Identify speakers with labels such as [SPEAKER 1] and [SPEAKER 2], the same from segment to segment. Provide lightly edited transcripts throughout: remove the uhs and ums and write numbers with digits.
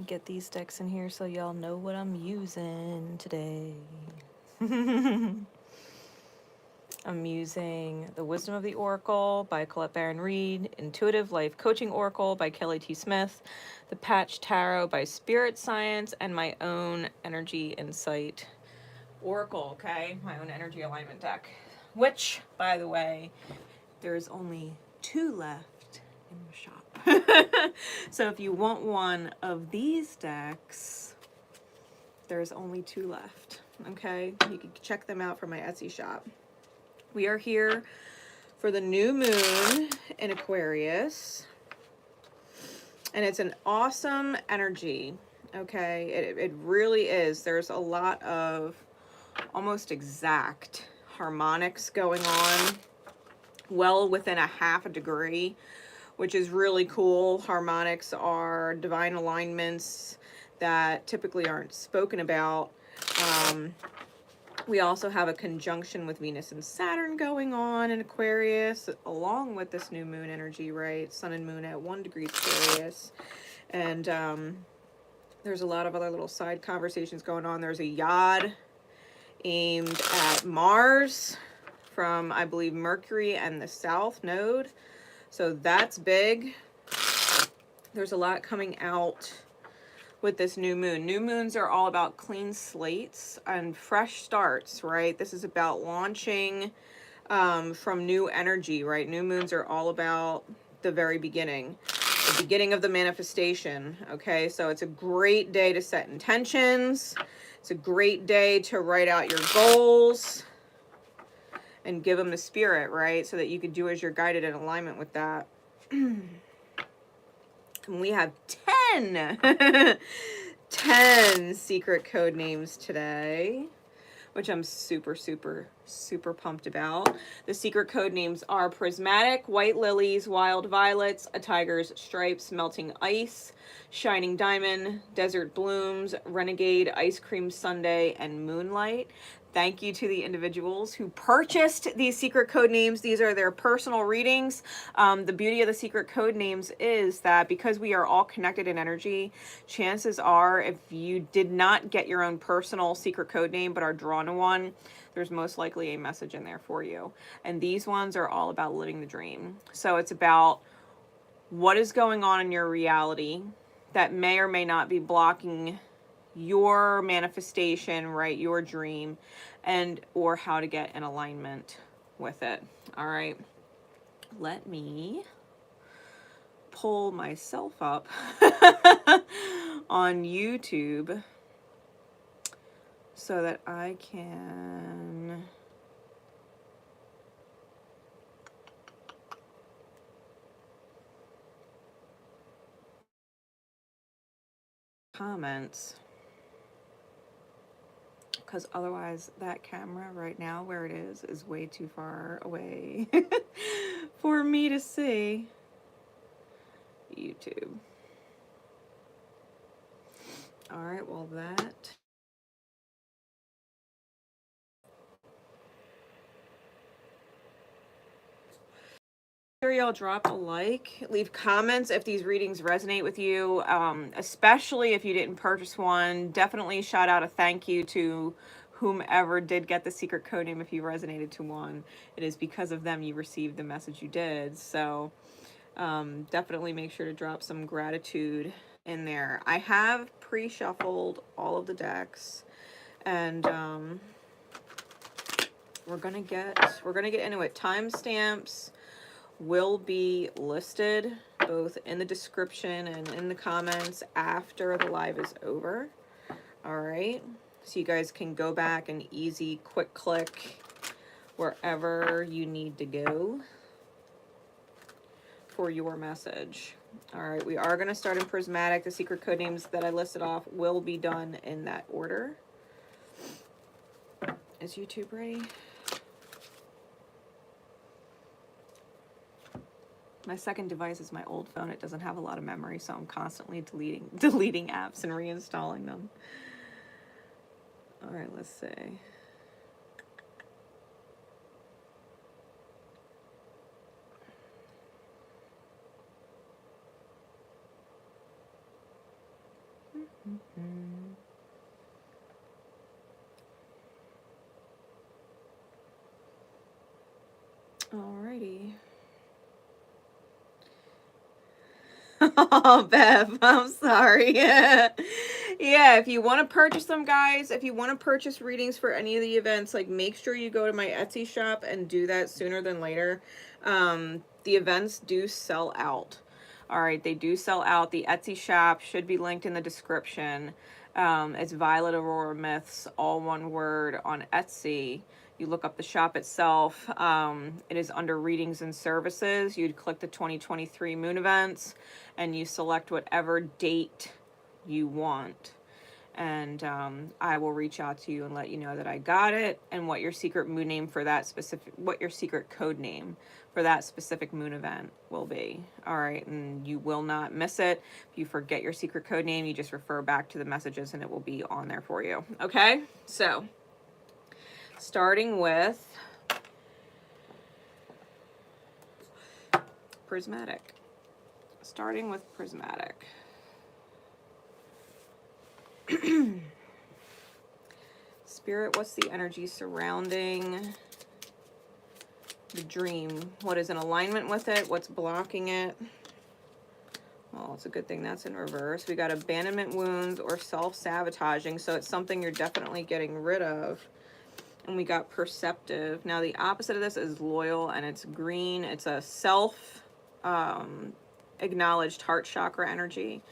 [SPEAKER 1] Get these decks in here so y'all know what I'm using today. I'm using The Wisdom of the Oracle by Colette Baron Reed, Intuitive Life Coaching Oracle by Kelly T. Smith, The Patch Tarot by Spirit Science, and my own Energy Insight Oracle, okay? My own energy alignment deck. Which, by the way, there's only 2 left in the shop. So if you want one of these decks, there's only 2 left, okay? You can check them out from my Etsy shop. We are here for the new moon in Aquarius, and it's an awesome energy, okay? It really is. There's a lot of almost exact harmonics going on, well within a half a degree, which is really cool. Harmonics are divine alignments that typically aren't spoken about. We also have a conjunction with Venus and Saturn going on in Aquarius, along with this new moon energy, right? Sun and moon at 1 degree Aquarius. And there's a lot of other little side conversations going on. There's a yod aimed at Mars from, I believe, Mercury and the South Node. So that's big. There's a lot coming out with this new moon. New moons are all about clean slates and fresh starts, right? This is about launching from new energy, right? New moons are all about the very beginning, the beginning of the manifestation, okay? So it's a great day to set intentions. It's a great day to write out your goals and give them the spirit, right? So that you can do as you're guided in alignment with that. And we have 10 secret code names today, which I'm super pumped about. The secret code names are Prismatic, White Lilies, Wild Violets, A Tiger's Stripes, Melting Ice, Shining Diamond, Desert Blooms, Renegade, Ice Cream Sundae, and Moonlight. Thank you to the individuals who purchased these secret code names. These are their personal readings. The beauty of the secret code names is that because we are all connected in energy, chances are if you did not get your own personal secret code name but are drawn to one, there's most likely a message in there for you. And these ones are all about living the dream. So it's about what is going on in your reality that may or may not be blocking your manifestation, right? Your dream, and or how to get in alignment with it. All right. Let me pull myself up on YouTube so that I can comments, because otherwise that camera right now where it is way too far away for me to see. YouTube. All right, well that sure y'all drop a like, leave comments if these readings resonate with you, especially if you didn't purchase one. Definitely shout out a thank you to whomever did get the secret code name. If you resonated to one, it is because of them you received the message you did. So definitely make sure to drop some gratitude in there. I have pre-shuffled all of the decks, and we're gonna get into it. Timestamps will be listed both in the description and in the comments after the live is over. All right, so you guys can go back and easy quick click wherever you need to go for your message. All right, we are going to start in Prismatic. The secret code names that I listed off will be done in that order. Is YouTube ready? My second device is my old phone. It doesn't have a lot of memory, so I'm constantly deleting apps and reinstalling them. All right, let's see. Alrighty. Oh, Bev, I'm sorry. Yeah, if you want to purchase them, guys, if you want to purchase readings for any of the events, like, make sure you go to my Etsy shop and do that sooner than later. The events do sell out. All right, they do sell out. The Etsy shop should be linked in the description. It's VioletAuroraMyths, all one word, on Etsy. You look up the shop itself. It is under readings and services. You'd click the 2023 moon events and you select whatever date you want. And I will reach out to you and let you know that I got it and what your secret moon name for that specific, what your secret code name for that specific moon event will be. All right, and you will not miss it. If you forget your secret code name, you just refer back to the messages and it will be on there for you. Okay, so starting with Prismatic. Starting with Prismatic. Spirit, what's the energy surrounding the dream? What is in alignment with it? What's blocking it? Well, it's a good thing that's in reverse. We got abandonment wounds or self-sabotaging, so it's something you're definitely getting rid of. And we got perceptive. Now, the opposite of this is loyal, and it's green. It's a self-acknowledged heart chakra energy.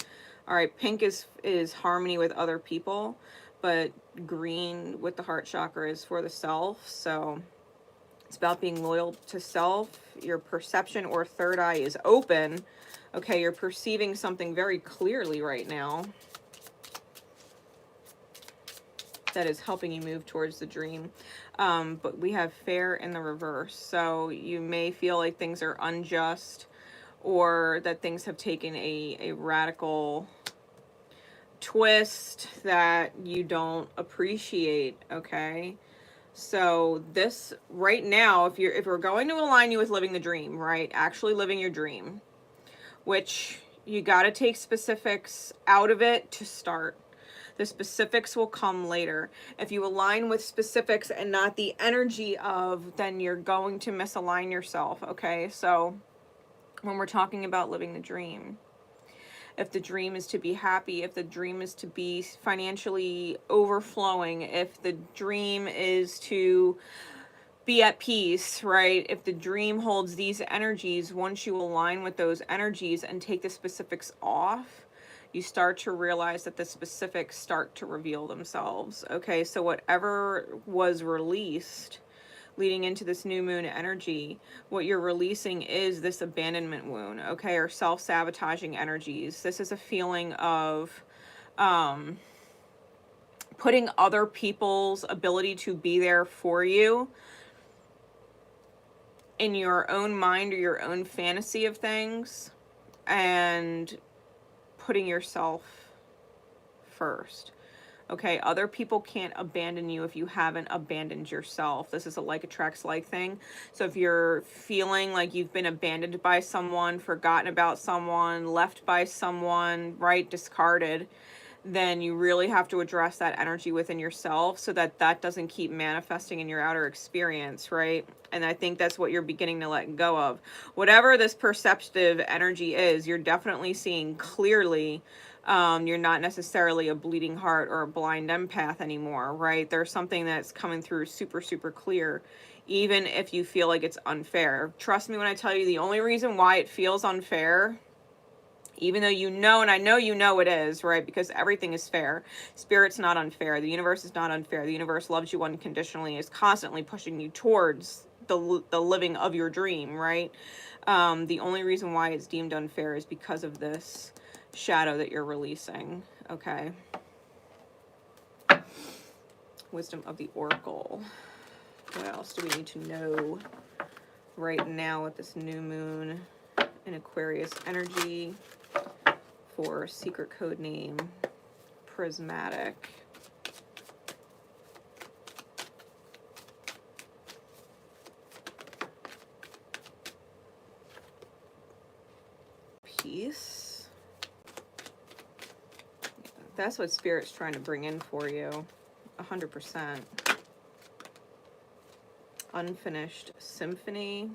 [SPEAKER 1] All right, pink is harmony with other people, but green with the heart chakra is for the self. So it's about being loyal to self. Your perception or third eye is open. Okay, you're perceiving something very clearly right now that is helping you move towards the dream. But we have fair in the reverse. So you may feel like things are unjust or that things have taken a radical twist that you don't appreciate, okay? So this right now, if we're going to align you with living the dream, right? Actually living your dream, which you got to take specifics out of it to start. The specifics will come later. If you align with specifics and not the energy of, then you're going to misalign yourself, okay? So when we're talking about living the dream, if the dream is to be happy, if the dream is to be financially overflowing, if the dream is to be at peace, right? If the dream holds these energies, once you align with those energies and take the specifics off, you start to realize that the specifics start to reveal themselves. Okay, so whatever was released leading into this new moon energy, what you're releasing is this abandonment wound, okay, or self-sabotaging energies. This is a feeling of putting other people's ability to be there for you in your own mind or your own fantasy of things and putting yourself first. Okay, other people can't abandon you if you haven't abandoned yourself. This is a like attracts like thing. So if you're feeling like you've been abandoned by someone, forgotten about someone, left by someone, right, discarded, then you really have to address that energy within yourself so that that doesn't keep manifesting in your outer experience, right? And I think that's what you're beginning to let go of. Whatever this perceptive energy is, you're definitely seeing clearly. You're not necessarily a bleeding heart or a blind empath anymore, right? There's something that's coming through super, super clear, even if you feel like it's unfair. Trust me when I tell you, the only reason why it feels unfair, even though you know, and I know you know it is, right? Because everything is fair. Spirit's not unfair. The universe is not unfair. The universe loves you unconditionally, is constantly pushing you towards the living of your dream, right? The only reason why it's deemed unfair is because of this shadow that you're releasing, okay? Wisdom of the Oracle. What else do we need to know right now with this new moon in Aquarius energy for secret code name Prismatic? Peace. That's what Spirit's trying to bring in for you. 100%. Unfinished Symphony.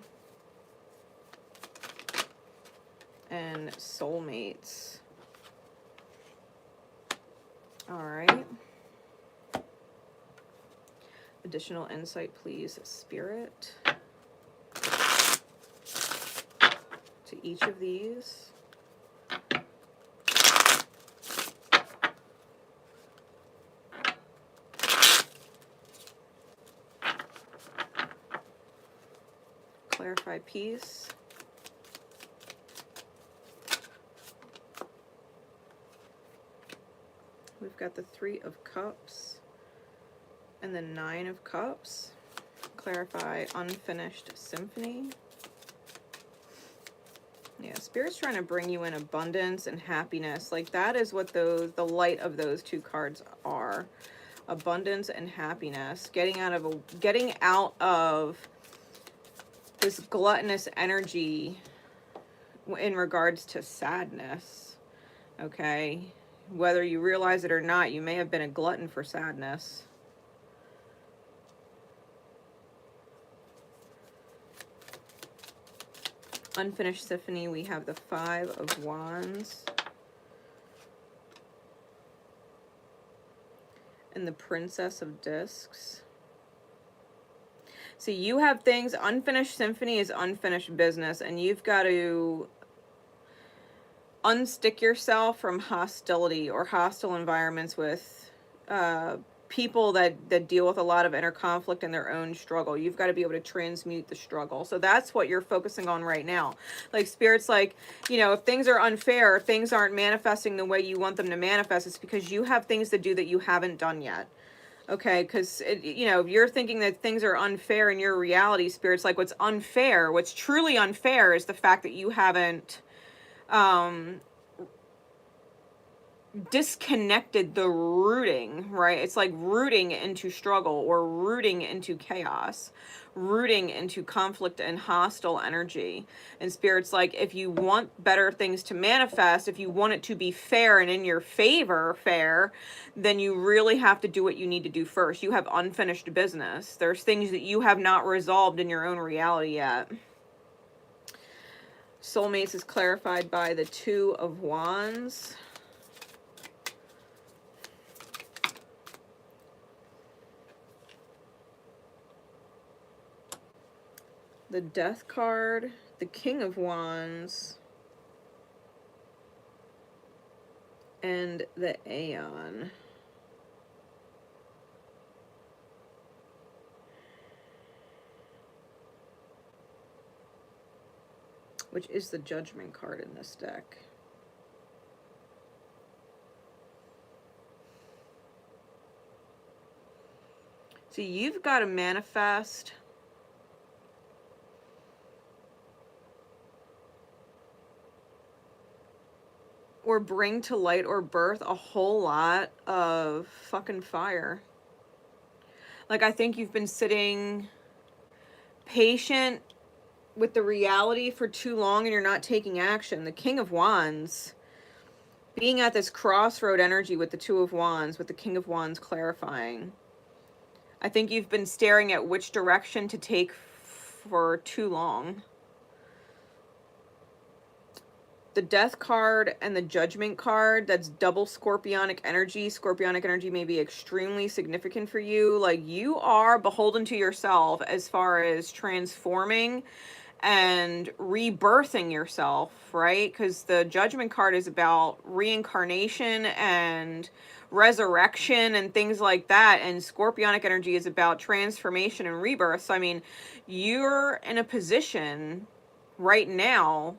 [SPEAKER 1] And Soulmates. Alright. Additional insight, please, Spirit. To each of these. Clarify peace. We've got the 3 of Cups and the 9 of Cups. Clarify Unfinished Symphony. Yeah, Spirit's trying to bring you in abundance and happiness. Like, that is what the light of those 2 cards are. Abundance and happiness. Getting out of this gluttonous energy in regards to sadness. Okay? Whether you realize it or not, you may have been a glutton for sadness. Unfinished Symphony, we have the 5 of Wands. And the Princess of Discs. See, you have things, unfinished symphony is unfinished business, and you've got to unstick yourself from hostility or hostile environments with people that deal with a lot of inner conflict and their own struggle. You've got to be able to transmute the struggle. So that's what you're focusing on right now. Like, Spirit's like, you know, if things are unfair, if things aren't manifesting the way you want them to manifest, it's because you have things to do that you haven't done yet. Okay, because, you know, if you're thinking that things are unfair in your reality, Spirit's like, what's unfair, what's truly unfair is the fact that you haven't disconnected the rooting, right? It's like rooting into struggle or rooting into chaos, rooting into conflict and hostile energy. And Spirit's like, if you want better things to manifest, if you want it to be fair and in your favor, then you really have to do what you need to do first. You have unfinished business. There's things that you have not resolved in your own reality yet. Soulmates is clarified by the 2 of Wands. The Death card, the King of Wands, and the Aeon. Which is the Judgment card in this deck. So you've got to manifest or bring to light or birth a whole lot of fucking fire. Like, I think you've been sitting patient with the reality for too long and you're not taking action. The King of Wands, being at this crossroad energy with the 2 of Wands, with the King of Wands clarifying. I think you've been staring at which direction to take for too long. The Death card and the Judgment card, that's double Scorpionic energy. Scorpionic energy may be extremely significant for you. Like, you are beholden to yourself as far as transforming and rebirthing yourself, right? Because the Judgment card is about reincarnation and resurrection and things like that, and Scorpionic energy is about transformation and rebirth. So, I mean, you're in a position right now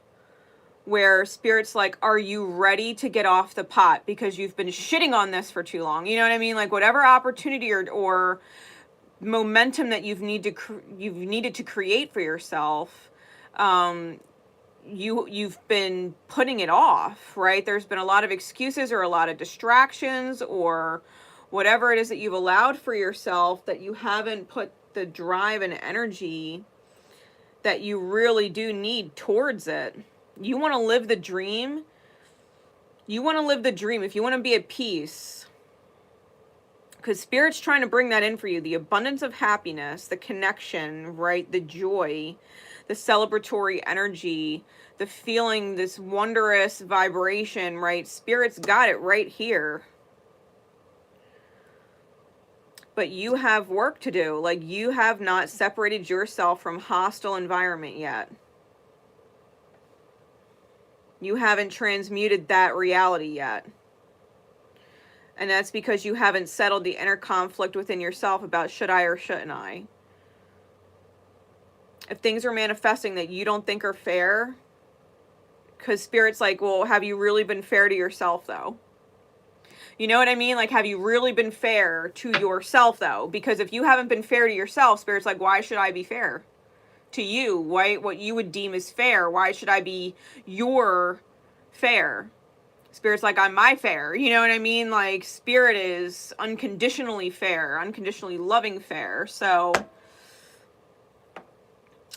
[SPEAKER 1] where Spirit's like, are you ready to get off the pot? Because you've been shitting on this for too long. You know what I mean? Like, whatever opportunity or momentum that you've needed to create for yourself, you've been putting it off, right? There's been a lot of excuses or a lot of distractions or whatever it is that you've allowed for yourself, that you haven't put the drive and energy that you really do need towards it. You want to live the dream, You want to live the dream. If you want to be at peace, because Spirit's trying to bring that in for you, the abundance of happiness, the connection, right? The joy, the celebratory energy, the feeling, this wondrous vibration, right? Spirit's got it right here. But you have work to do. Like, you have not separated yourself from hostile environment yet. You haven't transmuted that reality yet. And that's because you haven't settled the inner conflict within yourself about should I or shouldn't I. If things are manifesting that you don't think are fair, because Spirit's like, well, have you really been fair to yourself, though? You know what I mean? Like, have you really been fair to yourself, though? Because if you haven't been fair to yourself, Spirit's like, why should I be fair to you? Why, what you would deem as fair? Why should I be your fair? Spirit's like, I'm my fair. You know what I mean? Like, Spirit is unconditionally fair, unconditionally loving fair. So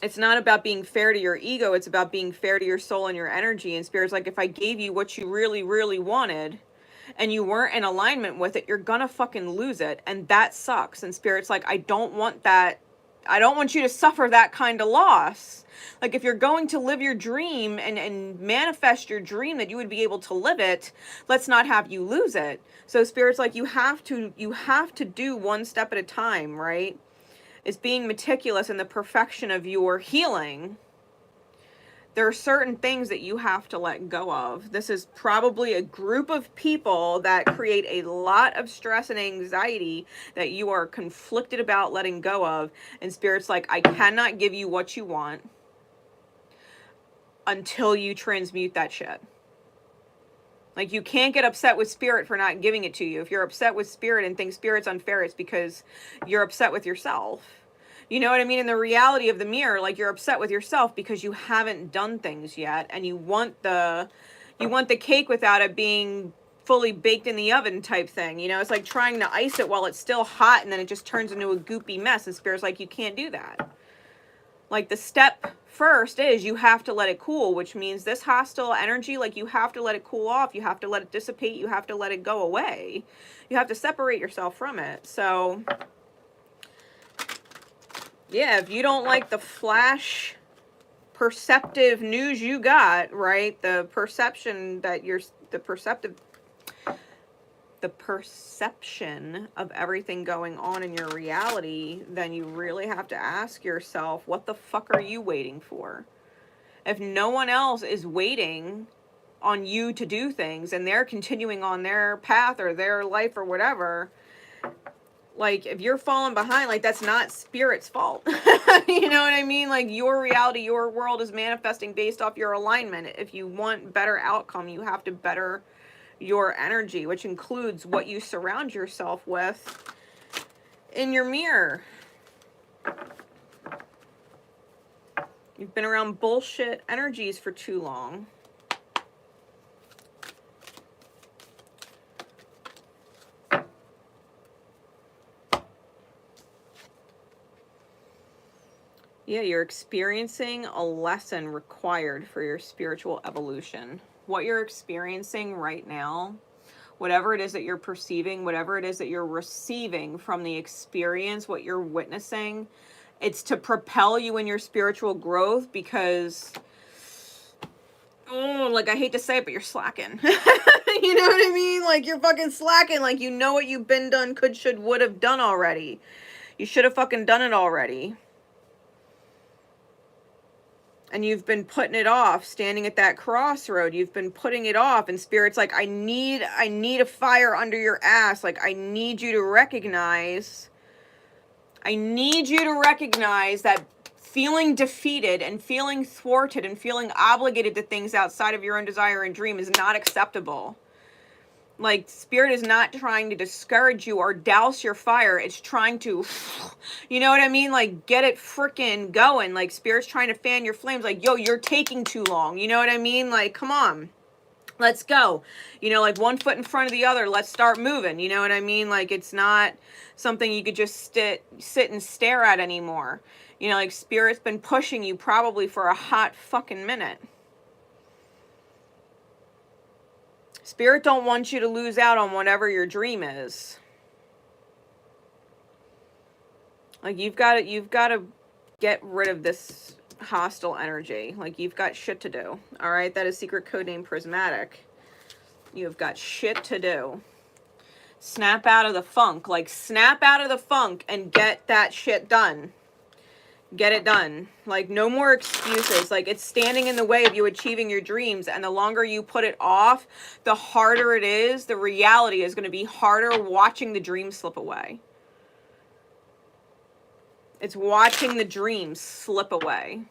[SPEAKER 1] it's not about being fair to your ego. It's about being fair to your soul and your energy. And Spirit's like, if I gave you what you really, really wanted, and you weren't in alignment with it, you're gonna fucking lose it. And that sucks. And Spirit's like, I don't want that. I don't want you to suffer that kind of loss. Like, if you're going to live your dream and manifest your dream that you would be able to live it, let's not have you lose it. So Spirit's like, you have to do one step at a time, right? It's being meticulous in the perfection of your healing. There are certain things that you have to let go of. This is probably a group of people that create a lot of stress and anxiety that you are conflicted about letting go of. And Spirit's like, I cannot give you what you want until you transmute that shit. Like, you can't get upset with Spirit for not giving it to you. If you're upset with Spirit and think Spirit's unfair, it's because you're upset with yourself. You know what I mean? In the reality of the mirror, like, you're upset with yourself because you haven't done things yet, and you want the cake without it being fully baked in the oven type thing. You know, it's like trying to ice it while it's still hot, and then it just turns into a goopy mess, and Spirit's like, you can't do that. Like, the step first is you have to let it cool, which means this hostile energy, like, you have to let it cool off. You have to let it dissipate. You have to let it go away. You have to separate yourself from it. So yeah, if you don't like the flash perceptive news you got, right? The perception that you're, the perception of everything going on in your reality, then you really have to ask yourself, what the fuck are you waiting for? If no one else is waiting on you to do things and they're continuing on their path or their life or whatever, like, if you're falling behind, like, that's not Spirit's fault. You know what I mean? Like, your reality, your world is manifesting based off your alignment. If you want better outcome, you have to better your energy, which includes what you surround yourself with in your mirror. You've been around bullshit energies for too long. Yeah, you're experiencing a lesson required for your spiritual evolution. What you're experiencing right now, whatever it is that you're perceiving, whatever it is that you're receiving from the experience, what you're witnessing, it's to propel you in your spiritual growth because, oh, like, I hate to say it, but you're slacking. You know what I mean? Like, you're fucking slacking. Like, you know what you've been done, could, should, would have done already. You should have fucking done it already. And you've been putting it off, standing at that crossroad. You've been putting it off, and Spirit's like, I need a fire under your ass. Like, I need you to recognize that feeling defeated and feeling thwarted and feeling obligated to things outside of your own desire and dream is not acceptable. Like, Spirit is not trying to discourage you or douse your fire. It's trying to, you know what I mean? Like, get it freaking going. Like, Spirit's trying to fan your flames. Like, yo, you're taking too long. You know what I mean? Like, come on. Let's go. You know, like, one foot in front of the other. Let's start moving. You know what I mean? Like, it's not something you could just sit and stare at anymore. You know, like, Spirit's been pushing you probably for a hot fucking minute. Spirit don't want you to lose out on whatever your dream is. Like, you've got to get rid of this hostile energy. Like, you've got shit to do. All right, that is secret code name Prismatic. You've got shit to do. Snap out of the funk. Like, snap out of the funk and get that shit done. Get it done. Like, no more excuses. Like, it's standing in the way of you achieving your dreams, and the longer you put it off, the harder it is. The reality is going to be harder watching the dream slip away. It's watching the dream slip away.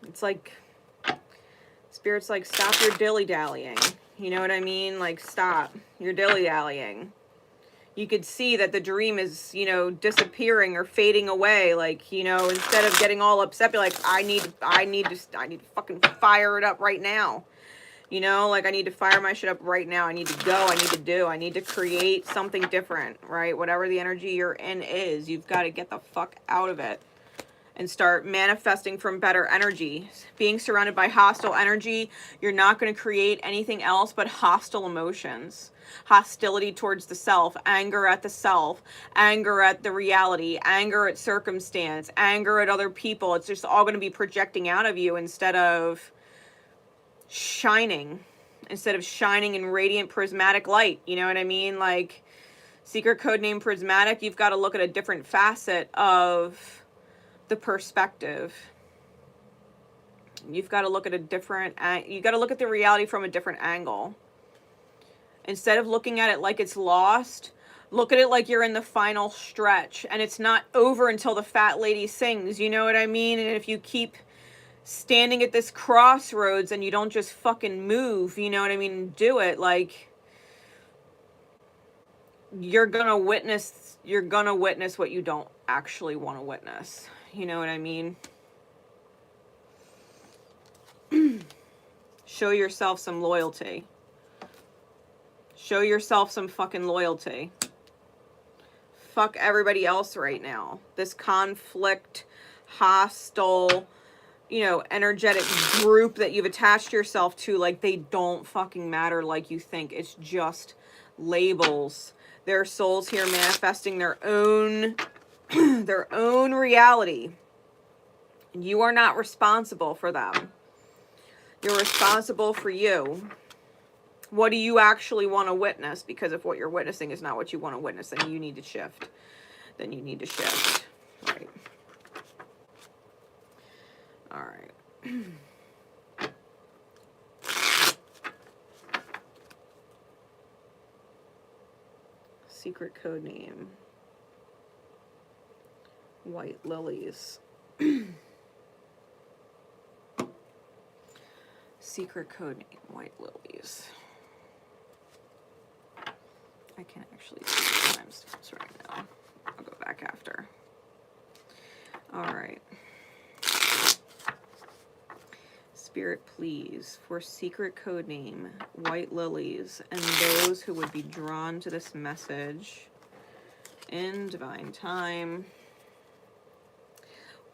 [SPEAKER 1] It's like, Spirit's like, stop your dilly-dallying. You know what I mean? Like, stop. You're dilly-dallying. You could see that the dream is, you know, disappearing or fading away. Like, you know, instead of getting all upset, be like, I need to fucking fire it up right now. You know, like, I need to fire my shit up right now. I need to go. I need to do. I need to create something different, right? Whatever the energy you're in is, you've got to get the fuck out of it and start manifesting from better energy. Being surrounded by hostile energy, you're not going to create anything else but hostile emotions. Hostility towards the self, anger at the self, anger at the reality, anger at circumstance, anger at other people. It's just all going to be projecting out of you instead of shining in radiant prismatic light. You know what I mean? Like, secret code name Prismatic, you've got to look at a different facet of the perspective. You've got to look at you got to look at the reality from a different angle. Instead of looking at it like it's lost, look at it like you're in the final stretch, and it's not over until the fat lady sings. You know what I mean? And if you keep standing at this crossroads and you don't just fucking move, you know what I mean, do it, like, you're gonna witness what you don't actually want to witness. You know what I mean? Show yourself some loyalty. Show yourself some fucking loyalty. Fuck everybody else right now. This conflict, hostile, you know, energetic group that you've attached yourself to, like, they don't fucking matter like you think. It's just labels. There are souls here manifesting their own their own reality. You are not responsible for them. You're responsible for you. What do you actually want to witness? Because if what you're witnessing is not what you want to witness, then you need to shift. Right. All right. Secret code name. White Lilies. Secret code name, White Lilies. I can't actually see the timestamps right now. I'll go back after. All right. Spirit, please, for secret code name, White Lilies, and those who would be drawn to this message in divine time.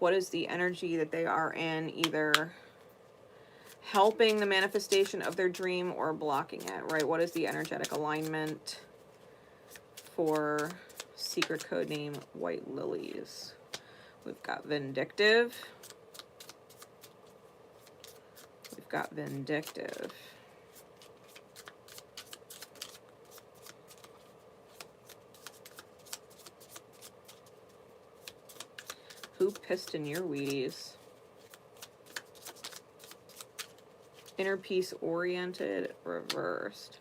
[SPEAKER 1] What is the energy that they are in, either helping the manifestation of their dream or blocking it, right? What is the energetic alignment for secret code name White Lilies? We've got vindictive. We've got vindictive. Who pissed in your Wheaties? Inner peace oriented, reversed.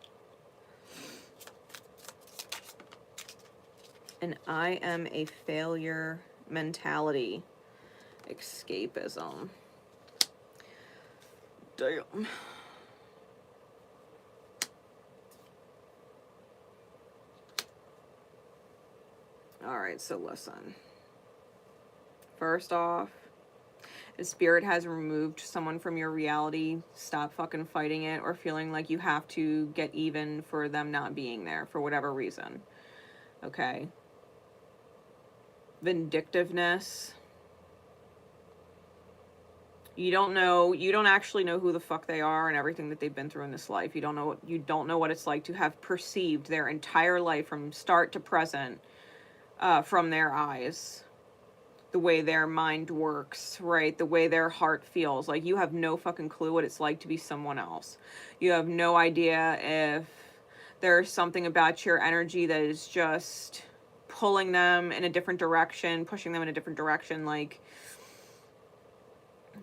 [SPEAKER 1] And I am a failure mentality. Escapism. Damn. Alright, so listen. First off, if spirit has removed someone from your reality, stop fucking fighting it or feeling like you have to get even for them not being there for whatever reason. Okay? Vindictiveness. You don't actually know who the fuck they are and everything that they've been through in this life. You don't know what it's like to have perceived their entire life from start to present from their eyes. The way their mind works, right? The way their heart feels. Like, you have no fucking clue what it's like to be someone else. You have no idea if there's something about your energy that is just pulling them in a different direction, pushing them in a different direction. Like,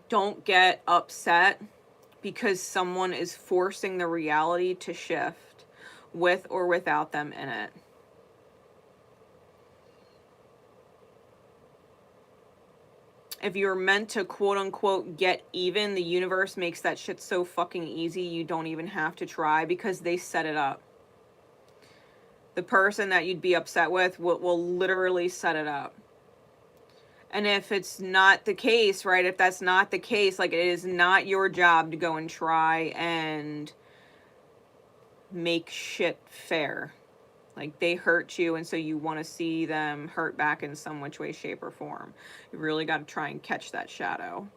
[SPEAKER 1] don't get upset because someone is forcing the reality to shift with or without them in it. If you're meant to quote unquote get even, the universe makes that shit so fucking easy you don't even have to try because they set it up. The person that you'd be upset with will literally set it up. And if it's not the case, right, if that's not the case, like, it is not your job to go and try and make shit fair. Like, they hurt you, and so you want to see them hurt back in some which way, shape, or form. You really got to try and catch that shadow.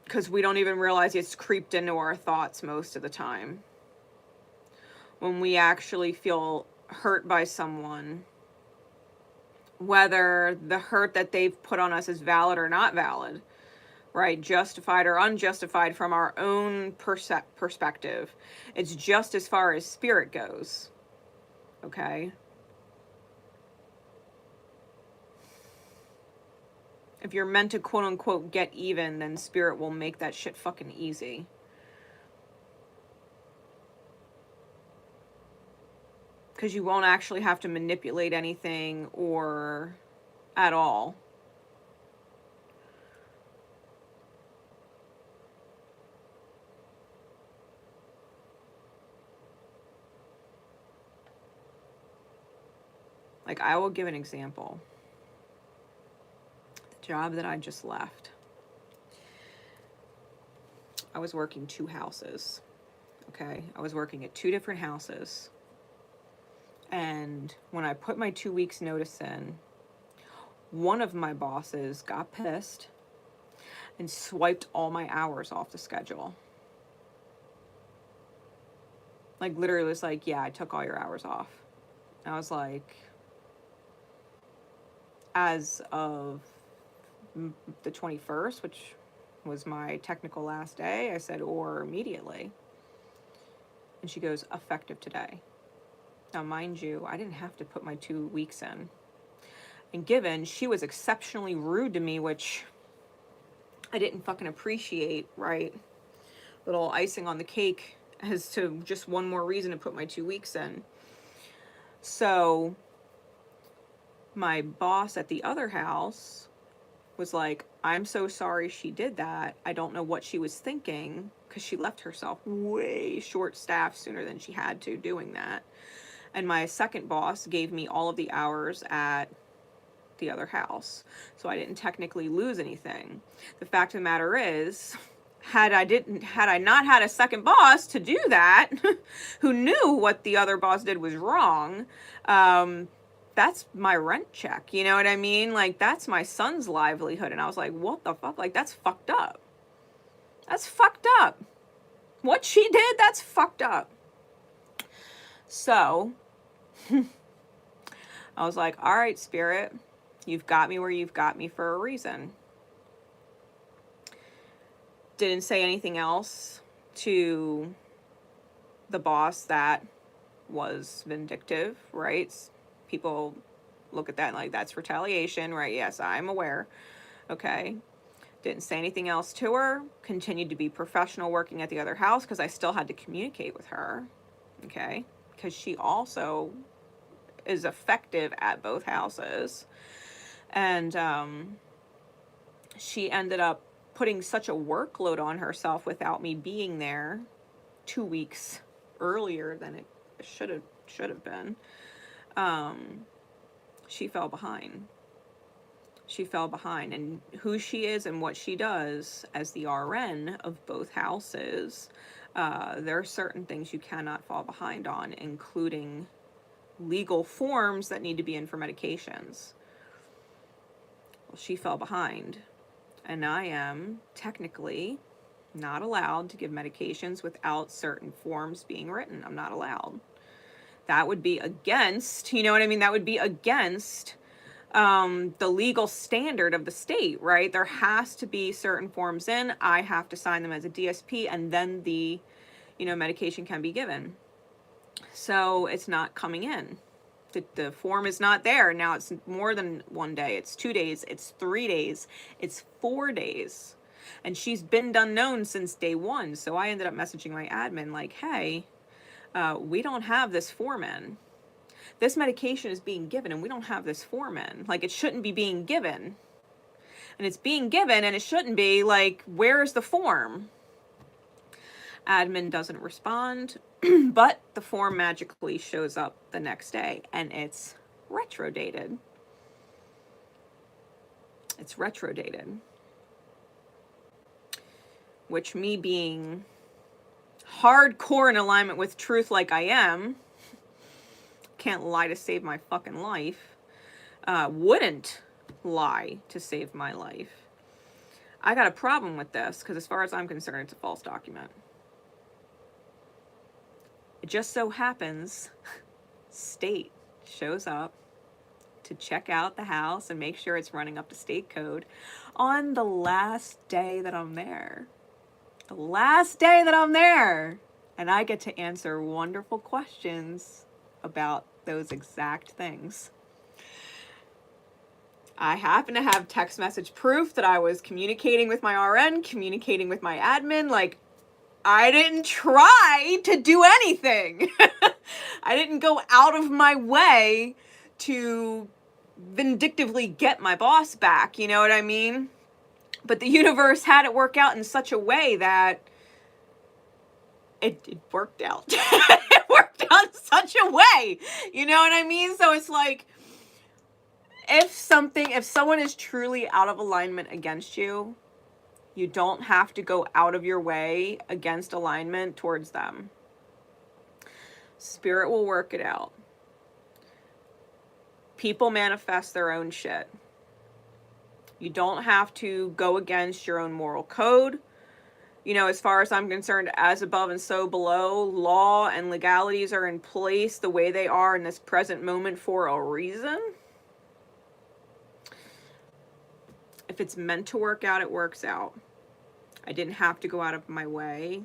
[SPEAKER 1] Because we don't even realize it's creeped into our thoughts most of the time. When we actually feel hurt by someone, whether the hurt that they've put on us is valid or not valid, right? Justified or unjustified from our own perspective. It's just as far as spirit goes. Okay? If you're meant to quote unquote get even, then spirit will make that shit fucking easy. Because you won't actually have to manipulate anything or at all. Like, I will give an example. The job that I just left. I was working 2 houses. Okay? I was working at 2 different houses. And when I put my 2 weeks notice in, one of my bosses got pissed and swiped all my hours off the schedule. Like, literally was like, yeah, I took all your hours off. And I was like, as of the 21st, which was my technical last day, I said, or immediately. And she goes, effective today. Now, mind you, I didn't have to put my 2 weeks in. And given she was exceptionally rude to me, which I didn't fucking appreciate, right? Little icing on the cake as to just one more reason to put my 2 weeks in. So my boss at the other house was like, I'm so sorry she did that. I don't know what she was thinking, because she left herself way short-staffed sooner than she had to doing that. And my second boss gave me all of the hours at the other house, so I didn't technically lose anything. The fact of the matter is, had I not had a second boss to do that, who knew what the other boss did was wrong, that's my rent check, you know what I mean? Like, that's my son's livelihood. And I was like, what the fuck? Like, that's fucked up. That's fucked up. What she did, that's fucked up. So, I was like, all right, spirit, you've got me where you've got me for a reason. Didn't say anything else to the boss that was vindictive, right? People look at that like, that's retaliation, right? Yes, I'm aware. Okay. Didn't say anything else to her. Continued to be professional working at the other house because I still had to communicate with her. Okay. Because she also is effective at both houses. And she ended up putting such a workload on herself without me being there 2 weeks earlier than it should have been. She fell behind. She fell behind. And who she is and what she does as the RN of both houses, there are certain things you cannot fall behind on, including legal forms that need to be in for medications. Well, she fell behind. And I am technically not allowed to give medications without certain forms being written. I'm not allowed. That would be against, you know what I mean? That would be against the legal standard of the state, right? There has to be certain forms in. I have to sign them as a DSP, and then the, medication can be given. So it's not coming in. The form is not there. Now it's more than 1 day. It's 2 days. It's 3 days. It's 4 days. And she's been unknown since day one. So I ended up messaging my admin like, hey, we don't have this form in. This medication is being given and we don't have this form in. Like, it shouldn't be being given. And it's being given and it shouldn't be. Like, where's the form? Admin doesn't respond, but the form magically shows up the next day and it's retrodated. It's retrodated. Which, me being hardcore in alignment with truth like I am, can't lie to save my fucking life, wouldn't lie to save my life. I got a problem with this because as far as I'm concerned, it's a false document. It just so happens state shows up to check out the house and make sure it's running up to state code on the last day that I'm there. The last day that I'm there. And I get to answer wonderful questions about those exact things. I happen to have text message proof that I was communicating with my RN, communicating with my admin. Like, I didn't try to do anything. I didn't go out of my way to vindictively get my boss back. You know what I mean? But the universe had it work out in such a way that it worked out. It worked out in such a way. You know what I mean? So it's like, if someone is truly out of alignment against you, you don't have to go out of your way against alignment towards them. Spirit will work it out. People manifest their own shit. You don't have to go against your own moral code. You know, as far as I'm concerned, as above and so below, law and legalities are in place the way they are in this present moment for a reason. If it's meant to work out, it works out. I didn't have to go out of my way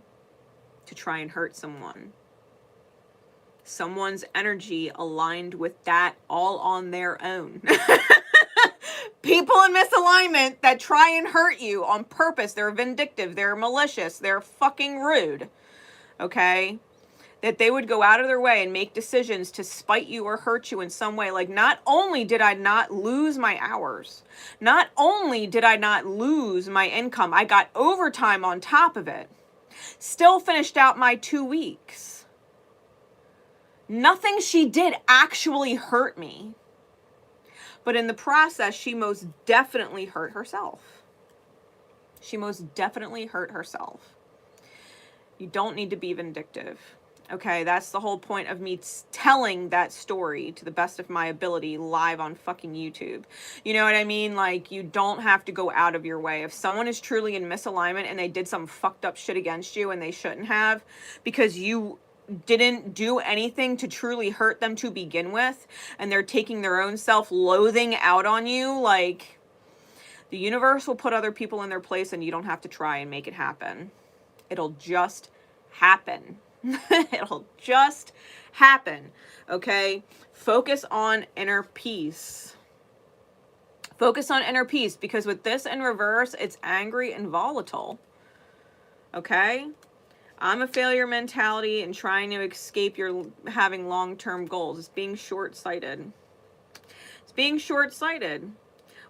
[SPEAKER 1] to try and hurt someone. Someone's energy aligned with that all on their own. People in misalignment that try and hurt you on purpose, they're vindictive, they're malicious, they're fucking rude, okay? That they would go out of their way and make decisions to spite you or hurt you in some way. Like, not only did I not lose my hours, not only did I not lose my income, I got overtime on top of it. Still finished out my 2 weeks. Nothing she did actually hurt me. But in the process, she most definitely hurt herself. She most definitely hurt herself. You don't need to be vindictive. Okay, that's the whole point of me telling that story to the best of my ability live on fucking YouTube. You know what I mean? Like, you don't have to go out of your way. If someone is truly in misalignment and they did some fucked up shit against you and they shouldn't have, because you didn't do anything to truly hurt them to begin with, and they're taking their own self-loathing out on you, like, the universe will put other people in their place and you don't have to try and make it happen. It'll just happen. It'll just happen, okay? Focus on inner peace. Focus on inner peace, because with this in reverse, it's angry and volatile, okay? I'm a failure mentality and trying to escape your having long-term goals. It's being short-sighted. It's being short-sighted.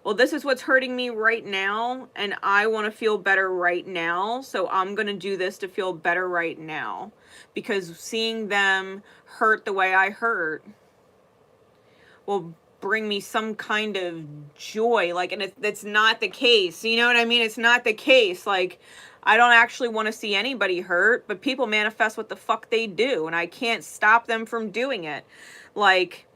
[SPEAKER 1] Well, this is what's hurting me right now, and I want to feel better right now, so I'm going to do this to feel better right now. Because seeing them hurt the way I hurt will bring me some kind of joy. Like, and it's not the case. You know what I mean? It's not the case. Like, I don't actually want to see anybody hurt, but people manifest what the fuck they do, and I can't stop them from doing it. Like,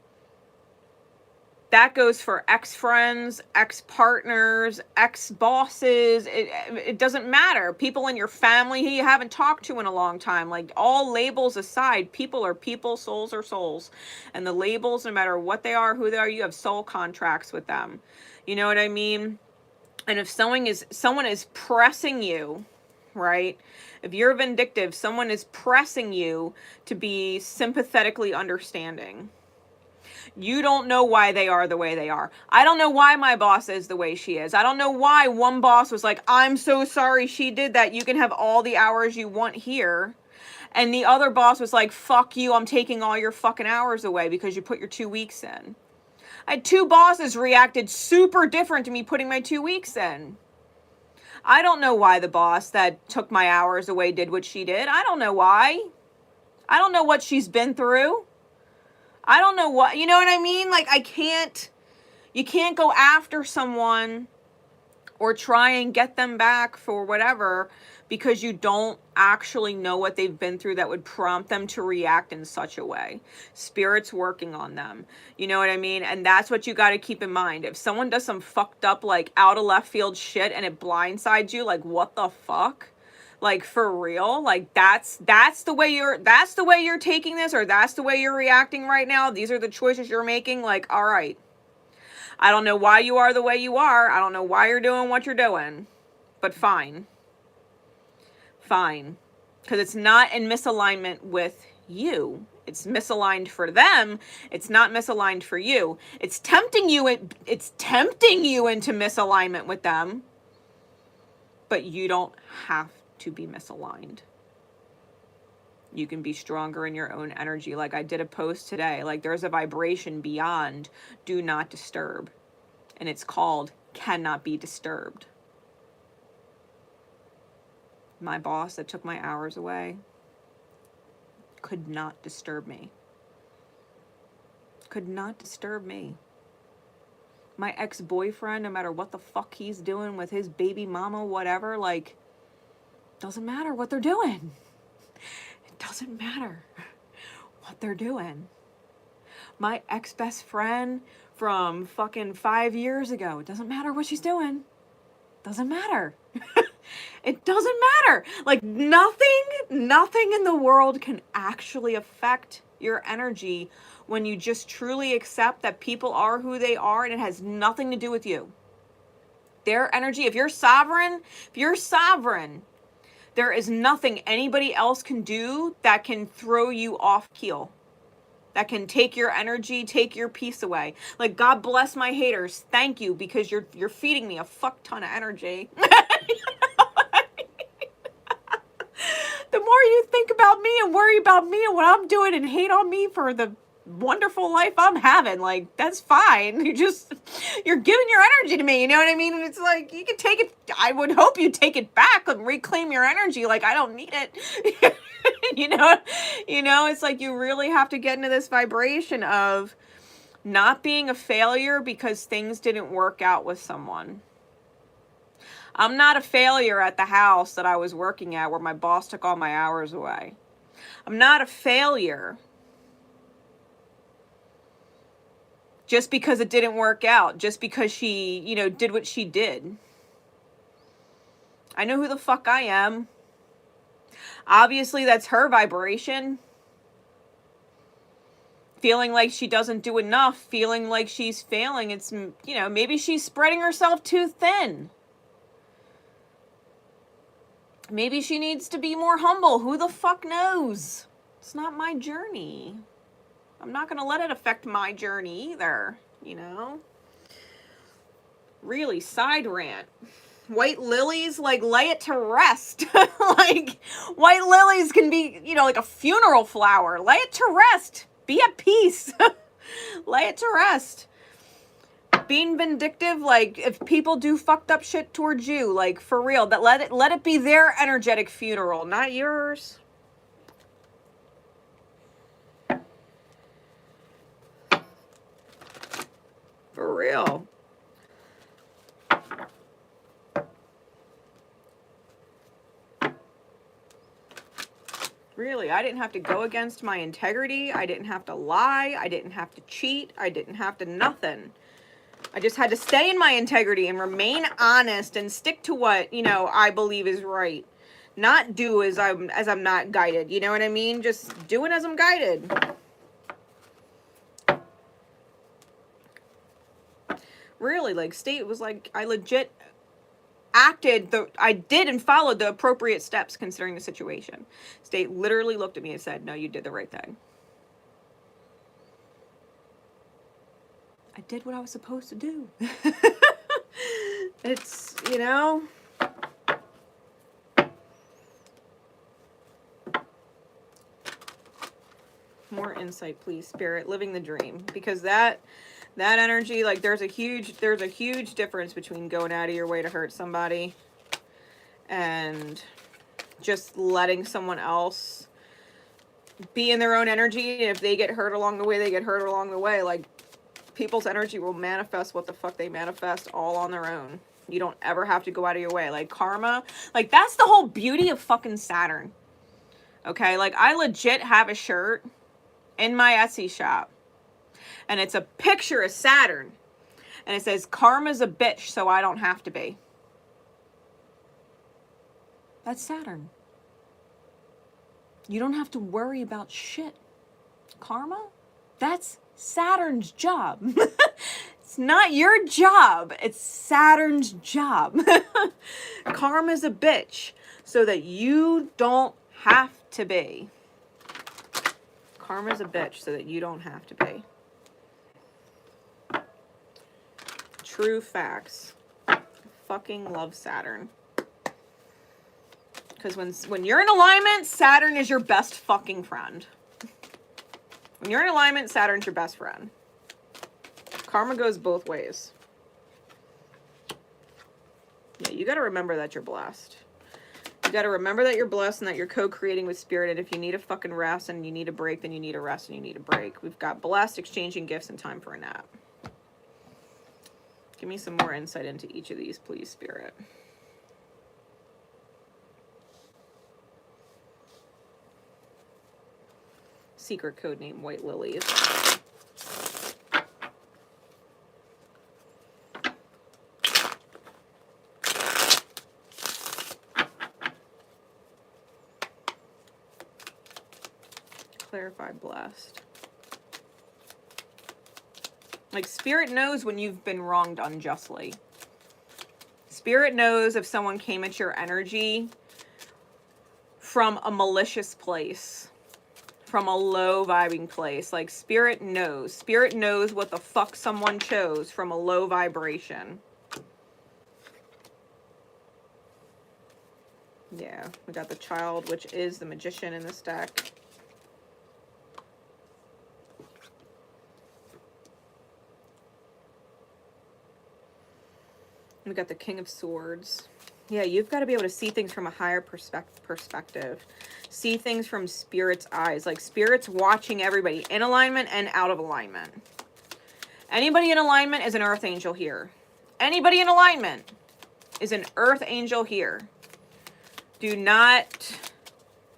[SPEAKER 1] That goes for ex-friends, ex-partners, ex-bosses. It doesn't matter. People in your family who you haven't talked to in a long time. Like, all labels aside, people are people, souls are souls. And the labels, no matter what they are, who they are, you have soul contracts with them. You know what I mean? And if someone is pressing you, right? If you're vindictive, someone is pressing you to be sympathetically understanding. You don't know why they are the way they are. I don't know why my boss is the way she is. I don't know why one boss was like, I'm so sorry she did that. You can have all the hours you want here. And the other boss was like, fuck you, I'm taking all your fucking hours away because you put your 2 weeks in. I had 2 bosses reacted super different to me putting my 2 weeks in. I don't know why the boss that took my hours away did what she did. I don't know why. I don't know what she's been through. I don't know what, you know what I mean? Like, you can't go after someone or try and get them back for whatever because you don't actually know what they've been through that would prompt them to react in such a way. Spirit's working on them. You know what I mean? And that's what you got to keep in mind. If someone does some fucked up, like, out of left field shit and it blindsides you, like, what the fuck? Like, for real? Like, that's the way you're taking this, or that's the way you're reacting right now. These are the choices you're making. Like, all right. I don't know why you are the way you are. I don't know why you're doing what you're doing. But fine. Fine. Because it's not in misalignment with you. It's misaligned for them. It's not misaligned for you. It's tempting you into misalignment with them. But you don't have to be misaligned. You can be stronger in your own energy. Like, I did a post today. Like, there's a vibration beyond do not disturb. And it's called cannot be disturbed. My boss that took my hours away could not disturb me. Could not disturb me. My ex-boyfriend, no matter what the fuck he's doing with his baby mama, whatever, like, doesn't matter what they're doing. It doesn't matter what they're doing. My ex-best friend from fucking 5 years ago, it doesn't matter what she's doing. Doesn't matter. It doesn't matter. Like, nothing in the world can actually affect your energy when you just truly accept that people are who they are and it has nothing to do with you. Their energy, if you're sovereign, there is nothing anybody else can do that can throw you off keel. That can take your energy, take your peace away. Like, God bless my haters. Thank you, because you're feeding me a fuck ton of energy. The more you think about me and worry about me and what I'm doing and hate on me for the wonderful life I'm having, like, that's fine. You're giving your energy to me, you know what I mean? And it's like, you can take it, I would hope you take it back and reclaim your energy. Like, I don't need it. you know, it's like you really have to get into this vibration of not being a failure because things didn't work out with someone. I'm not a failure at the house that I was working at where my boss took all my hours away. I'm not a failure just because it didn't work out, just because she, did what she did. I know who the fuck I am. Obviously, that's her vibration. Feeling like she doesn't do enough, feeling like she's failing. It's, maybe she's spreading herself too thin. Maybe she needs to be more humble. Who the fuck knows? It's not my journey. I'm not going to let it affect my journey either, Really, side rant. White lilies, like, lay it to rest. Like, white lilies can be, like a funeral flower. Lay it to rest. Be at peace. Lay it to rest. Being vindictive, like, if people do fucked up shit towards you, like, for real, that let it be their energetic funeral, not yours. For real. Really, I didn't have to go against my integrity. I didn't have to lie. I didn't have to cheat. I didn't have to nothing. I just had to stay in my integrity and remain honest and stick to what, you know, I believe is right. Not do as I'm not guided. You know what I mean? Just do it as I'm guided. Really, like, State was like, I legit I did and followed the appropriate steps considering the situation. State literally looked at me and said, no, you did the right thing. I did what I was supposed to do. It's, you know. More insight, please, Spirit. Living the dream. Because that energy, like, there's a huge difference between going out of your way to hurt somebody and just letting someone else be in their own energy. And if they get hurt along the way, they get hurt along the way. Like, people's energy will manifest what the fuck they manifest all on their own. You don't ever have to go out of your way. Like, karma, like, that's the whole beauty of fucking Saturn. Okay, like, I legit have a shirt in my Etsy shop, and it's a picture of Saturn, and it says, karma's a bitch, so I don't have to be. That's Saturn. You don't have to worry about shit. Karma? That's Saturn's job. It's not your job. It's Saturn's job. Karma's a bitch, so that you don't have to be. Karma's a bitch, so that you don't have to be. True facts. I fucking love Saturn. Because when you're in alignment, Saturn is your best fucking friend. When you're in alignment, Saturn's your best friend. Karma goes both ways. Yeah, you got to remember that you're blessed. You got to remember that you're blessed and that you're co-creating with Spirit. And if you need a fucking rest and you need a break, then you need a rest and you need a break. We've got blessed, exchanging gifts, and time for a nap. Give me some more insight into each of these, please, Spirit. Secret code name, White Lilies. Clarified, blessed. Like, Spirit knows when you've been wronged unjustly. Spirit knows if someone came at your energy from a malicious place, from a low vibing place. Like, Spirit knows. Spirit knows what the fuck someone chose from a low vibration. Yeah, we got the Child, which is the Magician in this deck. We got the King of Swords. Yeah, you've got to be able to see things from a higher perspective. See things from Spirit's eyes. Like, Spirit's watching everybody in alignment and out of alignment. Anybody in alignment is an Earth Angel here. Anybody in alignment is an Earth Angel here. Do not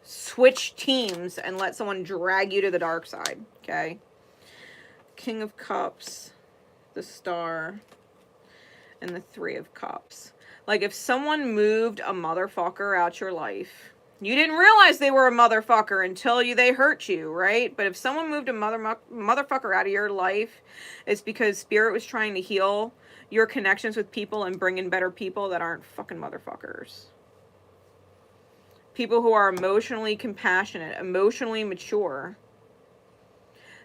[SPEAKER 1] switch teams and let someone drag you to the dark side, okay? King of Cups, the Star, and the Three of Cups. Like, if someone moved a motherfucker out your life, you didn't realize they were a motherfucker until they hurt you, right? But if someone moved a motherfucker out of your life, it's because Spirit was trying to heal your connections with people and bring in better people that aren't fucking motherfuckers. People who are emotionally compassionate, emotionally mature,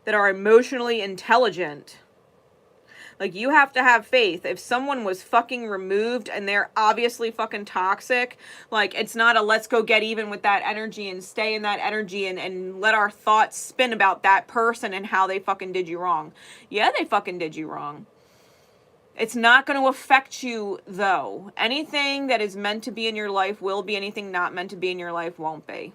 [SPEAKER 1] that are emotionally intelligent. Like, you have to have faith. If someone was fucking removed and they're obviously fucking toxic, like, it's not a let's go get even with that energy and stay in that energy and let our thoughts spin about that person and how they fucking did you wrong. Yeah, they fucking did you wrong. It's not going to affect you, though. Anything that is meant to be in your life will be. Anything not meant to be in your life won't be.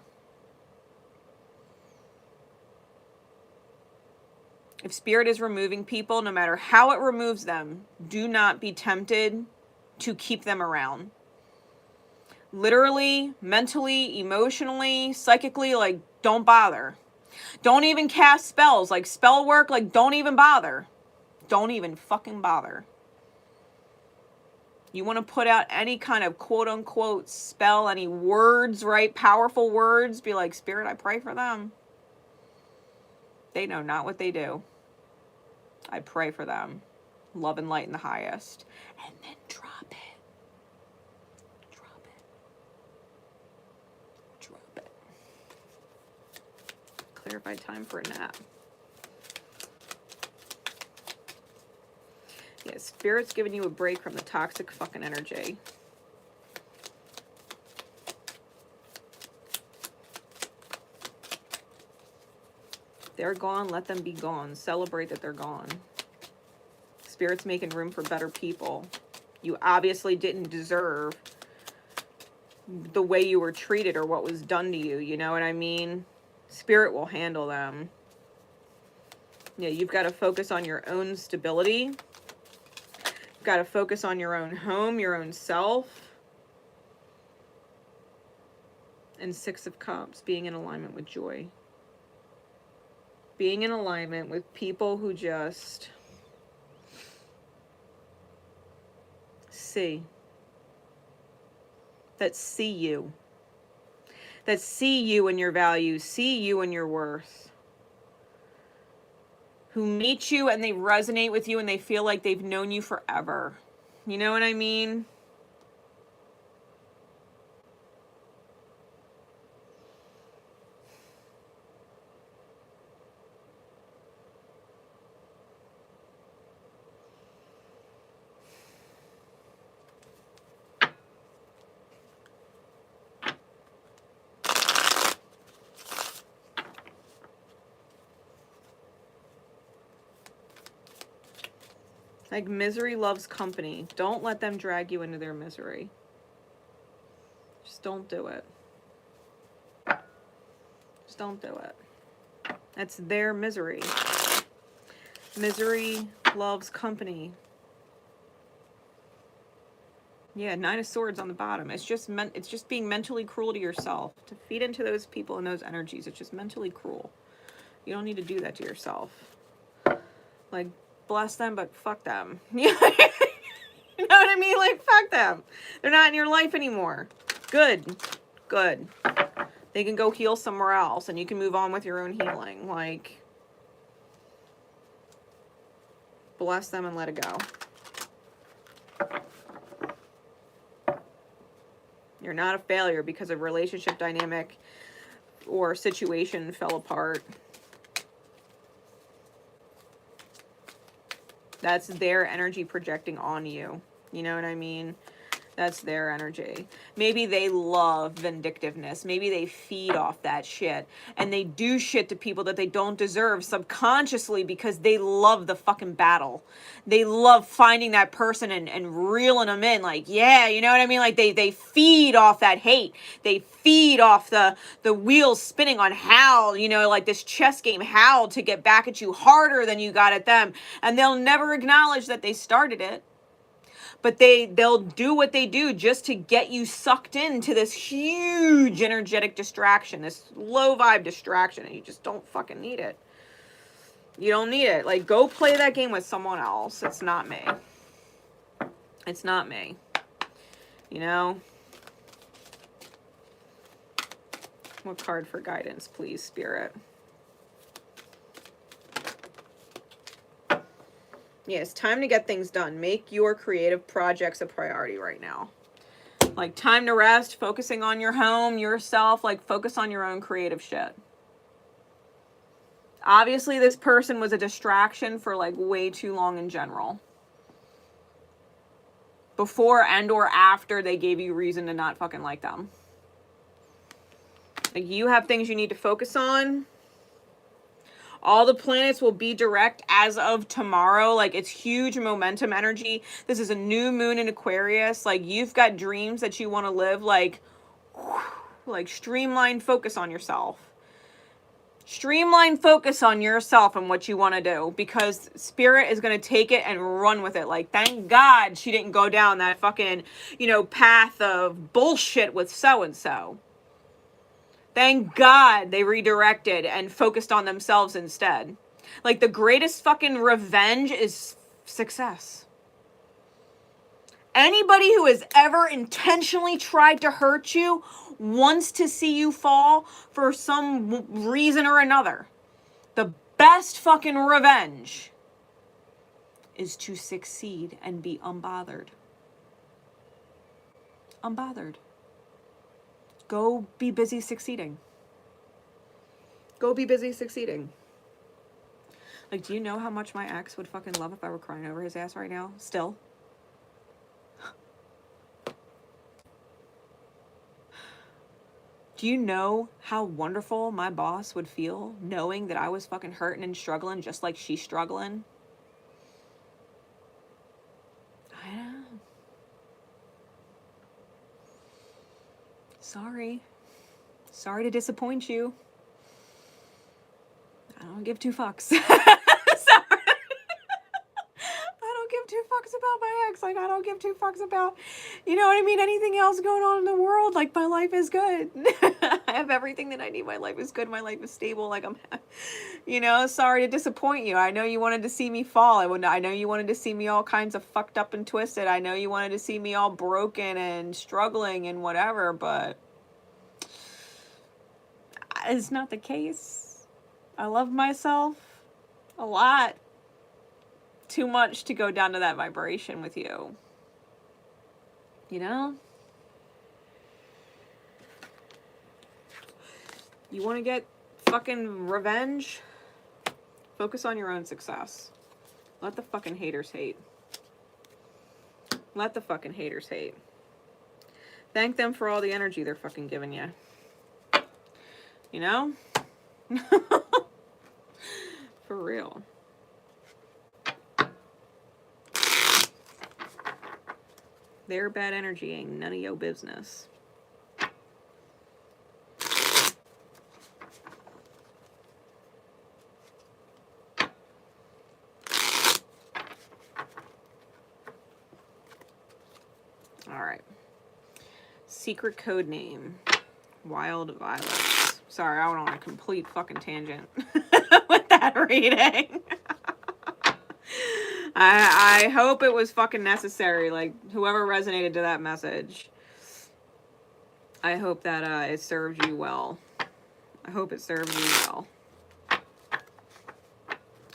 [SPEAKER 1] If Spirit is removing people, no matter how it removes them, do not be tempted to keep them around. Literally, mentally, emotionally, psychically, like, don't bother. Don't even cast spells. Like, spell work, like, don't even bother. Don't even fucking bother. You want to put out any kind of quote-unquote spell, any words, right? Powerful words. Be like, Spirit, I pray for them. They know not what they do. I pray for them. Love and light in the highest. And then drop it. Drop it. Drop it. Clarified time for a nap. Yeah, Spirit's giving you a break from the toxic fucking energy. They're gone, let them be gone. Celebrate that they're gone. Spirit's making room for better people. You obviously didn't deserve the way you were treated or what was done to you. You know what I mean? Spirit will handle them. Yeah, you've got to focus on your own stability. You've got to focus on your own home, your own self. And Six of Cups, being in alignment with joy. Being in alignment with people who just see. That see you. That see you and your value, see you and your worth. Who meet you and they resonate with you and they feel like they've known you forever. You know what I mean? Like, misery loves company. Don't let them drag you into their misery. Just don't do it. Just don't do it. That's their misery. Misery loves company. Yeah, Nine of Swords on the bottom. It's just being mentally cruel to yourself. To feed into those people and those energies, it's just mentally cruel. You don't need to do that to yourself. Like, bless them, but fuck them. You know what I mean? Like, fuck them. They're not in your life anymore. Good. Good. They can go heal somewhere else, and you can move on with your own healing. Like, bless them and let it go. You're not a failure because a relationship dynamic or situation fell apart. That's their energy projecting on you. You know what I mean? That's their energy. Maybe they love vindictiveness. Maybe they feed off that shit. And they do shit to people that they don't deserve subconsciously because they love the fucking battle. They love finding that person and reeling them in. Like, yeah, you know what I mean? Like, they feed off that hate. They feed off the wheels spinning on how, you know, like this chess game, how to get back at you harder than you got at them. And they'll never acknowledge that they started it. But they'll do what they do just to get you sucked into this huge energetic distraction, this low vibe distraction, and you just don't fucking need it. You don't need it. Like, go play that game with someone else. It's not me. It's not me. You know? What card for guidance, please, Spirit? Yeah, it's time to get things done. Make your creative projects a priority right now. Like, time to rest, focusing on your home, yourself, like, focus on your own creative shit. Obviously, this person was a distraction for, like, way too long in general. Before and or after they gave you reason to not fucking like them. Like, you have things you need to focus on. All the planets will be direct as of tomorrow. Like, it's huge momentum energy. This is a new moon in Aquarius. Like, you've got dreams that you want to live. Like streamline focus on yourself. Streamline focus on yourself and what you want to do, because spirit is going to take it and run with it. Like, thank God she didn't go down that fucking, you know, path of bullshit with so-and-so. Thank God they redirected and focused on themselves instead. Like, the greatest fucking revenge is success. Anybody who has ever intentionally tried to hurt you wants to see you fall for some reason or another. The best fucking revenge is to succeed and be unbothered. Unbothered. Go be busy succeeding. Go be busy succeeding. Like, do you know how much my ex would fucking love if I were crying over his ass right now? Still. Do you know how wonderful my boss would feel knowing that I was fucking hurting and struggling just like she's struggling? I know. Sorry. Sorry to disappoint you. I don't give two fucks. Sorry. I don't give two fucks about my ex. Like, I don't give two fucks about, you know what I mean, anything else going on in the world. Like, my life is good. I have everything that I need. My life is good. My life is stable. Like, I'm, you know, sorry to disappoint you. I know you wanted to see me fall. I know you wanted to see me all kinds of fucked up and twisted. I know you wanted to see me all broken and struggling and whatever, but it's not the case. I love myself a lot. Too much to go down to that vibration with you. You know? You want to get fucking revenge? Focus on your own success. Let the fucking haters hate. Let the fucking haters hate. Thank them for all the energy they're fucking giving you. You know? For real. Their bad energy ain't none of your business. All right. Secret code name. Wild Violets. Sorry, I went on a complete fucking tangent with that reading. I hope it was fucking necessary. Like, whoever resonated to that message, I hope that it serves you well. I hope it serves you well.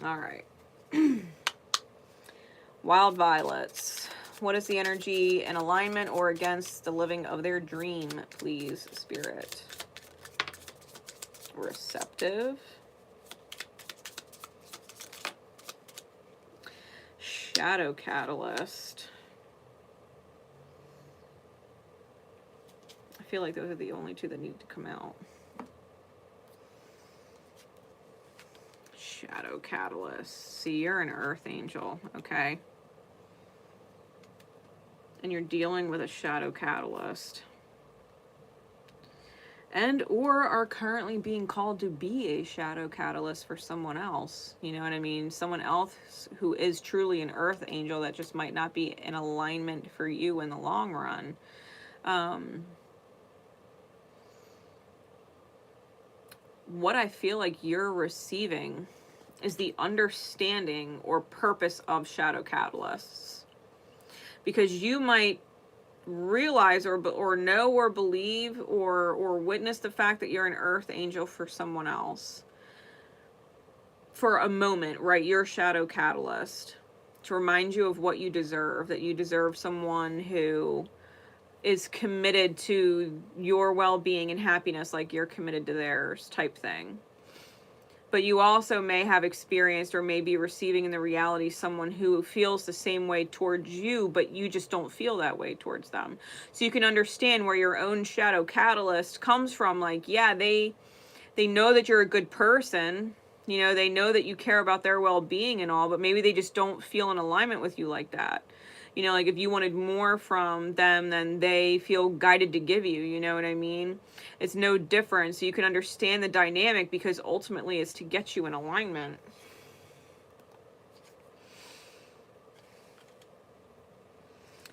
[SPEAKER 1] All right. Wild Violets. What is the energy in alignment or against the living of their dream, please, Spirit? Receptive. Shadow Catalyst. I feel like those are the only two that need to come out. Shadow Catalyst. See, you're an Earth Angel, okay? And you're dealing with a Shadow Catalyst. And or are currently being called to be a shadow catalyst for someone else. You know what I mean? Someone else who is truly an Earth Angel that just might not be in alignment for you in the long run. What I feel like you're receiving is the understanding or purpose of shadow catalysts. Because you might realize or know or believe or witness the fact that you're an Earth Angel for someone else for a moment, right? You're a shadow catalyst to remind you of what you deserve, that you deserve someone who is committed to your well-being and happiness like you're committed to theirs, type thing. But you also may have experienced or may be receiving in the reality someone who feels the same way towards you, but you just don't feel that way towards them. So you can understand where your own shadow catalyst comes from. Like, yeah, they know that you're a good person. You know, they know that you care about their well-being and all, but maybe they just don't feel in alignment with you like that. You know, like if you wanted more from them than they feel guided to give you, you know what I mean? It's no different. So you can understand the dynamic, because ultimately it's to get you in alignment.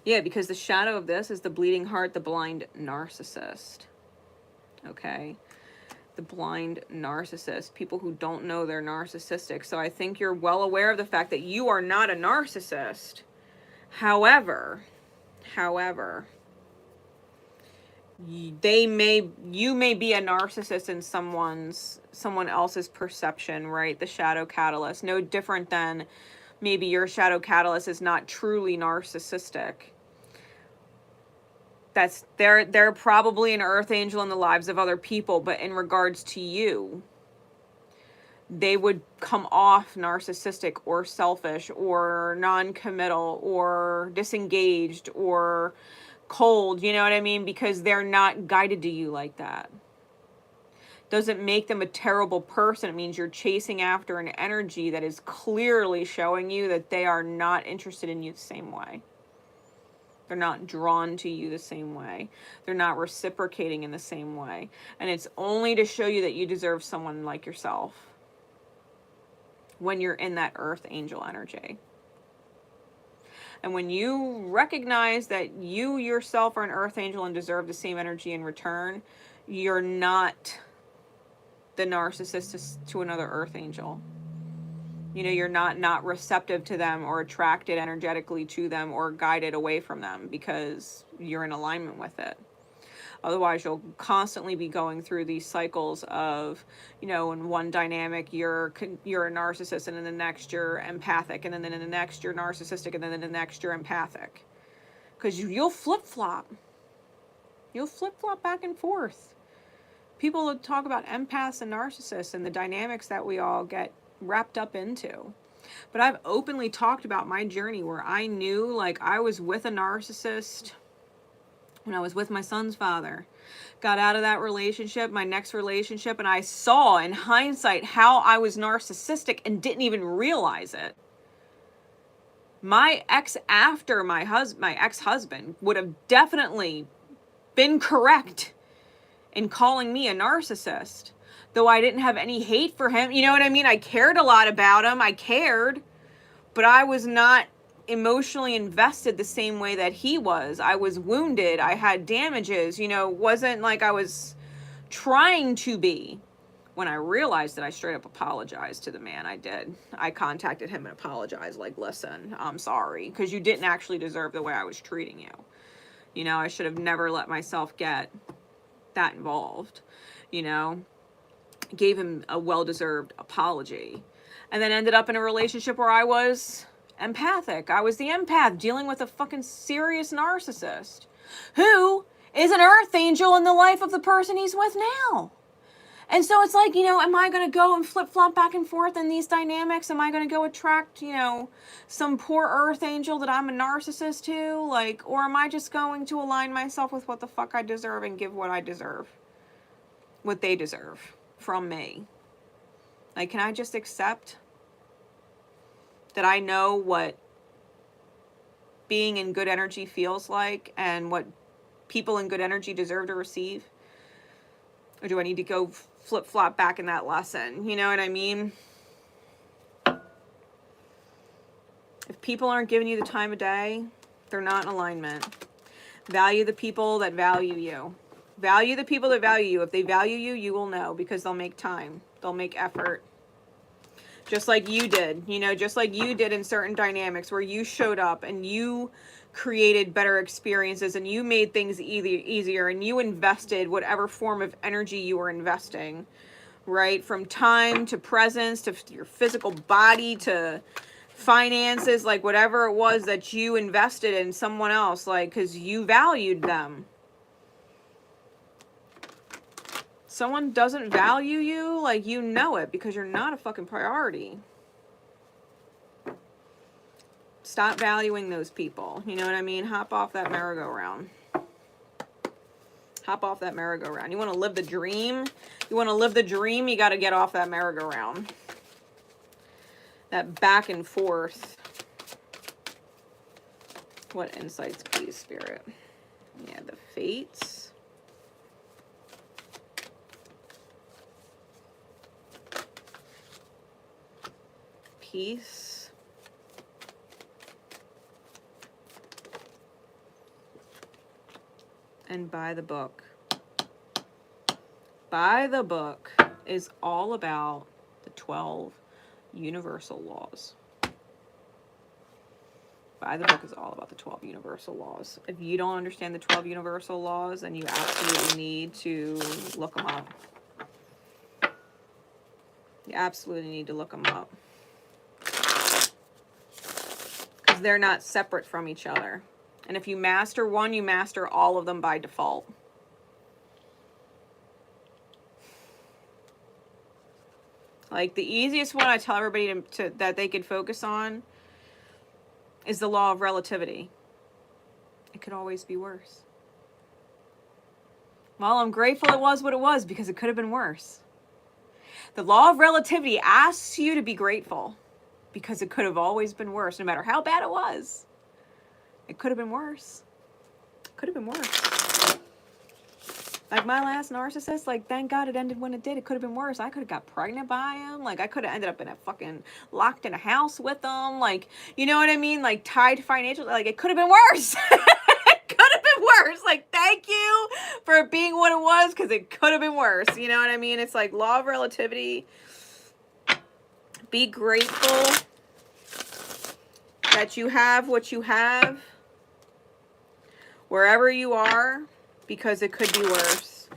[SPEAKER 1] Yeah, because the shadow of this is the bleeding heart, the blind narcissist. Okay? The blind narcissist. People who don't know they're narcissistic. So I think you're well aware of the fact that you are not a narcissist. However, you may be a narcissist in someone else's perception, right? The shadow catalyst. No different than maybe your shadow catalyst is not truly narcissistic. That's they're probably an earth angel in the lives of other people, but in regards to you, they would come off narcissistic or selfish or non-committal or disengaged or cold, you know what I mean? Because they're not guided to you like that. Doesn't make them a terrible person. It means you're chasing after an energy that is clearly showing you that they are not interested in you the same way. They're not drawn to you the same way. They're not reciprocating in the same way. And it's only to show you that you deserve someone like yourself when you're in that earth angel energy. And when you recognize that you yourself are an earth angel and deserve the same energy in return, you're not the narcissist to another earth angel. You know, you're not receptive to them or attracted energetically to them or guided away from them because you're in alignment with it. Otherwise, you'll constantly be going through these cycles of, you know, in one dynamic, you're a narcissist, and in the next, you're empathic, and then in the next, you're narcissistic, and then in the next, you're empathic. Because you'll flip-flop. You'll flip-flop back and forth. People talk about empaths and narcissists and the dynamics that we all get wrapped up into. But I've openly talked about my journey where I knew, like, I was with a narcissist when I was with my son's father. Got out of that relationship, my next relationship, and I saw in hindsight how I was narcissistic and didn't even realize it. My ex after my ex-husband would have definitely been correct in calling me a narcissist. Though I didn't have any hate for him. You know what I mean? I cared a lot about him. I cared. But I was not emotionally invested the same way that he was. I was wounded. I had damages. You know, wasn't like I was trying to be. When I realized that, I straight up apologized to the man. I did. I contacted him and apologized. Like, listen, I'm sorry. Because you didn't actually deserve the way I was treating you. You know, I should have never let myself get that involved. You know? Gave him a well-deserved apology, and then ended up in a relationship where I was empathic. I was the empath dealing with a fucking serious narcissist who is an earth angel in the life of the person he's with now. And so it's like, you know, am I going to go and flip-flop back and forth in these dynamics? Am I going to go attract, you know, some poor earth angel that I'm a narcissist to? Like, or am I just going to align myself with what the fuck I deserve and give what I deserve? What they deserve from me. Like, can I just accept that I know what being in good energy feels like and what people in good energy deserve to receive? Or do I need to go flip-flop back in that lesson? You know what I mean? If people aren't giving you the time of day, they're not in alignment. Value the people that value you. Value the people that value you. If they value you, you will know, because they'll make time. They'll make effort. Just like you did. You know, just like you did in certain dynamics where you showed up and you created better experiences and you made things easier and you invested whatever form of energy you were investing. Right? From time to presence to your physical body to finances, like whatever it was that you invested in someone else, like, because you valued them. Someone doesn't value you, like, you know it, because you're not a fucking priority. Stop valuing those people. You know what I mean? Hop off that merry-go-round. Hop off that merry-go-round. You want to live the dream? You want to live the dream? You got to get off that merry-go-round. That back and forth. What insights, please, Spirit? Yeah, the Fates. Peace. And by the book. By the book is all about the 12 universal laws. By the book is all about the 12 universal laws. If you don't understand the 12 universal laws, then you absolutely need to look them up. You absolutely need to look them up. Because they're not separate from each other. And if you master one, you master all of them by default. Like, the easiest one I tell everybody that they could focus on is the law of relativity. It could always be worse. Well, I'm grateful it was what it was because it could have been worse. The law of relativity asks you to be grateful because it could have always been worse, no matter how bad it was. It could have been worse. Could have been worse. Like my last narcissist, like, thank God it ended when it did. It could have been worse. I could have got pregnant by him. Like, I could have ended up in a fucking locked in a house with him. Like, you know what I mean? Like, tied financially. Like, it could have been worse. It could have been worse. Like, thank you for being what it was, because it could have been worse. You know what I mean? It's like law of relativity. Be grateful that you have what you have wherever you are, because it could be worse.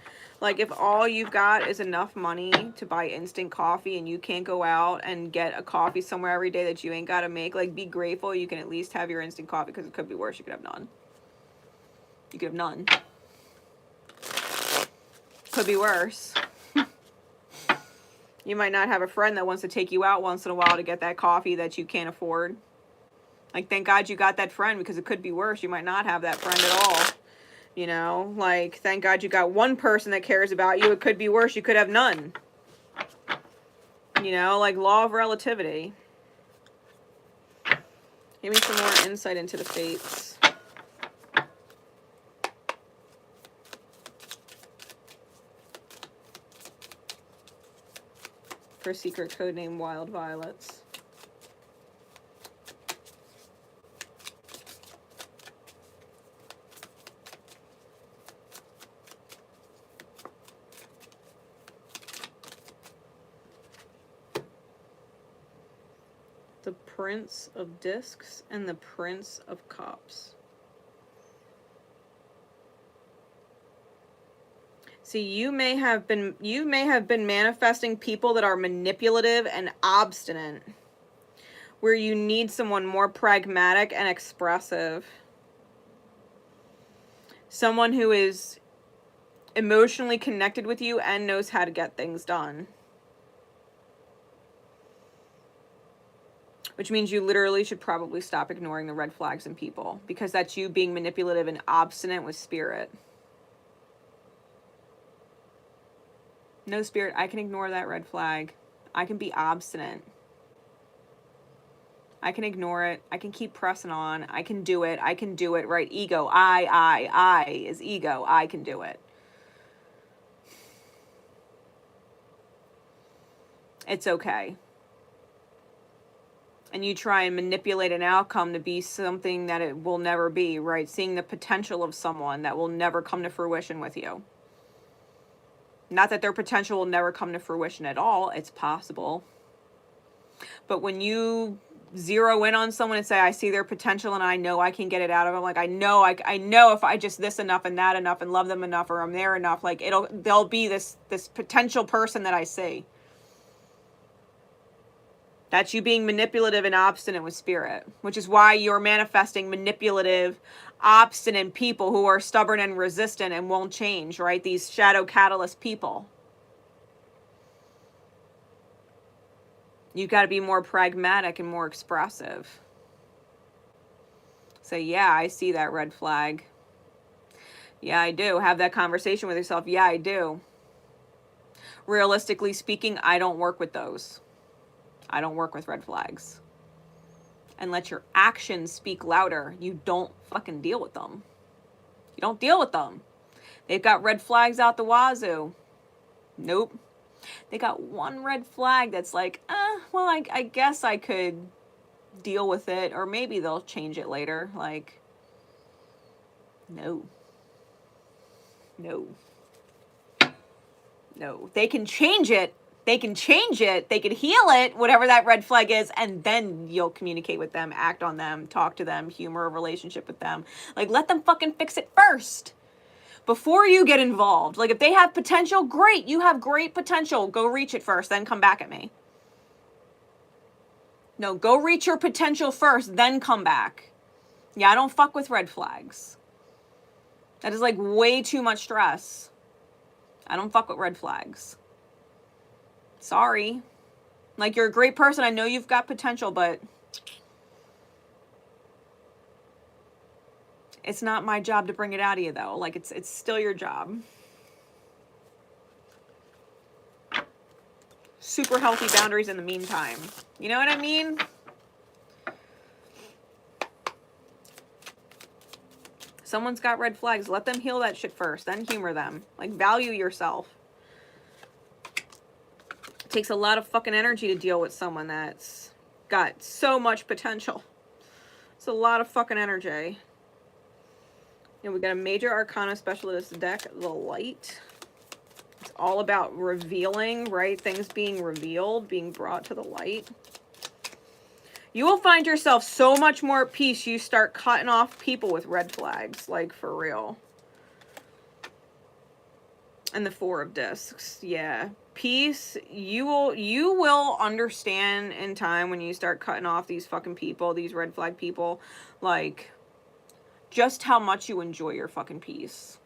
[SPEAKER 1] Like, if all you've got is enough money to buy instant coffee and you can't go out and get a coffee somewhere every day that you ain't got to make, like, be grateful you can at least have your instant coffee, because it could be worse. You could have none. You could have none. Could be worse. You might not have a friend that wants to take you out once in a while to get that coffee that you can't afford. Like, thank God you got that friend, because it could be worse. You might not have that friend at all. You know, like, thank God you got one person that cares about you. It could be worse. You could have none. You know, like, law of relativity. Give me some more insight into the fates. For secret codename Wild Violets. The Prince of Discs and the Prince of Cups. See, you may have been manifesting people that are manipulative and obstinate, where you need someone more pragmatic and expressive. Someone who is emotionally connected with you and knows how to get things done. Which means you literally should probably stop ignoring the red flags in people, because that's you being manipulative and obstinate with spirit. No, spirit, I can ignore that red flag. I can be obstinate. I can ignore it. I can keep pressing on. I can do it. I can do it, right? Ego. I is ego. I can do it. It's okay. And you try and manipulate an outcome to be something that it will never be, right? Seeing the potential of someone that will never come to fruition with you. Not that their potential will never come to fruition at all. It's possible. But when you zero in on someone and say, I see their potential and I know I can get it out of them. Like, I know if I just this enough and that enough and love them enough, or I'm there enough, like, they'll be this potential person that I see. That's you being manipulative and obstinate with spirit, which is why you're manifesting manipulative, obstinate people who are stubborn and resistant and won't change, right? These shadow catalyst people. You've got to be more pragmatic and more expressive. Say, yeah, I see that red flag. Yeah, I do. Have that conversation with yourself. Yeah, I do. Realistically speaking, I don't work with those. I don't work with red flags. and let your actions speak louder, you don't fucking deal with them. You don't deal with them. They've got red flags out the wazoo. Nope. They got one red flag that's like, well, I guess I could deal with it, or maybe they'll change it later. Like, no. No. No. They can change it. They can change it. They can heal it, whatever that red flag is, and then you'll communicate with them, act on them, talk to them, humor a relationship with them. Like, let them fucking fix it first before you get involved. Like, if they have potential, great. You have great potential. Go reach it first, then come back at me. No, go reach your potential first, then come back. Yeah, I don't fuck with red flags. That is like way too much stress. I don't fuck with red flags. Sorry. Like, you're a great person. I know you've got potential, but it's not my job to bring it out of you, though. Like, it's still your job. Super healthy boundaries in the meantime. You know what I mean? Someone's got red flags. Let them heal that shit first, then humor them. Like, value yourself. It takes a lot of fucking energy to deal with someone that's got so much potential. It's a lot of fucking energy. And we got a major arcana specialist deck, the Light. It's all about revealing, right? Things being revealed, being brought to the light. You will find yourself so much more at peace. You start cutting off people with red flags, like, for real. And the Four of Discs, yeah. Peace, you will understand in time when you start cutting off these fucking people, these red flag people, like, just how much you enjoy your fucking peace.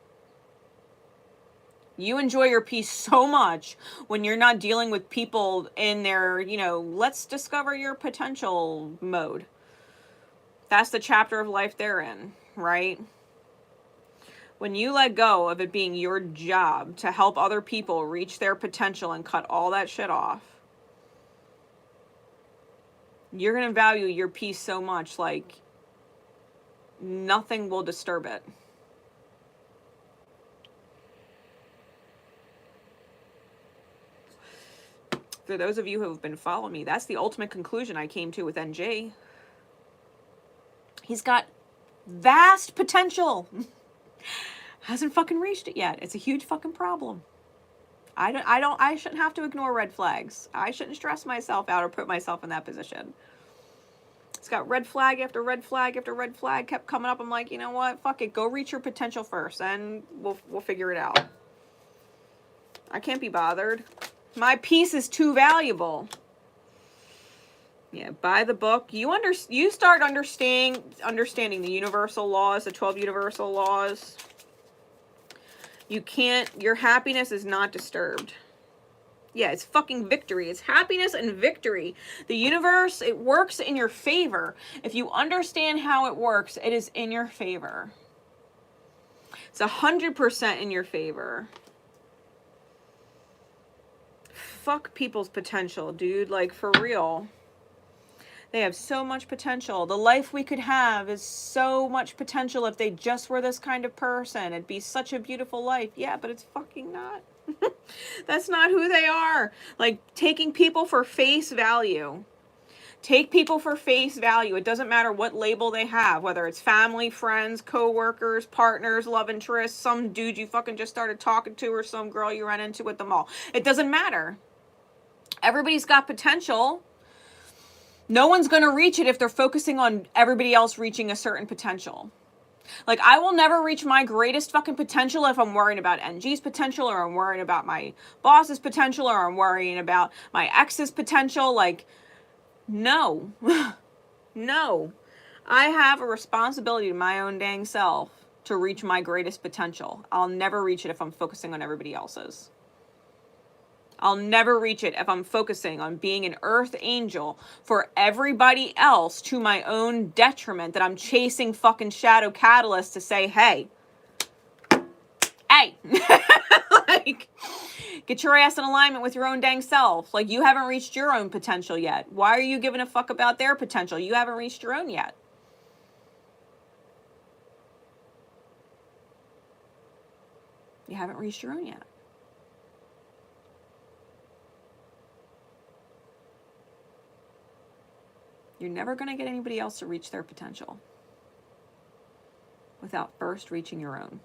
[SPEAKER 1] You enjoy your peace so much when you're not dealing with people in their, you know, let's discover your potential mode. That's the chapter of life they're in, right? When you let go of it being your job to help other people reach their potential and cut all that shit off, you're going to value your peace so much, like, nothing will disturb it. For those of you who have been following me, that's the ultimate conclusion I came to with NJ. He's got vast potential. Hasn't fucking reached it yet. It's a huge fucking problem. I shouldn't have to ignore red flags. I shouldn't stress myself out or put myself in that position. It's got red flag after red flag after red flag kept coming up. I'm like, you know what? Fuck it. Go reach your potential first, and we'll figure it out. I can't be bothered. My peace is too valuable. Yeah, buy the book. You start understanding the universal laws, the 12 universal laws. Your happiness is not disturbed. Yeah, it's fucking victory. It's happiness and victory. The universe, it works in your favor. If you understand how it works, it is in your favor. It's 100% in your favor. Fuck people's potential, dude. Like, for real. They have so much potential. The life we could have is so much potential if they just were this kind of person. It'd be such a beautiful life. Yeah, but it's fucking not. That's not who they are. Like, taking people for face value. Take people for face value. It doesn't matter what label they have, whether it's family, friends, co-workers, partners, love interests, some dude you fucking just started talking to, or some girl you ran into at the mall. It doesn't matter. Everybody's got potential. No one's going to reach it if they're focusing on everybody else reaching a certain potential. Like, I will never reach my greatest fucking potential if I'm worrying about NG's potential, or I'm worrying about my boss's potential, or I'm worrying about my ex's potential. Like, no. No. I have a responsibility to my own dang self to reach my greatest potential. I'll never reach it if I'm focusing on everybody else's. I'll never reach it if I'm focusing on being an earth angel for everybody else to my own detriment, that I'm chasing fucking shadow catalysts to say, hey, like, Get your ass in alignment with your own dang self. Like, you haven't reached your own potential yet. Why are you giving a fuck about their potential? You haven't reached your own yet. You haven't reached your own yet. You're never going to get anybody else to reach their potential without first reaching your own.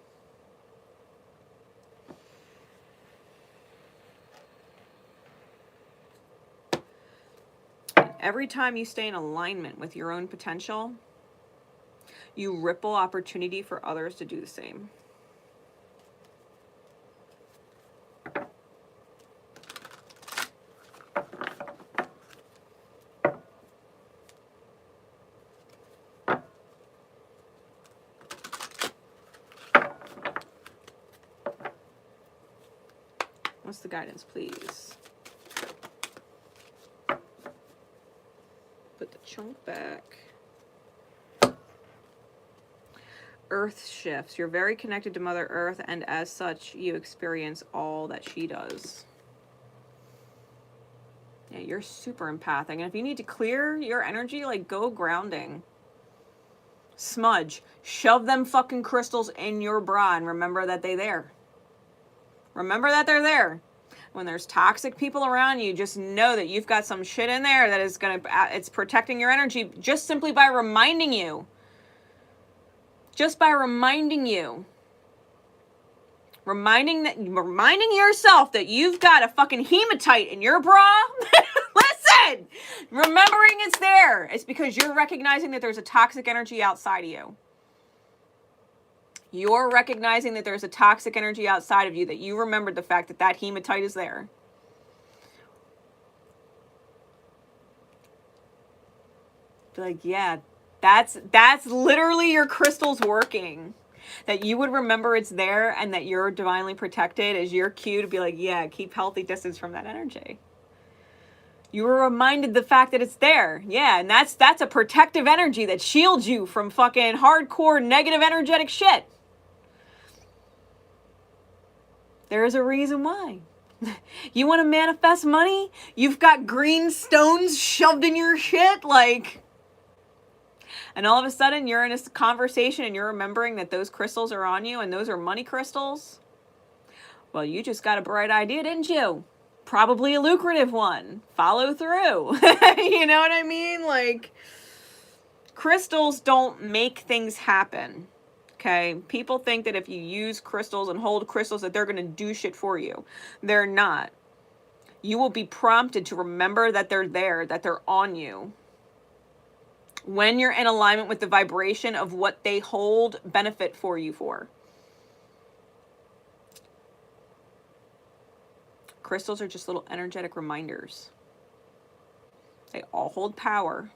[SPEAKER 1] Every time you stay in alignment with your own potential, you ripple opportunity for others to do the same. What's the guidance, please? Put the chunk back. Earth shifts. You're very connected to Mother Earth, and as such, you experience all that she does. Yeah, you're super empathic. And if you need to clear your energy, like, go grounding. Smudge. Shove them fucking crystals in your bra and remember that they're there. Remember that they're there. When there's toxic people around you, just know that you've got some shit in there that is it's protecting your energy just simply by reminding you. Just by reminding you. Reminding yourself that you've got a fucking hematite in your bra. Listen! Remembering it's there. It's because you're recognizing that there's a toxic energy outside of you. You're recognizing that there's a toxic energy outside of you, that you remembered the fact that that hematite is there. Be like, yeah, that's literally your crystals working. That you would remember it's there and that you're divinely protected is your cue to be like, yeah, keep healthy distance from that energy. You were reminded the fact that it's there. Yeah, and that's a protective energy that shields you from fucking hardcore negative energetic shit. There is a reason why. You want to manifest money? You've got green stones shoved in your shit, like... And all of a sudden, you're in a conversation and you're remembering that those crystals are on you and those are money crystals. Well, you just got a bright idea, didn't you? Probably a lucrative one. Follow through. You know what I mean? Like, crystals don't make things happen. Okay, people think that if you use crystals and hold crystals that they're going to do shit for you. They're not. You will be prompted to remember that they're there, that they're on you. When you're in alignment with the vibration of what they hold benefit for you for. Crystals are just little energetic reminders. They all hold power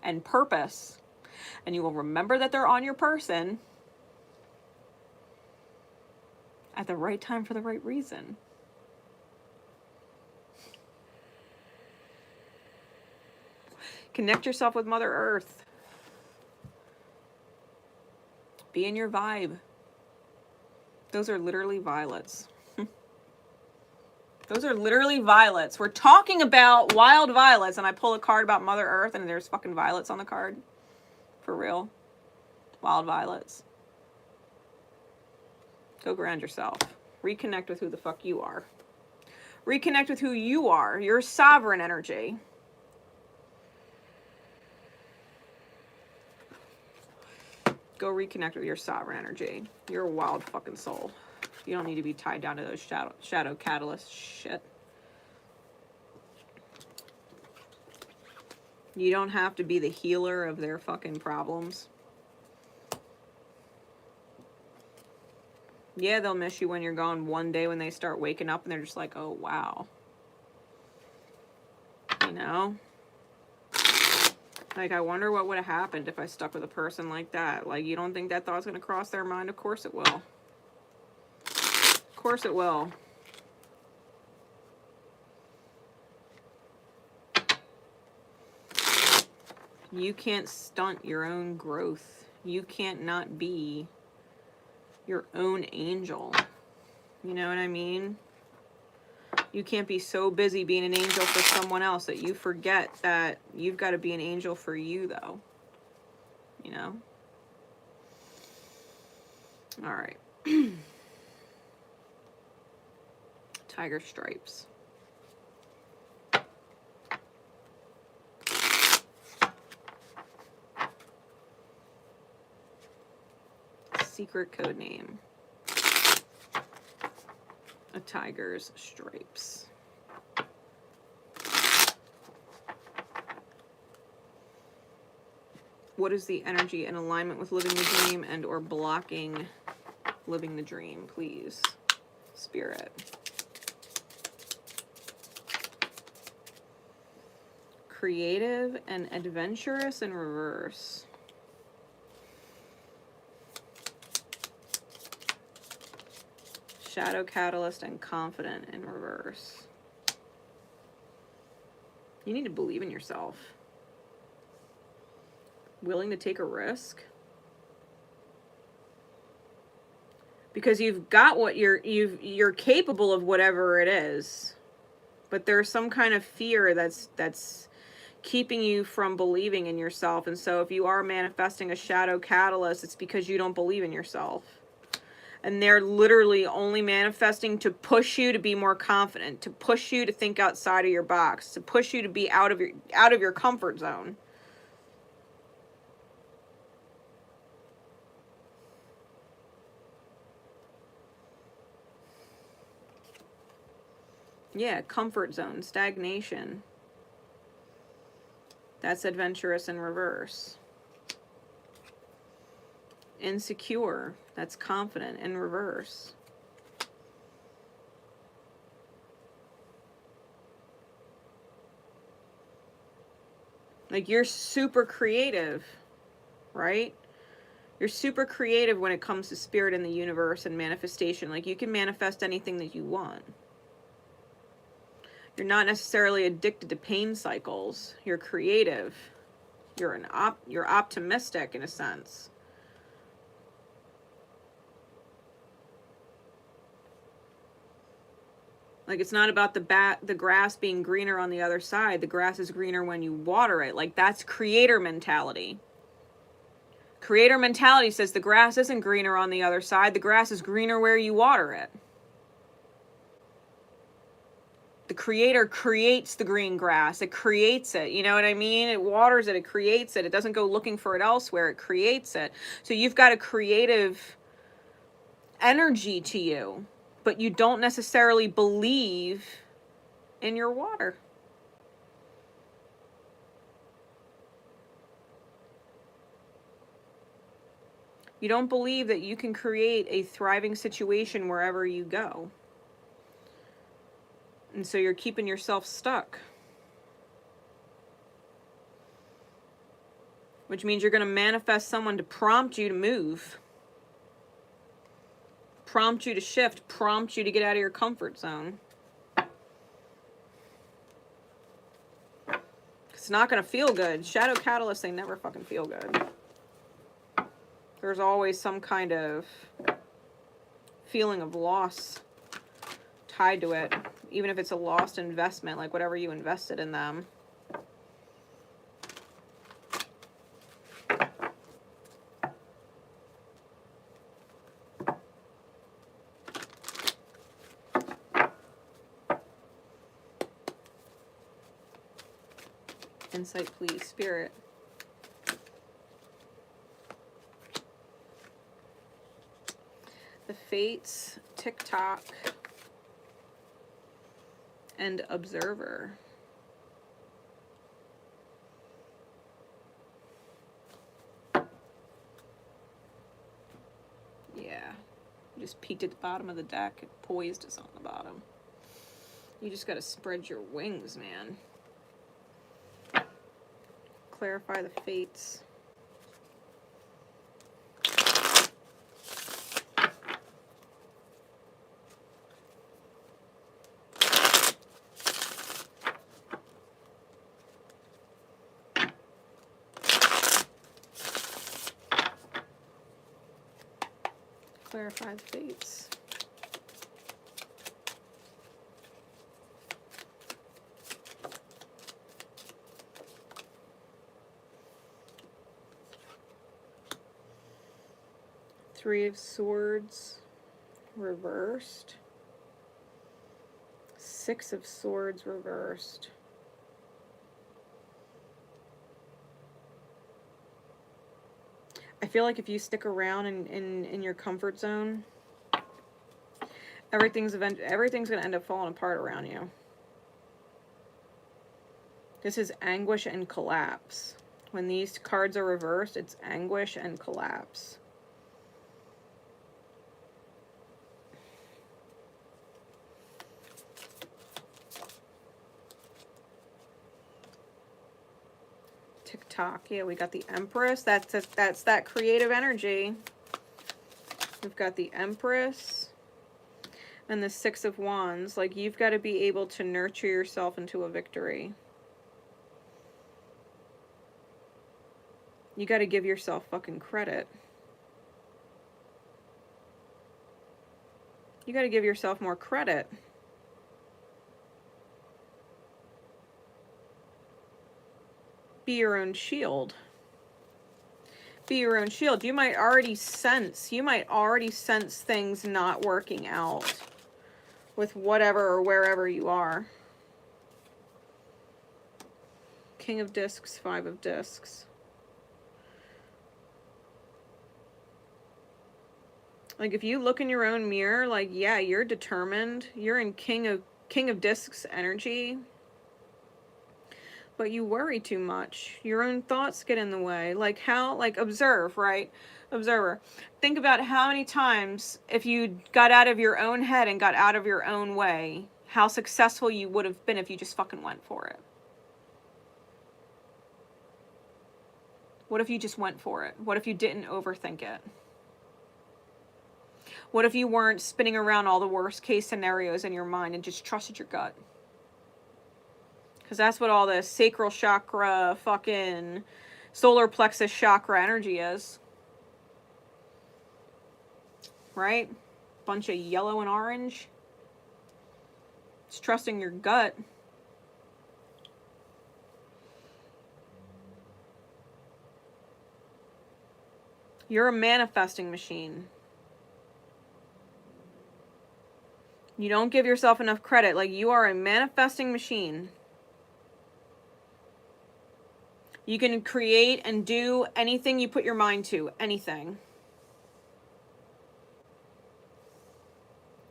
[SPEAKER 1] and purpose. And you will remember that they're on your person at the right time for the right reason. Connect yourself with Mother Earth. Be in your vibe. Those are literally violets. Those are literally violets. We're talking about wild violets, and I pull a card about Mother Earth, and there's fucking violets on the card. For real. Wild violets. Go ground yourself. Reconnect with who the fuck you are. Reconnect with who you are. Your sovereign energy. Go reconnect with your sovereign energy. You're a wild fucking soul. You don't need to be tied down to those shadow catalyst shit. You don't have to be the healer of their fucking problems. Yeah, they'll miss you when you're gone one day when they start waking up and they're just like, oh, wow. You know? Like, I wonder what would have happened if I stuck with a person like that. Like, you don't think that thought's going to cross their mind? Of course it will. Of course it will. You can't stunt your own growth. You can't not be your own angel. You know what I mean? You can't be so busy being an angel for someone else that you forget that you've got to be an angel for you, though. You know? All right. Tiger stripes. Secret code name. A tiger's stripes. What is the energy in alignment with living the dream and or blocking living the dream, please? Spirit. Creative and adventurous in reverse. Shadow catalyst and confident in reverse. You need to believe in yourself. Willing to take a risk. Because you've got what you're capable of whatever it is. But there's some kind of fear that's keeping you from believing in yourself. And so if you are manifesting a shadow catalyst, it's because you don't believe in yourself. And they're literally only manifesting to push you to be more confident, to push you to think outside of your box, to push you to be out of your comfort zone. Yeah, comfort zone, stagnation. That's adventurous in reverse. Insecure, that's confident in reverse. Like, you're super creative, right? You're super creative when it comes to spirit in the universe and manifestation. Like, you can manifest anything that you want. You're not necessarily addicted to pain cycles. You're creative. You're optimistic in a sense. Like, it's not about the grass being greener on the other side. The grass is greener when you water it. Like, that's creator mentality. Creator mentality says the grass isn't greener on the other side. The grass is greener where you water it. The creator creates the green grass. It creates it. You know what I mean? It waters it. It creates it. It doesn't go looking for it elsewhere. It creates it. So you've got a creative energy to you, but you don't necessarily believe in your water. You don't believe that you can create a thriving situation wherever you go. And so you're keeping yourself stuck. Which means you're going to manifest someone to prompt you to move. Prompt you to shift. Prompt you to get out of your comfort zone. It's not going to feel good. Shadow catalysts, they never fucking feel good. There's always some kind of feeling of loss tied to it. Even if it's a lost investment, like whatever you invested in them. Insight, please, Spirit. The Fates, TikTok, and Observer. Yeah. You just peeked at the bottom of the deck. It poised us on the bottom. You just gotta spread your wings, man. Clarify the fates. Clarify the fates. Three of Swords reversed. Six of Swords reversed. I feel like if you stick around in your comfort zone, everything's going to end up falling apart around you. This is anguish and collapse. When these cards are reversed, it's anguish and collapse. TikTok. Yeah, we got the Empress. That's that creative energy. We've got the Empress and the Six of Wands. Like, you've got to be able to nurture yourself into a victory. You got to give yourself fucking credit. You got to give yourself more credit. Be your own shield. Be your own shield. You might already sense things not working out with whatever or wherever you are. King of Discs, Five of Discs. Like, if you look in your own mirror, like, yeah, you're determined. You're in King of Discs energy. But you worry too much. Your own thoughts get in the way. Like, how, like, observe, right? Observer. Think about how many times, if you got out of your own head and got out of your own way, how successful you would have been if you just fucking went for it. What if you just went for it? What if you didn't overthink it? What if you weren't spinning around all the worst case scenarios in your mind and just trusted your gut? Because that's what all this sacral chakra, fucking solar plexus chakra energy is. Right? Bunch of yellow and orange. It's trusting your gut. You're a manifesting machine. You don't give yourself enough credit. Like, you are a manifesting machine. You can create and do anything you put your mind to. Anything.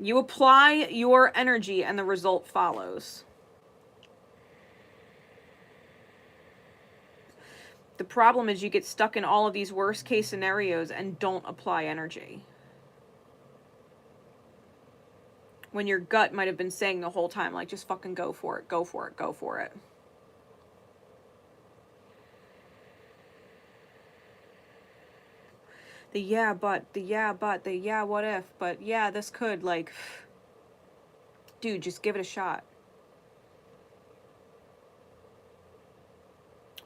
[SPEAKER 1] You apply your energy and the result follows. The problem is you get stuck in all of these worst case scenarios and don't apply energy. When your gut might have been saying the whole time, like, just fucking go for it, go for it, go for it. The yeah, but, the yeah, but, the yeah, what if, but yeah, this could, like, dude, just give it a shot.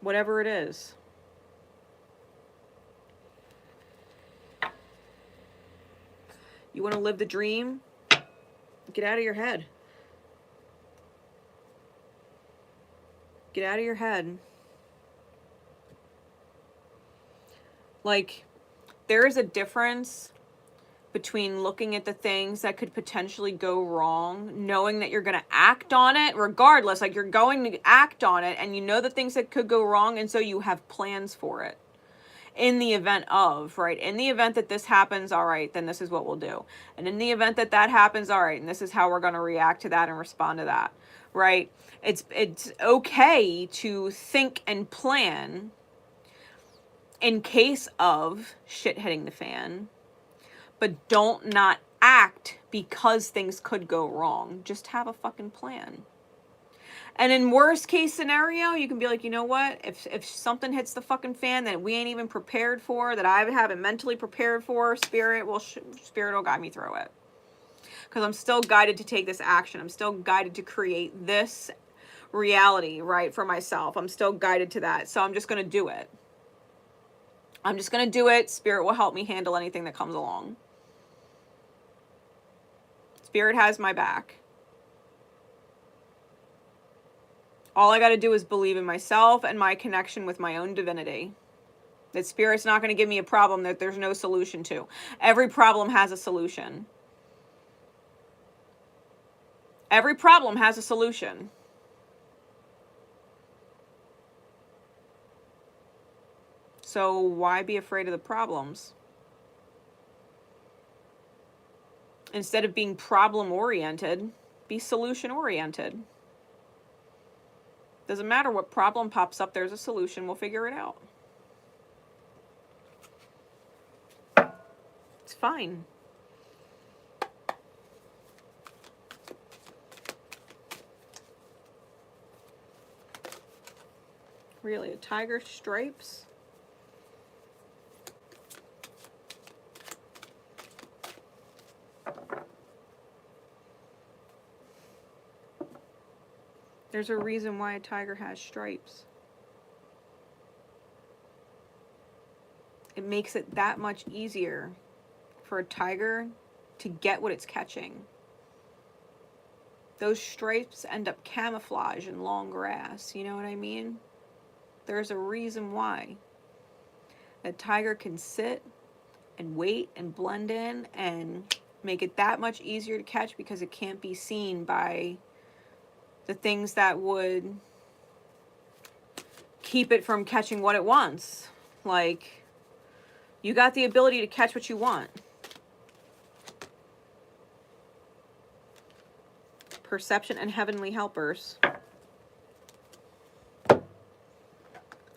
[SPEAKER 1] Whatever it is. You want to live the dream? Get out of your head. Get out of your head. Like, there is a difference between looking at the things that could potentially go wrong, knowing that you're going to act on it regardless, like, you're going to act on it, and you know the things that could go wrong, and so you have plans for it. In the event of, right? In the event that this happens, all right, then this is what we'll do. And in the event that that happens, all right, and this is how we're going to react to that and respond to that, right? It's okay to think and plan in case of shit hitting the fan, but don't not act because things could go wrong. Just have a fucking plan. And in worst case scenario, you can be like, you know what? If something hits the fucking fan that we ain't even prepared for, that I haven't mentally prepared for, Spirit will guide me through it. Because I'm still guided to take this action. I'm still guided to create this reality, right, for myself. I'm still guided to that. So I'm just going to do it. I'm just going to do it. Spirit will help me handle anything that comes along. Spirit has my back. All I got to do is believe in myself and my connection with my own divinity. That Spirit's not going to give me a problem that there's no solution to. Every problem has a solution. Every problem has a solution. So why be afraid of the problems? Instead of being problem-oriented, be solution-oriented. Doesn't matter what problem pops up, there's a solution. We'll figure it out. It's fine. Really, a tiger stripes? There's a reason why a tiger has stripes. It makes it that much easier for a tiger to get what it's catching. Those stripes end up camouflage in long grass, you know what I mean? There's a reason why. A tiger can sit and wait and blend in and make it that much easier to catch because it can't be seen by the things that would keep it from catching what it wants. Like, you got the ability to catch what you want. Perception and heavenly helpers. You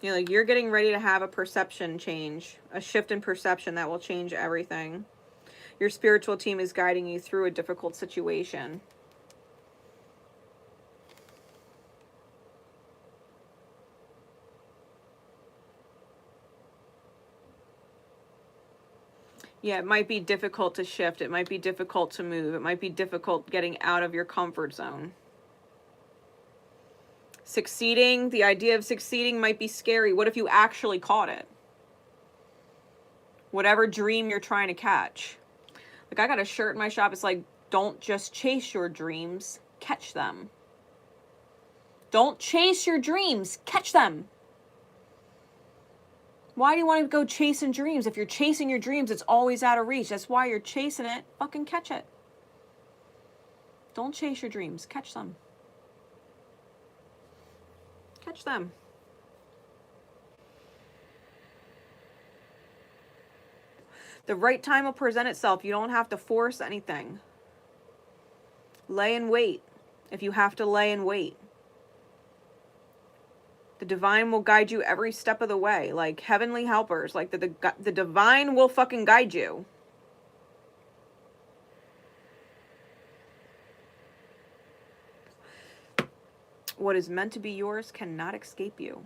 [SPEAKER 1] know, like, you're getting ready to have a perception change, a shift in perception that will change everything. Your spiritual team is guiding you through a difficult situation. Yeah, it might be difficult to shift. It might be difficult to move. It might be difficult getting out of your comfort zone. Succeeding, the idea of succeeding might be scary. What if you actually caught it? Whatever dream you're trying to catch. Like, I got a shirt in my shop. It's like, don't just chase your dreams, catch them. Don't chase your dreams, catch them. Why do you want to go chasing dreams? If you're chasing your dreams, it's always out of reach. That's why you're chasing it. Fucking catch it. Don't chase your dreams. Catch them. Catch them. The right time will present itself. You don't have to force anything. Lay and wait if you have to lay and wait. The divine will guide you every step of the way. Like heavenly helpers. Like the divine will fucking guide you. What is meant to be yours cannot escape you.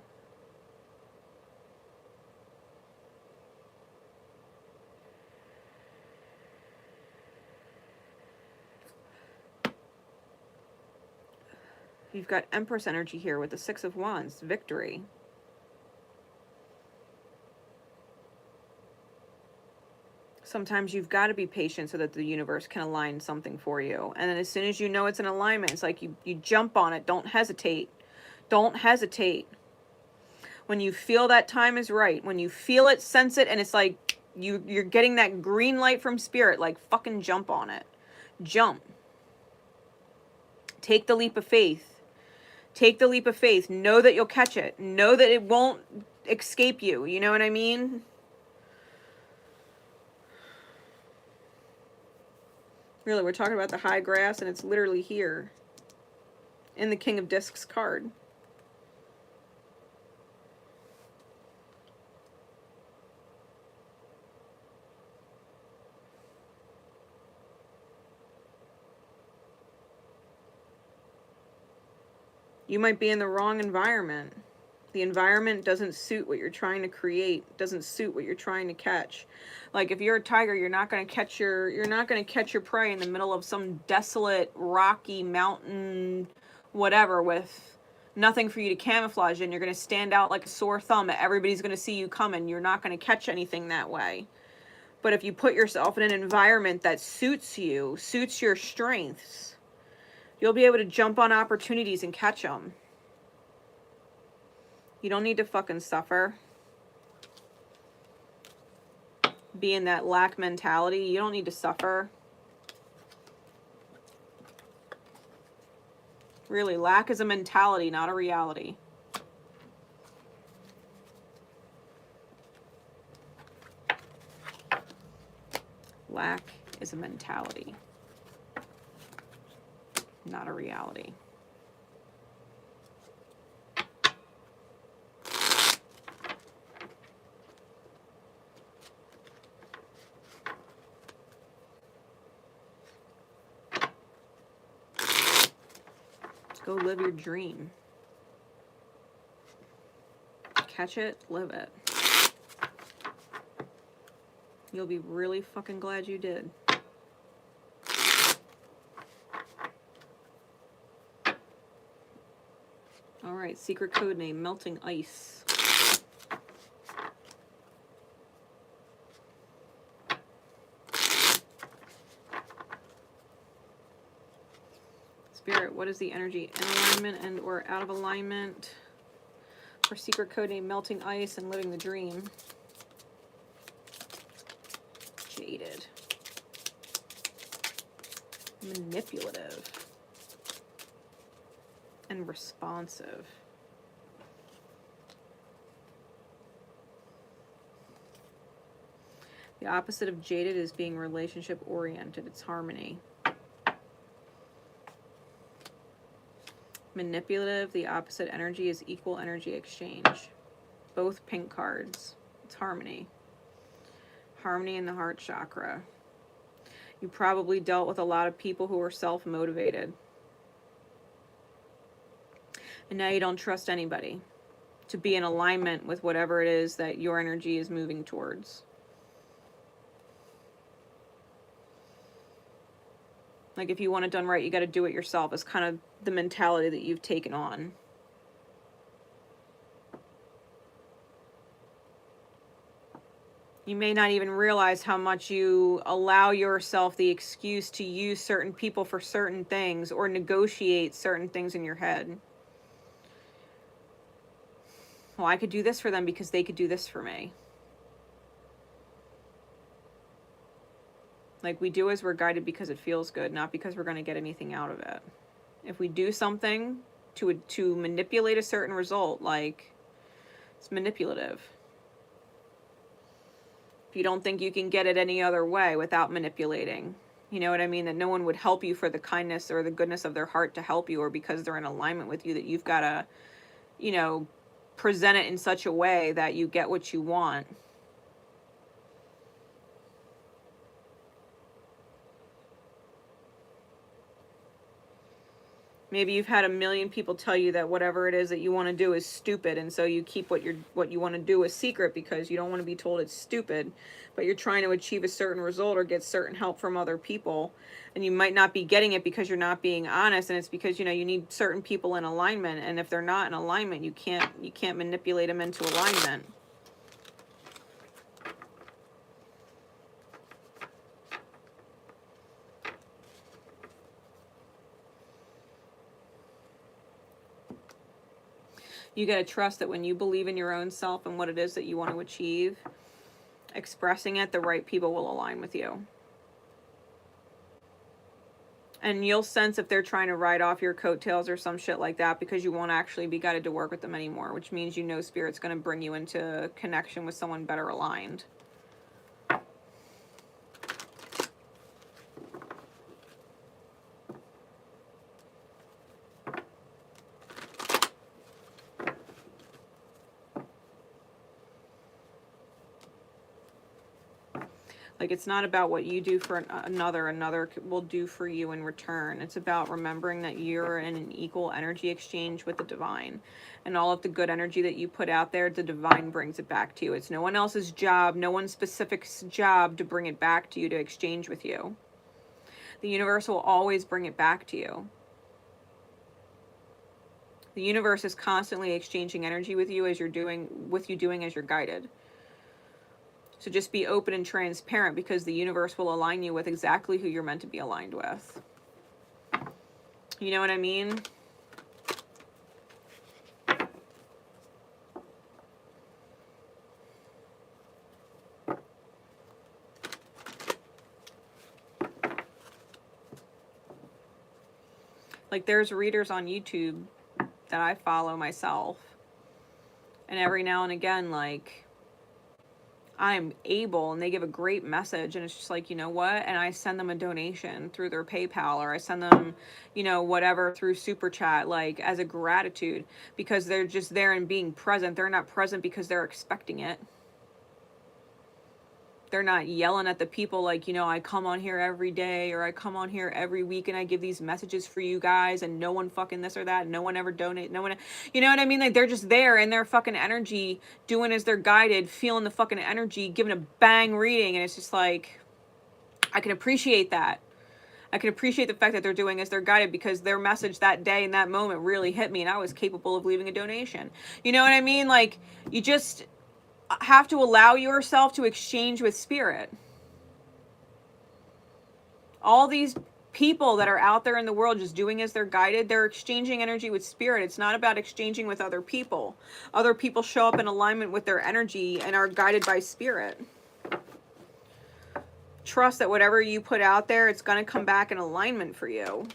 [SPEAKER 1] You've got Empress energy here with the Six of Wands. Victory. Sometimes you've got to be patient so that the universe can align something for you. And then as soon as you know it's in alignment, it's like you jump on it. Don't hesitate. Don't hesitate. When you feel that time is right, when you feel it, sense it, and it's like you're getting that green light from spirit, like fucking jump on it. Jump. Take the leap of faith. Take the leap of faith. Know that you'll catch it. Know that it won't escape you. You know what I mean? Really, we're talking about the high grass, and it's literally here in the King of Discs card. You might be in the wrong environment. The environment doesn't suit what you're trying to create, doesn't suit what you're trying to catch. Like if you're a tiger, you're not going to catch your prey in the middle of some desolate, rocky mountain, whatever, with nothing for you to camouflage in. You're going to stand out like a sore thumb. Everybody's going to see you coming. You're not going to catch anything that way. But if you put yourself in an environment that suits you, suits your strengths, you'll be able to jump on opportunities and catch them. You don't need to fucking suffer. be in that lack mentality. You don't need to suffer. Really, lack is a mentality, not a reality. Lack is a mentality, not a reality. Go live your dream. Catch it, live it. You'll be really fucking glad you did. All right, secret code name, Melting Ice. Spirit, what is the energy in alignment and or out of alignment for secret code name Melting Ice and Living the Dream? Jaded. Manipulative. And responsive. The opposite of jaded is being relationship oriented. It's harmony. Manipulative, the opposite energy is equal energy exchange. Both pink cards. It's harmony. Harmony in the heart chakra. You probably dealt with a lot of people who were self-motivated. And now you don't trust anybody to be in alignment with whatever it is that your energy is moving towards. Like, if you want it done right, you got to do it yourself. It's kind of the mentality that you've taken on. You may not even realize how much you allow yourself the excuse to use certain people for certain things or negotiate certain things in your head. Well, I could do this for them because they could do this for me. Like, we do as we're guided because it feels good, not because we're going to get anything out of it. If we do something to manipulate a certain result, like, it's manipulative. If you don't think you can get it any other way without manipulating, you know what I mean? That no one would help you for the kindness or the goodness of their heart to help you, or because they're in alignment with you, that you've got to, you know, present it in such a way that you get what you want. Maybe you've had a million people tell you that whatever it is that you want to do is stupid, and so you keep what you want to do a secret because you don't want to be told it's stupid, but you're trying to achieve a certain result or get certain help from other people, and you might not be getting it because you're not being honest, and it's because, you know, you need certain people in alignment, and if they're not in alignment, you can't manipulate them into alignment. You got to trust that when you believe in your own self and what it is that you want to achieve, expressing it, the right people will align with you. And you'll sense if they're trying to ride off your coattails or some shit like that, because you won't actually be guided to work with them anymore, which means you know Spirit's going to bring you into connection with someone better aligned. Like, it's not about what you do for another will do for you in return. It's about remembering that you're in an equal energy exchange with the divine. And all of the good energy that you put out there, the divine brings it back to you. It's no one else's job, no one's specific job to bring it back to you, to exchange with you. The universe will always bring it back to you. The universe is constantly exchanging energy with you as you're doing as you're guided. So just be open and transparent, because the universe will align you with exactly who you're meant to be aligned with. You know what I mean? Like, there's readers on YouTube that I follow myself, and every now and again, like, I'm able, and they give a great message, and it's just like, you know what, and I send them a donation through their PayPal, or I send them, you know, whatever, through Super Chat, like, as a gratitude, because they're just there and being present. They're not present because they're expecting it. They're not yelling at the people like, you know, I come on here every day, or I come on here every week and I give these messages for you guys, and no one fucking this or that, no one ever donate, no one, you know what I mean? Like, they're just there in their fucking energy, doing as they're guided, feeling the fucking energy, giving a bang reading, and it's just like, I can appreciate that. I can appreciate the fact that they're doing as they're guided, because their message that day in that moment really hit me, and I was capable of leaving a donation. You know what I mean? Like, you just have to allow yourself to exchange with spirit. All these people that are out there in the world just doing as they're guided, they're exchanging energy with spirit. It's not about exchanging with other people. Other people show up in alignment with their energy and are guided by spirit. Trust that whatever you put out there, it's going to come back in alignment for you.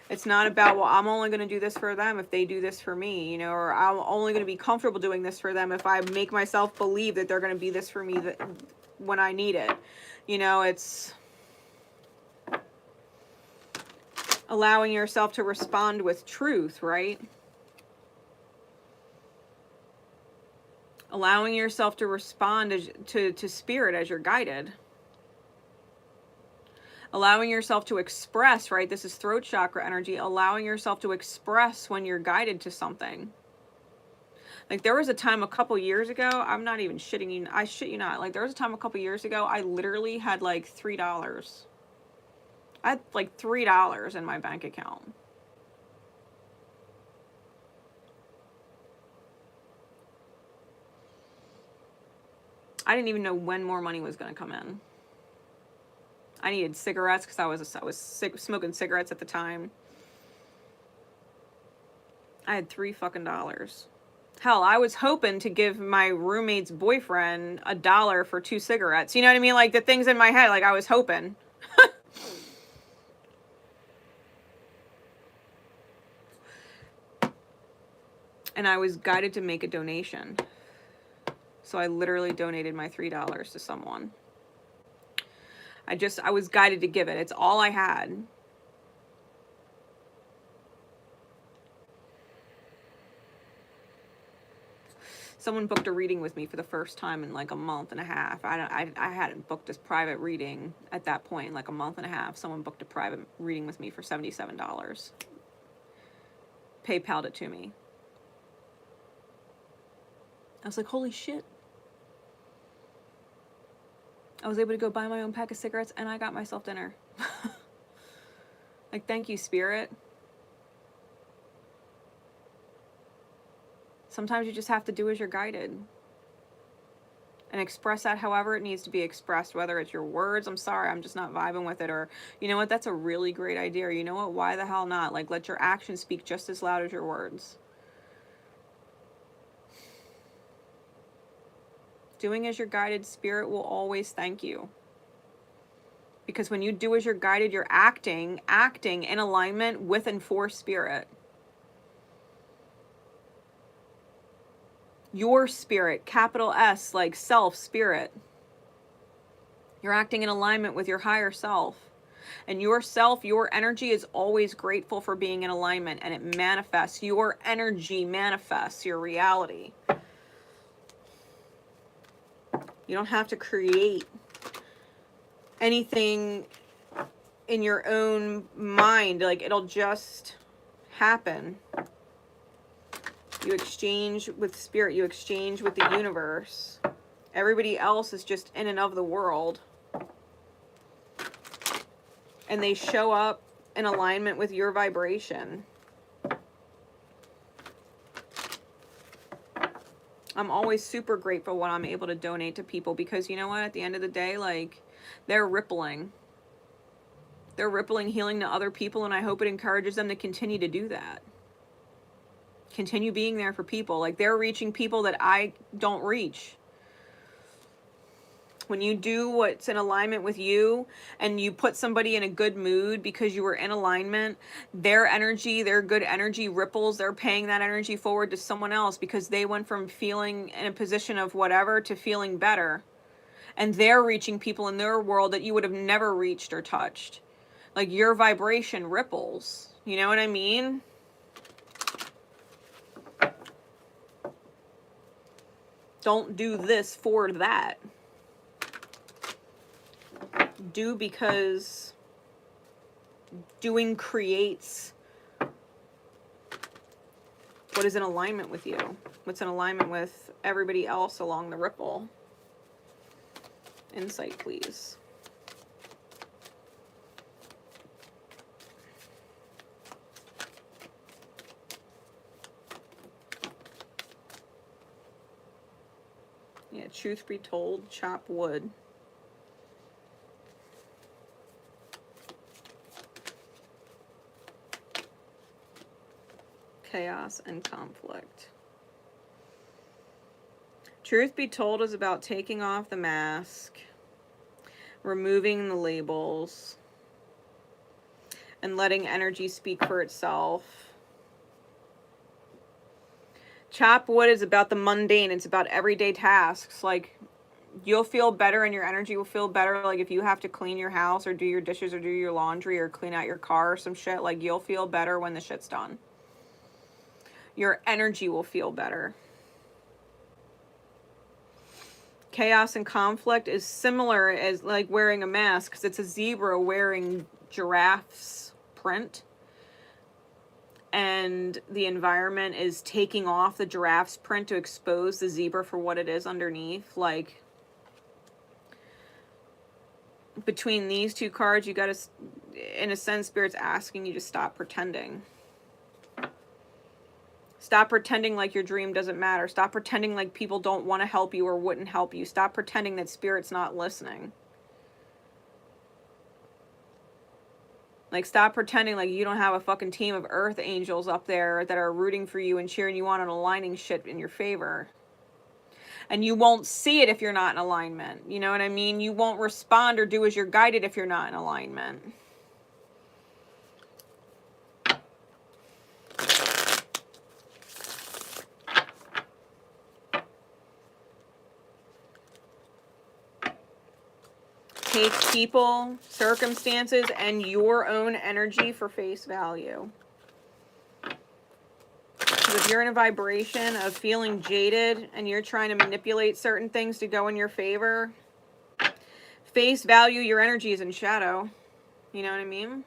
[SPEAKER 1] It's not about, well, I'm only going to do this for them if they do this for me, you know, or I'm only going to be comfortable doing this for them if I make myself believe that they're going to be this for me when I need it. You know, it's allowing yourself to respond with truth, right? Allowing yourself to respond to spirit as you're guided. Allowing yourself to express, right? This is throat chakra energy. Allowing yourself to express when you're guided to something. Like, there was a time a couple years ago, I'm not even shitting you, I shit you not. Like, there was a time a couple years ago, I literally had like $3. I had like $3 in my bank account. I didn't even know when more money was going to come in. I needed cigarettes because I was smoking cigarettes at the time. I had $3 fucking dollars. Hell, I was hoping to give my roommate's boyfriend $1 for 2 cigarettes. You know what I mean? Like, the things in my head, like, I was hoping. And I was guided to make a donation. So I literally donated my $3 to someone. I was guided to give it. It's all I had. Someone booked a reading with me for the first time in like a month and a half. I hadn't booked this private reading at that point in like a month and a half. Someone booked a private reading with me for $77. PayPal'd it to me. I was like, holy shit. I was able to go buy my own pack of cigarettes, and I got myself dinner. Like, thank you, spirit. Sometimes you just have to do as you're guided. And express that however it needs to be expressed, whether it's your words, I'm sorry, I'm just not vibing with it, or, you know what, that's a really great idea, or, you know what, why the hell not? Like, let your actions speak just as loud as your words. Doing as you're guided, spirit will always thank you. Because when you do as you're guided, you're acting in alignment with and for spirit. Your spirit, capital S, like self, spirit. You're acting in alignment with your higher self. And yourself, your energy is always grateful for being in alignment, and it manifests. Your energy manifests your reality. You don't have to create anything in your own mind. Like, it'll just happen. You exchange with spirit. You exchange with the universe. Everybody else is just in and of the world. And they show up in alignment with your vibration. I'm always super grateful when I'm able to donate to people, because you know what, at the end of the day, like, they're rippling. They're rippling healing to other people, and I hope it encourages them to continue to do that. Continue being there for people. Like, they're reaching people that I don't reach. When you do what's in alignment with you and you put somebody in a good mood because you were in alignment, their energy, their good energy ripples. They're paying that energy forward to someone else because they went from feeling in a position of whatever to feeling better. And they're reaching people in their world that you would have never reached or touched. Like, your vibration ripples. You know what I mean? Don't do this for that. Do because doing creates what is in alignment with you. What's in alignment with everybody else along the ripple. Insight, please. Yeah, truth be told, chop wood. Chaos and conflict. Truth be told is about taking off the mask, removing the labels, and letting energy speak for itself. Chop wood is about the mundane. It's about everyday tasks. Like, you'll feel better and your energy will feel better. Like, if you have to clean your house or do your dishes or do your laundry or clean out your car or some shit, like, you'll feel better when the shit's done. Your energy will feel better. Chaos and conflict is similar as like wearing a mask, because it's a zebra wearing giraffe's print. And the environment is taking off the giraffe's print to expose the zebra for what it is underneath. Like, between these two cards, you gotta, in a sense, Spirit's asking you to stop pretending. Stop pretending like your dream doesn't matter. Stop pretending like people don't want to help you or wouldn't help you. Stop pretending that Spirit's not listening. Like, stop pretending like you don't have a fucking team of earth angels up there that are rooting for you and cheering you on and aligning shit in your favor. And you won't see it if you're not in alignment. You know what I mean? You won't respond or do as you're guided if you're not in alignment. Take people, circumstances, and your own energy for face value. Because if you're in a vibration of feeling jaded and you're trying to manipulate certain things to go in your favor, face value, your energy is in shadow. You know what I mean?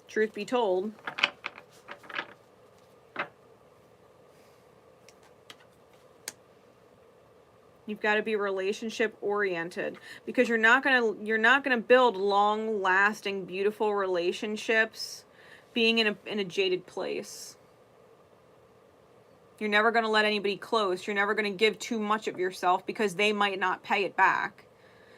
[SPEAKER 1] Truth be told. You've got to be relationship oriented, because you're not gonna build long lasting, beautiful relationships being in a jaded place. You're never gonna let anybody close. You're never gonna give too much of yourself, because they might not pay it back.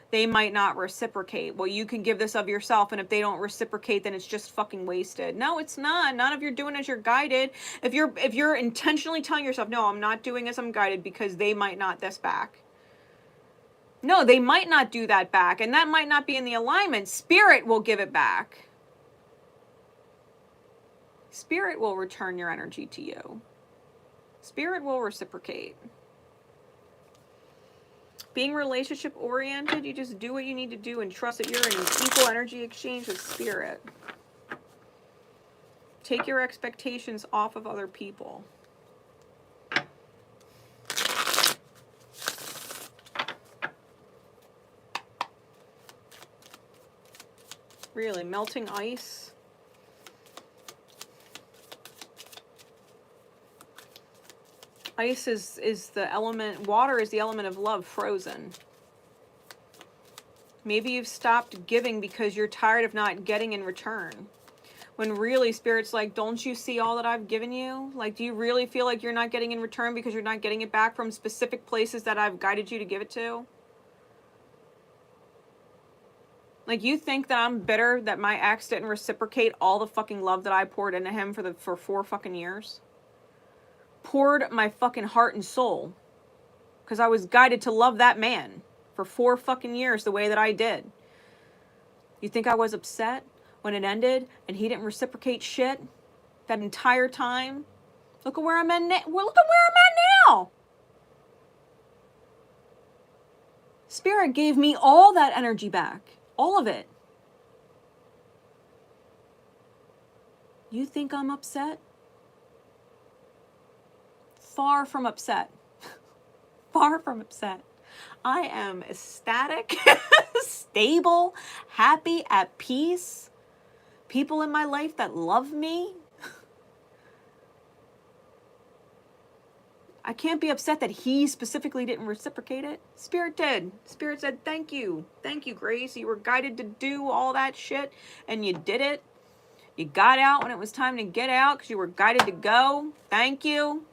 [SPEAKER 1] They might not reciprocate. Well, you can give this of yourself, and if they don't reciprocate, then it's just fucking wasted. No, it's not. Not if you're doing as you're guided. If you're intentionally telling yourself, no, I'm not doing as I'm guided because they might not this back. No, they might not do that back, and that might not be in the alignment. Spirit will give it back. Spirit will return your energy to you. Spirit will reciprocate. Being relationship oriented, you just do what you need to do and trust that you're in equal energy exchange with Spirit. Take your expectations off of other people. Really, melting ice. Ice is the element, water is the element of love, frozen. Maybe you've stopped giving because you're tired of not getting in return. When really, Spirit's like, don't you see all that I've given you? Like, do you really feel like you're not getting in return because you're not getting it back from specific places that I've guided you to give it to? Like, you think that I'm bitter that my ex didn't reciprocate all the fucking love that I poured into him for 4 fucking years? Poured my fucking heart and soul. Because I was guided to love that man. for 4 fucking years the way that I did. You think I was upset when it ended and he didn't reciprocate shit that entire time? Look at where I'm at now. Well, look at where I'm at now. Spirit gave me all that energy back. All of it. You think I'm upset? Far from upset. Far from upset. I am ecstatic, stable, happy, at peace. People in my life that love me. I can't be upset that he specifically didn't reciprocate it. Spirit did. Spirit said, thank you. Thank you, Grace. You were guided to do all that shit, and you did it. You got out when it was time to get out because you were guided to go. Thank you.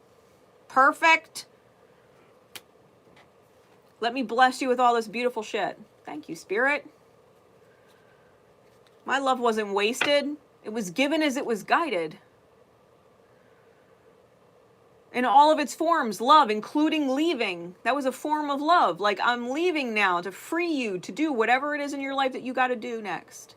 [SPEAKER 1] Perfect. Let me bless you with all this beautiful shit. Thank you, Spirit. My love wasn't wasted. It was given as it was guided. In all of its forms, love, including leaving. That was a form of love. Like, I'm leaving now to free you to do whatever it is in your life that you got to do next.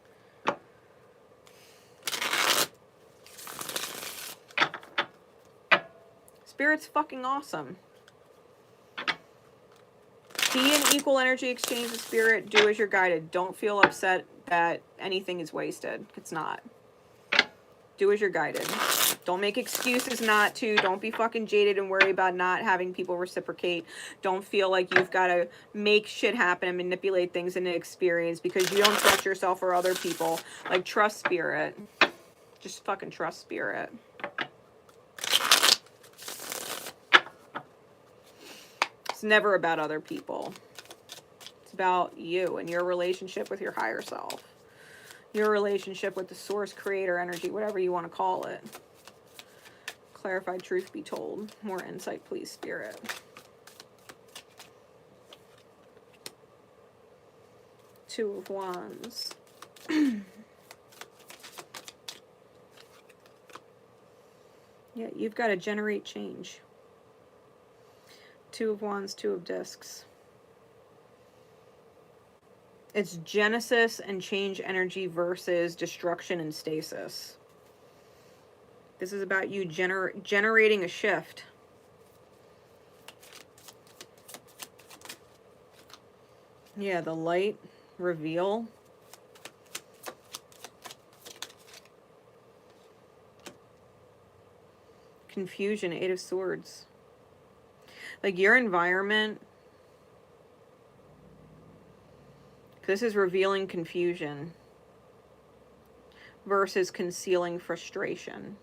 [SPEAKER 1] Spirit's fucking awesome. Be in equal energy exchange with Spirit. Do as you're guided. Don't feel upset that anything is wasted. It's not. Do as you're guided. Don't make excuses not to. Don't be fucking jaded and worry about not having people reciprocate. Don't feel like you've got to make shit happen and manipulate things into experience because you don't trust yourself or other people. Like, trust Spirit. Just fucking trust Spirit. It's never about other people. It's about you and your relationship with your higher self. Your relationship with the source, creator, energy, whatever you want to call it. Clarified truth be told. More insight, please, Spirit. Two of Wands. Yeah, you've got to generate change. Two of Wands, Two of Discs. It's Genesis and change energy versus destruction and stasis. This is about you generating a shift. Yeah, the light reveal. Confusion, Eight of Swords. Like, your environment, this is revealing confusion versus concealing frustration.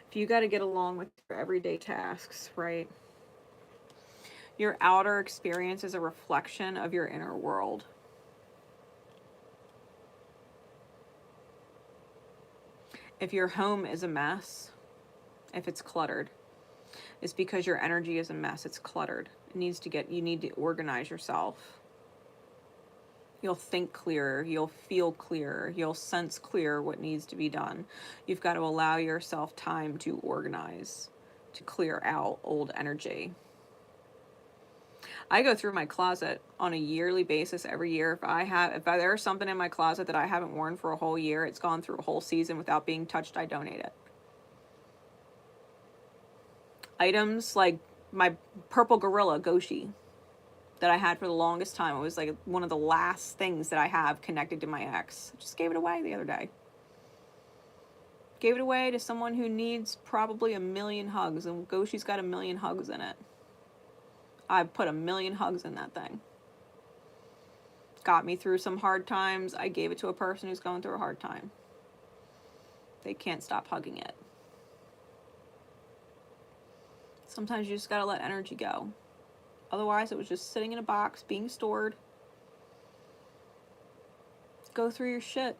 [SPEAKER 1] If you got to get along with your everyday tasks, right? Your outer experience is a reflection of your inner world. If your home is a mess, if it's cluttered, it's because your energy is a mess. It's cluttered. It needs to you need to organize yourself. You'll think clearer. You'll feel clearer. You'll sense clearer what needs to be done. You've got to allow yourself time to organize, to clear out old energy. I go through my closet on a yearly basis every year. If there's something in my closet that I haven't worn for a whole year, it's gone through a whole season without being touched, I donate it. Items like my purple gorilla Goshi that I had for the longest time. It was like one of the last things that I have connected to my ex. I just gave it away the other day. Gave it away to someone who needs probably 1,000,000 hugs, and Goshi's got 1,000,000 hugs in it. I put 1,000,000 hugs in that thing. Got me through some hard times. I gave it to a person who's going through a hard time. They can't stop hugging it. Sometimes you just gotta let energy go. Otherwise, it was just sitting in a box, being stored. Go through your shit.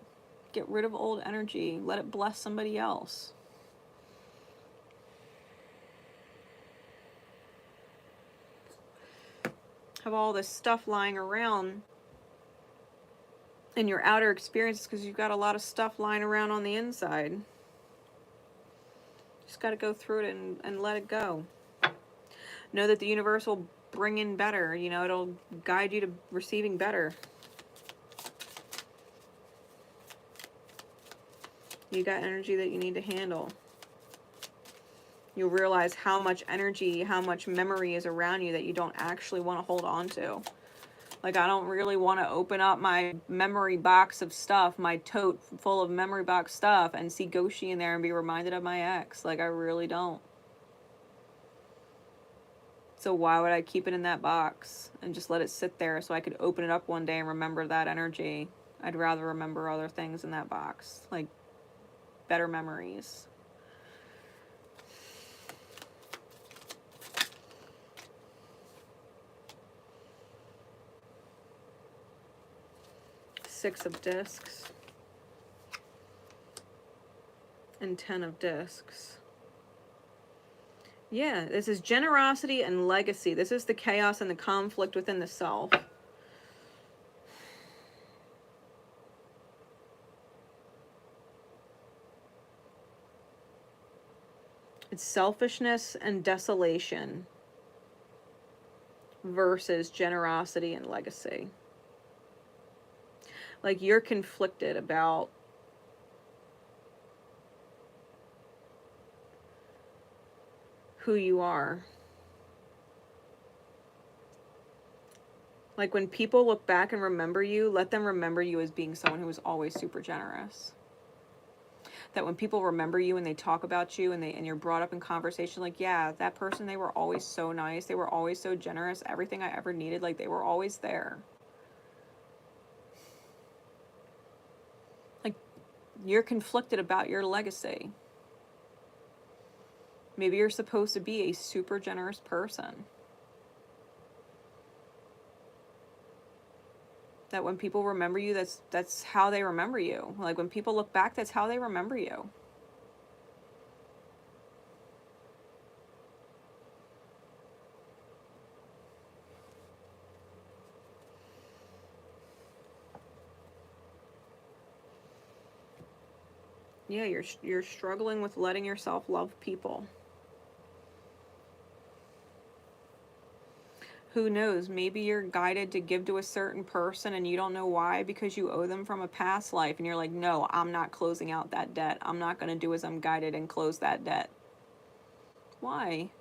[SPEAKER 1] Get rid of old energy. Let it bless somebody else. Have all this stuff lying around in your outer experiences because you've got a lot of stuff lying around on the inside. Just got to go through it and let it go. Know that the universe will bring in better. You know, it'll guide you to receiving better. You got energy that you need to handle. You'll realize how much energy, how much memory is around you that you don't actually want to hold on to. Like, I don't really want to open up my memory box of stuff, my tote full of memory box stuff, and see Goshi in there and be reminded of my ex. Like, I really don't. So why would I keep it in that box and just let it sit there so I could open it up one day and remember that energy? I'd rather remember other things in that box, like better memories. Six of discs and 10 of discs. Yeah, this is generosity and legacy. This is the chaos and the conflict within the self. It's selfishness and desolation versus generosity and legacy. Like, you're conflicted about who you are. Like, when people look back and remember you, let them remember you as being someone who was always super generous. That when people remember you and they talk about you and you're brought up in conversation, like, yeah, that person, they were always so nice. They were always so generous. Everything I ever needed, like, they were always there. Like, you're conflicted about your legacy. Maybe you're supposed to be a super generous person. That when people remember you, that's how they remember you. Like, when people look back, that's how they remember you. Yeah, you're struggling with letting yourself love people. Who knows? Maybe you're guided to give to a certain person and you don't know why, because you owe them from a past life. And you're like, no, I'm not closing out that debt. I'm not going to do as I'm guided and close that debt. Why?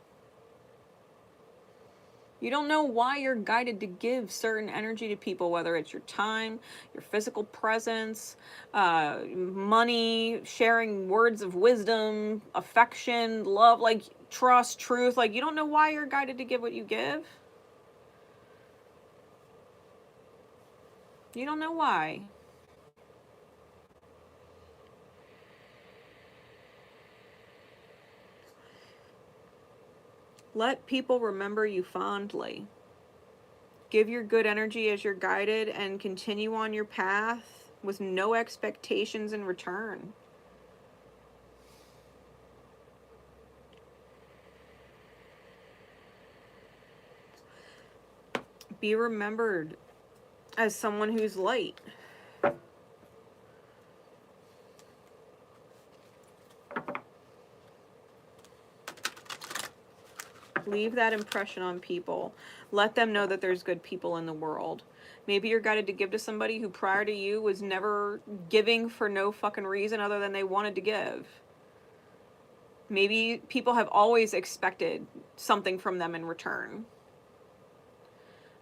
[SPEAKER 1] You don't know why you're guided to give certain energy to people, whether it's your time, your physical presence, money, sharing words of wisdom, affection, love, like trust, truth. Like, you don't know why you're guided to give what you give. You don't know why. Let people remember you fondly. Give your good energy as you're guided and continue on your path with no expectations in return. Be remembered as someone who's light. Leave that impression on people. Let them know that there's good people in the world. Maybe you're guided to give to somebody who prior to you was never giving for no fucking reason other than they wanted to give. Maybe people have always expected something from them in return.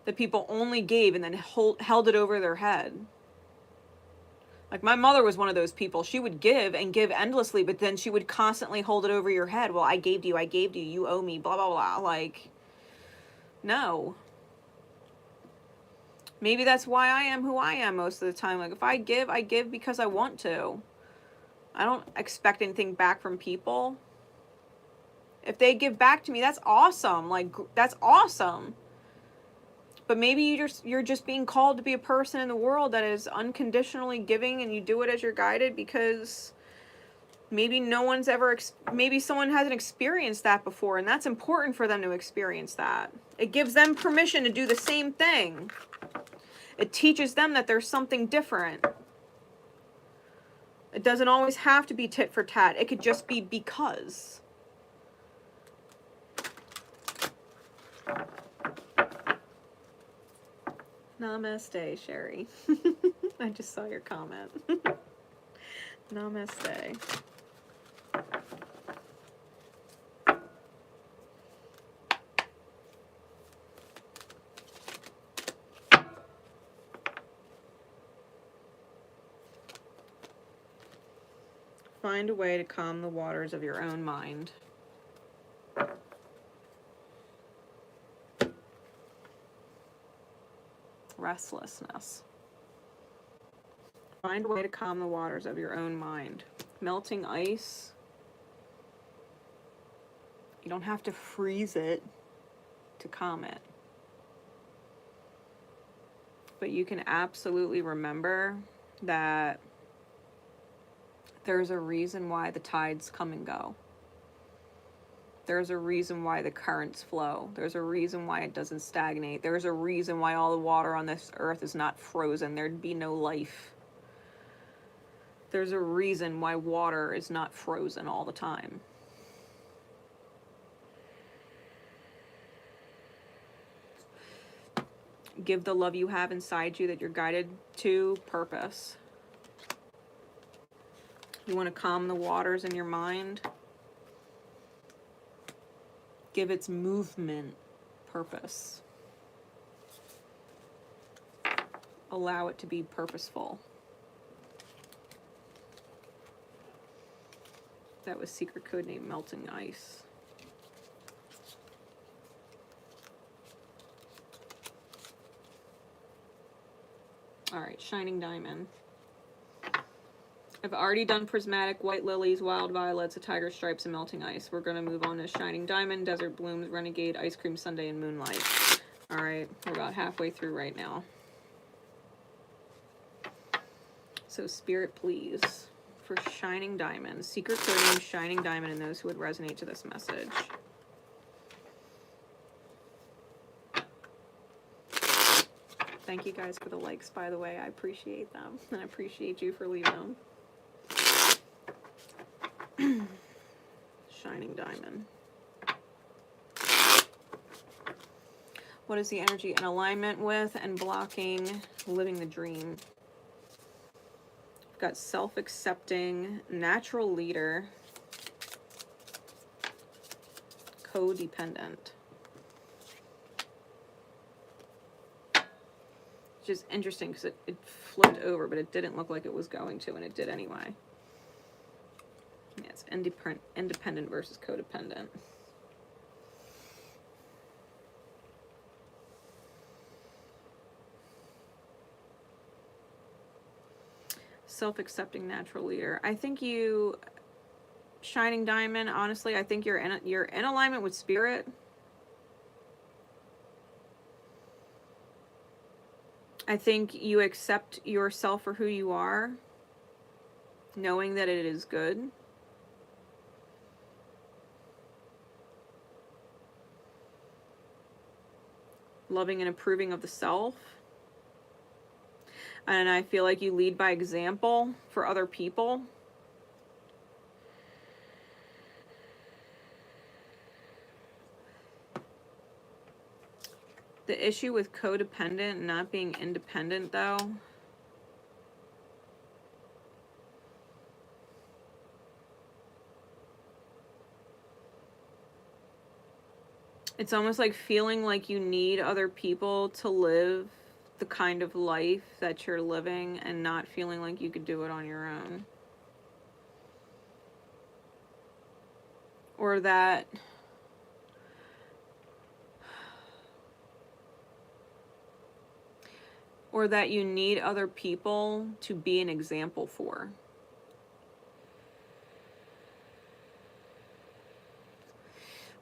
[SPEAKER 1] That people only gave and then held it over their head. Like, my mother was one of those people. She would give and give endlessly, but then she would constantly hold it over your head. Well, I gave to you, you owe me, blah, blah, blah. Like, no. Maybe that's why I am who I am most of the time. Like, if I give because I want to. I don't expect anything back from people. If they give back to me, that's awesome. Like, that's awesome. But maybe you're just being called to be a person in the world that is unconditionally giving, and you do it as you're guided because maybe no one's ever, maybe someone hasn't experienced that before, and that's important for them to experience that. It gives them permission to do the same thing. It teaches them that there's something different. It doesn't always have to be tit for tat. It could just be because. Namaste, Sherry. I just saw your comment. Namaste. Find a way to calm the waters of your own mind. Restlessness. Find a way to calm the waters of your own mind. Melting ice. You don't have to freeze it to calm it. But you can absolutely remember that there's a reason why the tides come and go. There's a reason why the currents flow. There's a reason why it doesn't stagnate. There's a reason why all the water on this earth is not frozen. There'd be no life. There's a reason why water is not frozen all the time. Give the love you have inside you that you're guided to purpose. You want to calm the waters in your mind? Give its movement purpose. Allow it to be purposeful. That was secret code name Melting Ice. All right, Shining Diamond. I've already done Prismatic, White Lilies, Wild Violets, a Tiger Stripes, and Melting Ice. We're going to move on to Shining Diamond, Desert Blooms, Renegade, Ice Cream Sundae, and Moonlight. All right, we're about halfway through right now. So Spirit, please, for Shining Diamond. Secret code name Shining Diamond, and those who would resonate to this message. Thank you guys for the likes, by the way. I appreciate them, and I appreciate you for leaving them. Shining Diamond. What is the energy in alignment with and blocking living the dream? We've got self-accepting, natural leader, codependent. Which is interesting because it flipped over, but it didn't look like it was going to, and it did anyway. Yeah, it's independent versus codependent. Self-accepting natural leader. I think you, Shining Diamond, honestly, I think you're in alignment with spirit. I think you accept yourself for who you are, knowing that it is good. Loving and approving of the self. And I feel like you lead by example for other people. The issue with codependent not being independent, though, it's almost like feeling like you need other people to live the kind of life that you're living and not feeling like you could do it on your own. Or that you need other people to be an example for.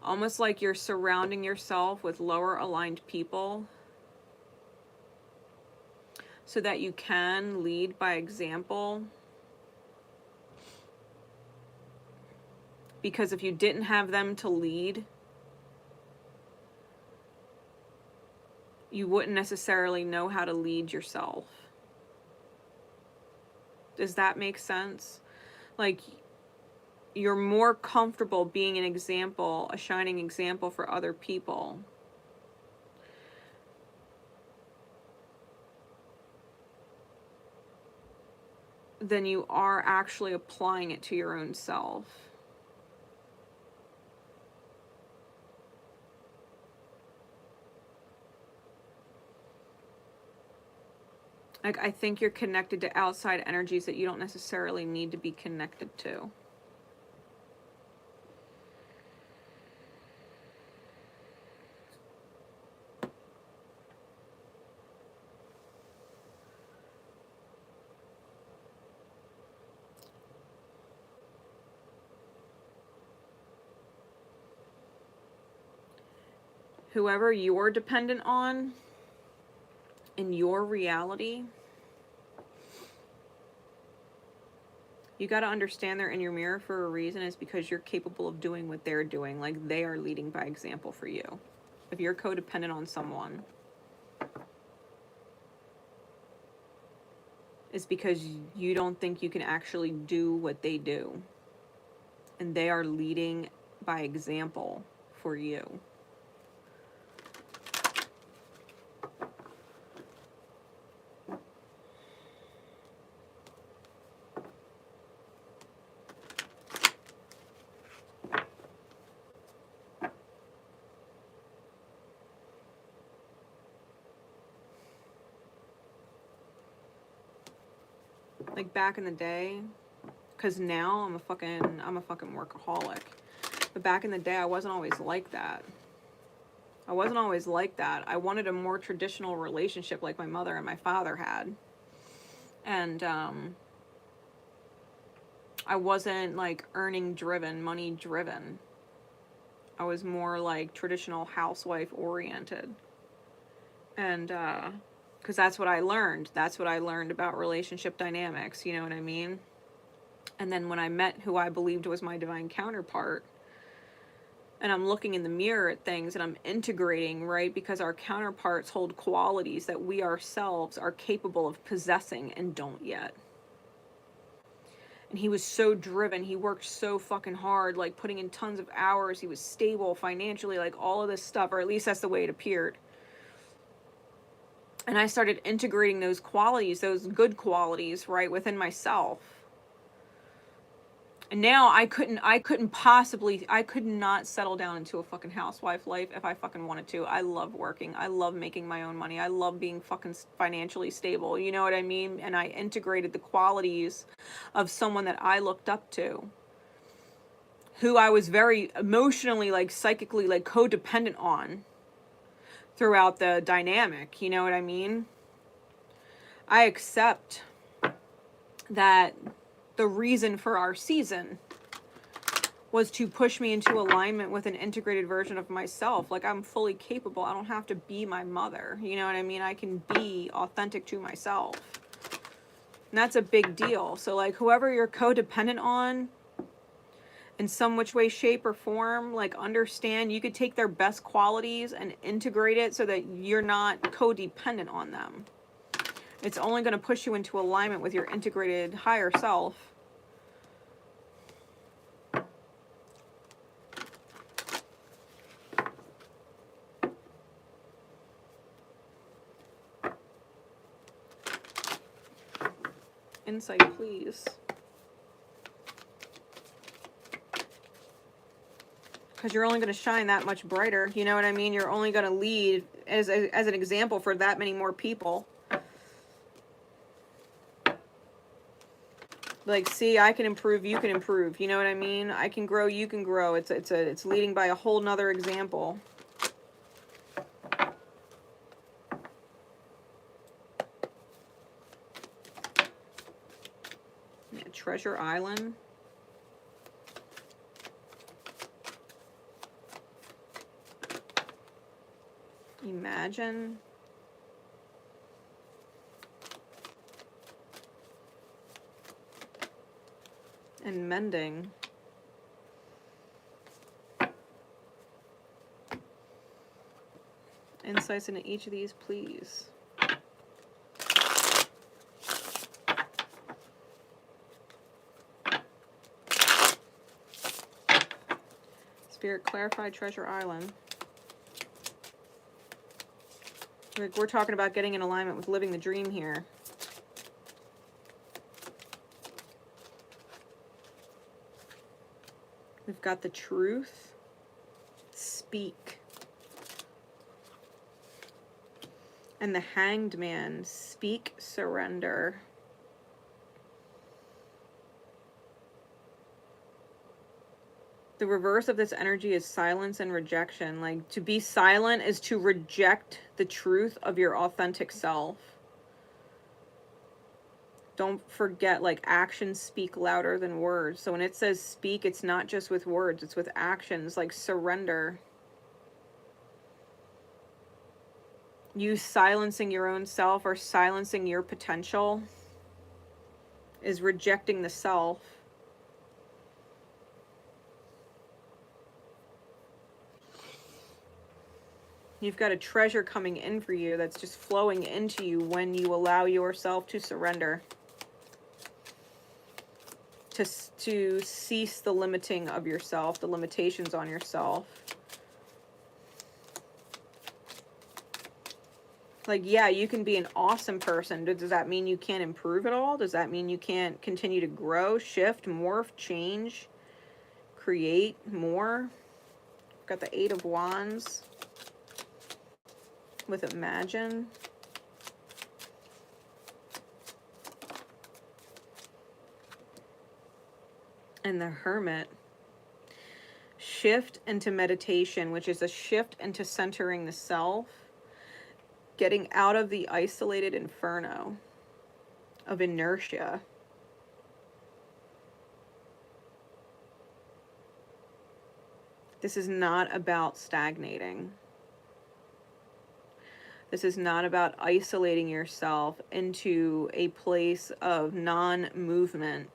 [SPEAKER 1] Almost like you're surrounding yourself with lower aligned people so that you can lead by example. Because if you didn't have them to lead, you wouldn't necessarily know how to lead yourself. Does that make sense? Like, you're more comfortable being an example, a shining example for other people, than you are actually applying it to your own self. Like, I think you're connected to outside energies that you don't necessarily need to be connected to. Whoever you're dependent on in your reality, you got to understand they're in your mirror for a reason. It's because you're capable of doing what they're doing. Like, they are leading by example for you. If you're codependent on someone, it's because you don't think you can actually do what they do. And they are leading by example for you. Like, back in the day, because now I'm a fucking workaholic. But back in the day, I wasn't always like that. I wasn't always like that. I wanted a more traditional relationship like my mother and my father had. And I wasn't like earning driven, money driven. I was more like traditional housewife oriented. And because that's what I learned. That's what I learned about relationship dynamics, you know what I mean? And then when I met who I believed was my divine counterpart, and I'm looking in the mirror at things and I'm integrating, right? Because our counterparts hold qualities that we ourselves are capable of possessing and don't yet. And he was so driven. He worked so fucking hard, like putting in tons of hours. He was stable financially, like all of this stuff, or at least that's the way it appeared. And I started integrating those qualities, those good qualities, right, within myself. And now I could not settle down into a fucking housewife life if I fucking wanted to. I love working. I love making my own money. I love being fucking financially stable. You know what I mean? And I integrated the qualities of someone that I looked up to, who I was very emotionally, like psychically, like codependent on throughout the dynamic. You know what I mean? I accept that the reason for our season was to push me into alignment with an integrated version of myself. Like, I'm fully capable. I don't have to be my mother. You know what I mean? I can be authentic to myself. And that's a big deal. So, like, whoever you're codependent on in some which way, shape, or form, like, understand you could take their best qualities and integrate it so that you're not codependent on them. It's only going to push you into alignment with your integrated higher self. Insight, please. Because you're only going to shine that much brighter. You know what I mean? You're only going to lead as an example for that many more people. Like, see, I can improve, you can improve. You know what I mean? I can grow, you can grow. It's leading by a whole nother example. Yeah, Treasure Island. Imagine. And Mending. Insights into each of these, please. Spirit, clarify Treasure Island. Like, we're talking about getting in alignment with living the dream here. We've got the Truth. Speak. And the Hanged Man. Speak, surrender. The reverse of this energy is silence and rejection. Like, to be silent is to reject the truth of your authentic self. Don't forget, like, actions speak louder than words. So when it says speak, it's not just with words, it's with actions. Like, surrender. You silencing your own self or silencing your potential is rejecting the self. You've got a treasure coming in for you that's just flowing into you when you allow yourself to surrender. To cease the limiting of yourself, the limitations on yourself. Like, yeah, you can be an awesome person. Does that mean you can't improve at all? Does that mean you can't continue to grow, shift, morph, change, create more? Got the 8 of Wands with Imagine. And the Hermit. Shift into meditation, which is a shift into centering the self. Getting out of the isolated inferno of inertia. This is not about stagnating. This is not about isolating yourself into a place of non-movement.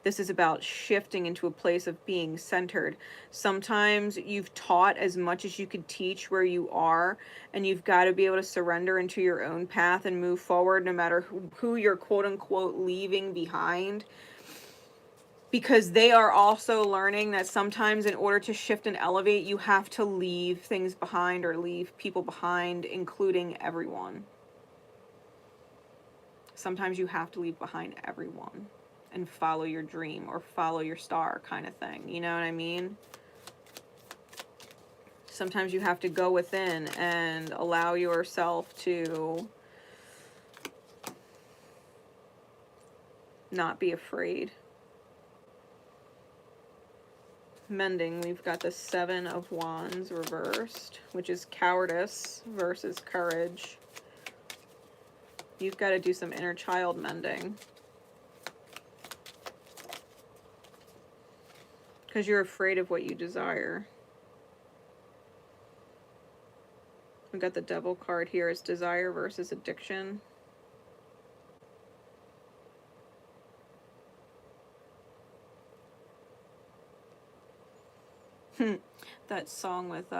[SPEAKER 1] This is about shifting into a place of being centered. Sometimes you've taught as much as you could teach where you are, and you've got to be able to surrender into your own path and move forward no matter who you're quote-unquote leaving behind. Because they are also learning that sometimes in order to shift and elevate, you have to leave things behind or leave people behind, including everyone. Sometimes you have to leave behind everyone and follow your dream or follow your star kind of thing. You know what I mean? Sometimes you have to go within and allow yourself to not be afraid. Mending, we've got the 7 of Wands reversed, which is cowardice versus courage. You've got to do some inner child mending. Because you're afraid of what you desire. We got the Devil card here. It's desire versus addiction. That song with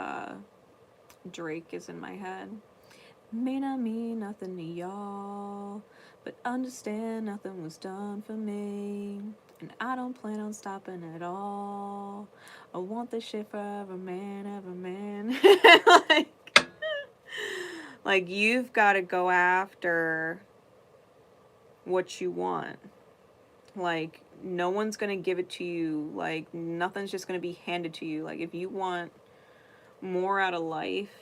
[SPEAKER 1] Drake is in my head. May not mean nothing to y'all, but understand nothing was done for me, and I don't plan on stopping at all. I want this shit forever, man, ever, man. like you've got to go after what you want. Like, no one's going to give it to you. Like, nothing's just going to be handed to you. Like, if you want more out of life,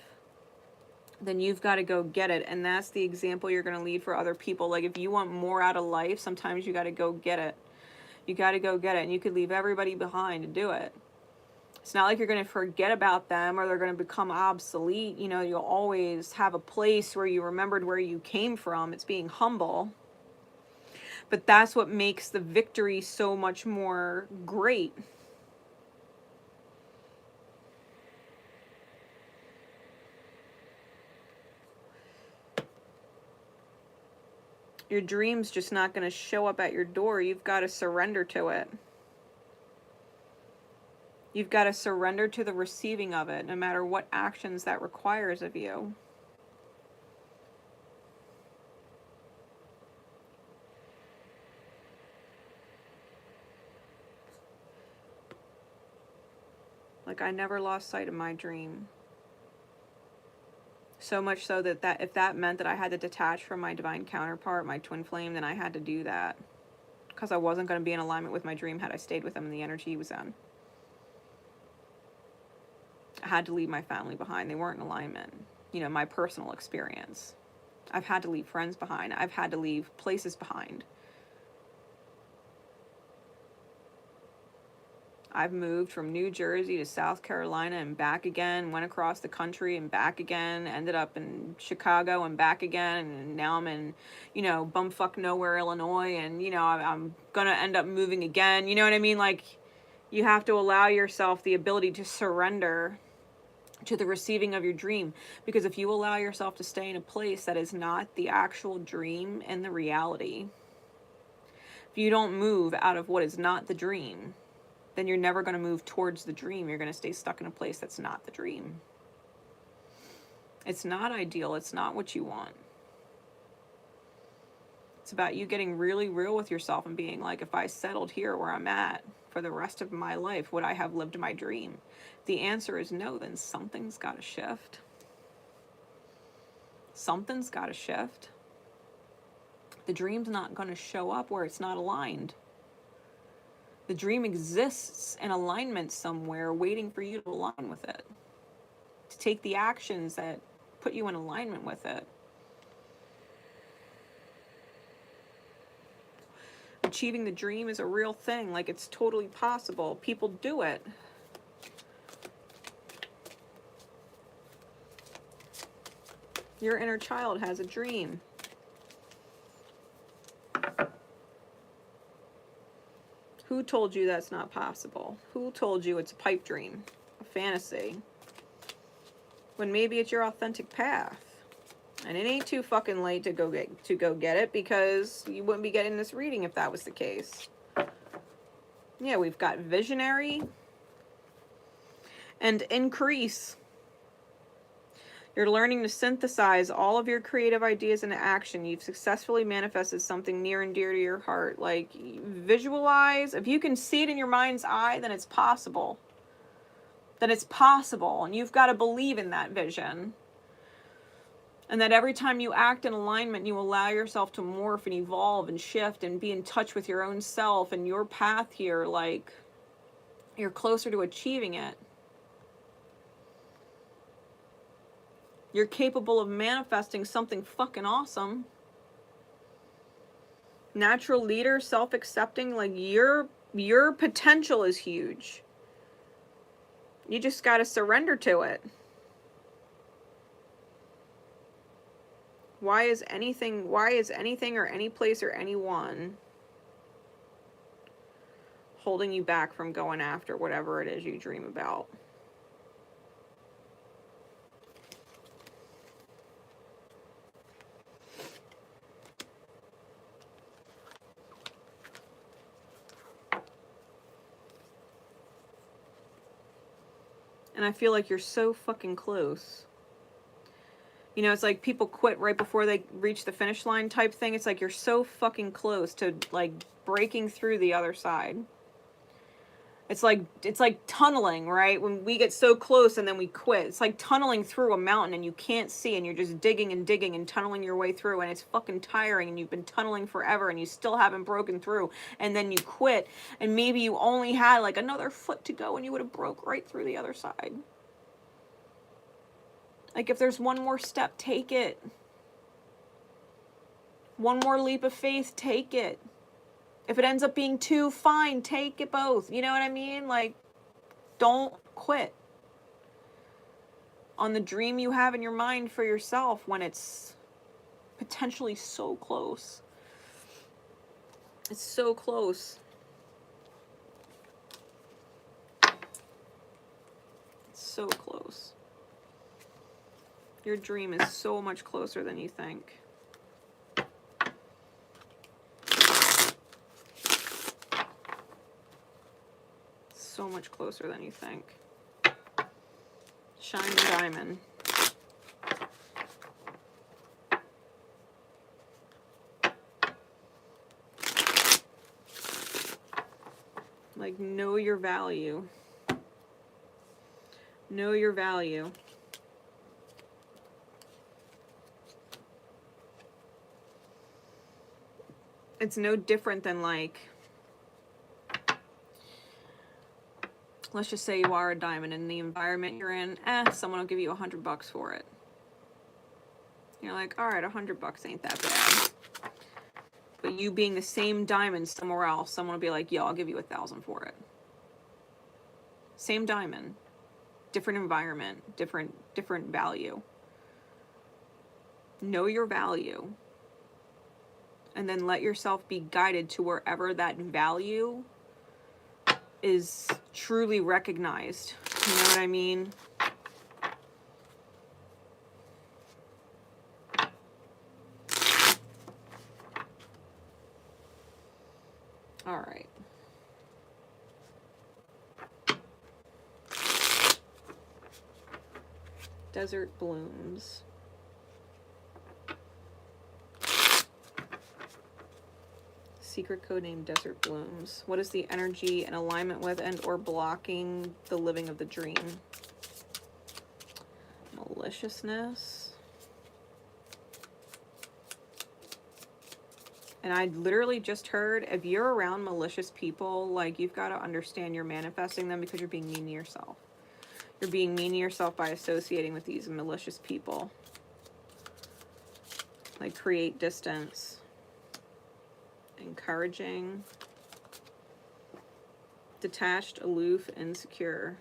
[SPEAKER 1] then you've got to go get it. And that's the example you're going to lead for other people. Like, if you want more out of life, sometimes you got to go get it. You got to go get it. And you could leave everybody behind to do it. It's not like you're going to forget about them or they're going to become obsolete. You know, you'll always have a place where you remembered where you came from. It's being humble. But that's what makes the victory so much more great. Your dream's just not going to show up at your door. You've got to surrender to it. You've got to surrender to the receiving of it, no matter what actions that requires of you. Like, I never lost sight of my dream. So much so that if that meant that I had to detach from my divine counterpart, my twin flame, then I had to do that. Because I wasn't going to be in alignment with my dream had I stayed with him in the energy he was in. I had to leave my family behind. They weren't in alignment. You know, my personal experience. I've had to leave friends behind. I've had to leave places behind. I've moved from New Jersey to South Carolina and back again, went across the country and back again, ended up in Chicago and back again, and now I'm in, you know, bumfuck nowhere, Illinois, and, you know, I'm gonna end up moving again. You know what I mean? Like, you have to allow yourself the ability to surrender to the receiving of your dream, because if you allow yourself to stay in a place that is not the actual dream and the reality, if you don't move out of what is not the dream, then you're never going to move towards the dream. You're going to stay stuck in a place that's not the dream. It's not ideal. It's not what you want. It's about you getting really real with yourself and being like, if I settled here where I'm at for the rest of my life, would I have lived my dream? If the answer is no, then something's got to shift. Something's got to shift. The dream's not going to show up where it's not aligned. The dream exists in alignment somewhere, waiting for you to align with it, to take the actions that put you in alignment with it. Achieving the dream is a real thing. Like, it's totally possible. People do it. Your inner child has a dream. Who told you that's not possible? Who told you it's a pipe dream, a fantasy? When maybe it's your authentic path. And it ain't too fucking late to go get it, because you wouldn't be getting this reading if that was the case. Yeah, we've got visionary and increase. You're learning to synthesize all of your creative ideas into action. You've successfully manifested something near and dear to your heart. Like, visualize. If you can see it in your mind's eye, then it's possible. Then it's possible. And you've got to believe in that vision. And that every time you act in alignment, you allow yourself to morph and evolve and shift and be in touch with your own self and your path here. Like, you're closer to achieving it. You're capable of manifesting something fucking awesome. Natural leader, self-accepting, like, your potential is huge. You just got to surrender to it. Why is anything or any place or anyone holding you back from going after whatever it is you dream about? And I feel like you're so fucking close. You know, it's like people quit right before they reach the finish line type thing. It's like you're so fucking close to, like, breaking through the other side. It's like tunneling, right? When we get so close and then we quit. It's like tunneling through a mountain and you can't see, and you're just digging and digging and tunneling your way through, and it's fucking tiring, and you've been tunneling forever and you still haven't broken through, and then you quit, and maybe you only had like another foot to go and you would have broke right through the other side. Like, if there's one more step, take it. One more leap of faith, take it. If it ends up being two, fine, take it both. You know what I mean? Like, don't quit on the dream you have in your mind for yourself when it's potentially so close. It's so close. It's so close. Your dream is so much closer than you think. So much closer than you think. Shiny diamond. Like, know your value. Know your value. It's no different than, like, let's just say you are a diamond in the environment you're in, someone will give you $100 for it. You're like, all right, $100 ain't that bad. But you being the same diamond somewhere else, someone will be like, yo, I'll give you $1,000 for it. Same diamond, different environment, different value. Know your value. And then let yourself be guided to wherever that value is truly recognized. You know what I mean? All right. Desert blooms. Secret code name Desert Blooms. What is the energy in alignment with and or blocking the living of the dream? Maliciousness. And I literally just heard, if you're around malicious people, like, you've got to understand you're manifesting them because you're being mean to yourself. You're being mean to yourself by associating with these malicious people. Like, create distance. Encouraging. Detached, aloof, insecure.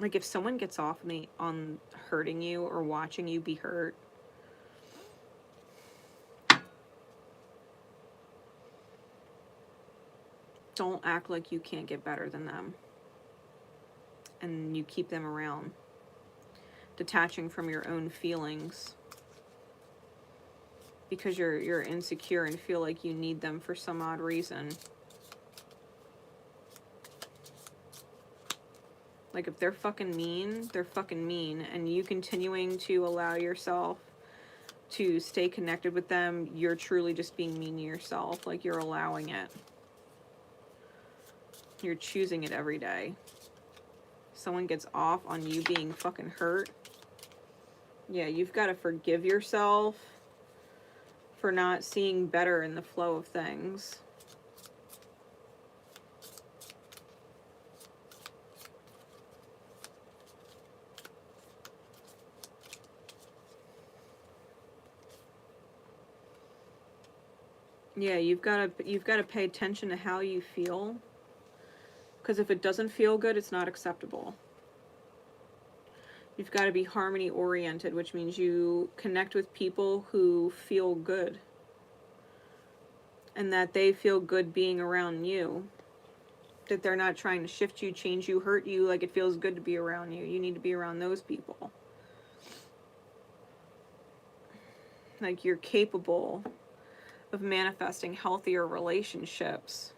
[SPEAKER 1] Like, if someone gets off on hurting you or watching you be hurt, don't act like you can't get better than them. And you keep them around. Detaching from your own feelings. Because you're insecure and feel like you need them for some odd reason. Like, if they're fucking mean, they're fucking mean. And you continuing to allow yourself to stay connected with them, you're truly just being mean to yourself. Like, you're allowing it. You're choosing it every day. Someone gets off on you being fucking hurt. Yeah, you've got to forgive yourself for not seeing better in the flow of things. Yeah, you've got to pay attention to how you feel, because if it doesn't feel good, it's not acceptable. You've got to be harmony oriented, which means you connect with people who feel good and that they feel good being around you, that they're not trying to shift you, change you, hurt you. Like, it feels good to be around you. You need to be around those people. Like, you're capable of manifesting healthier relationships.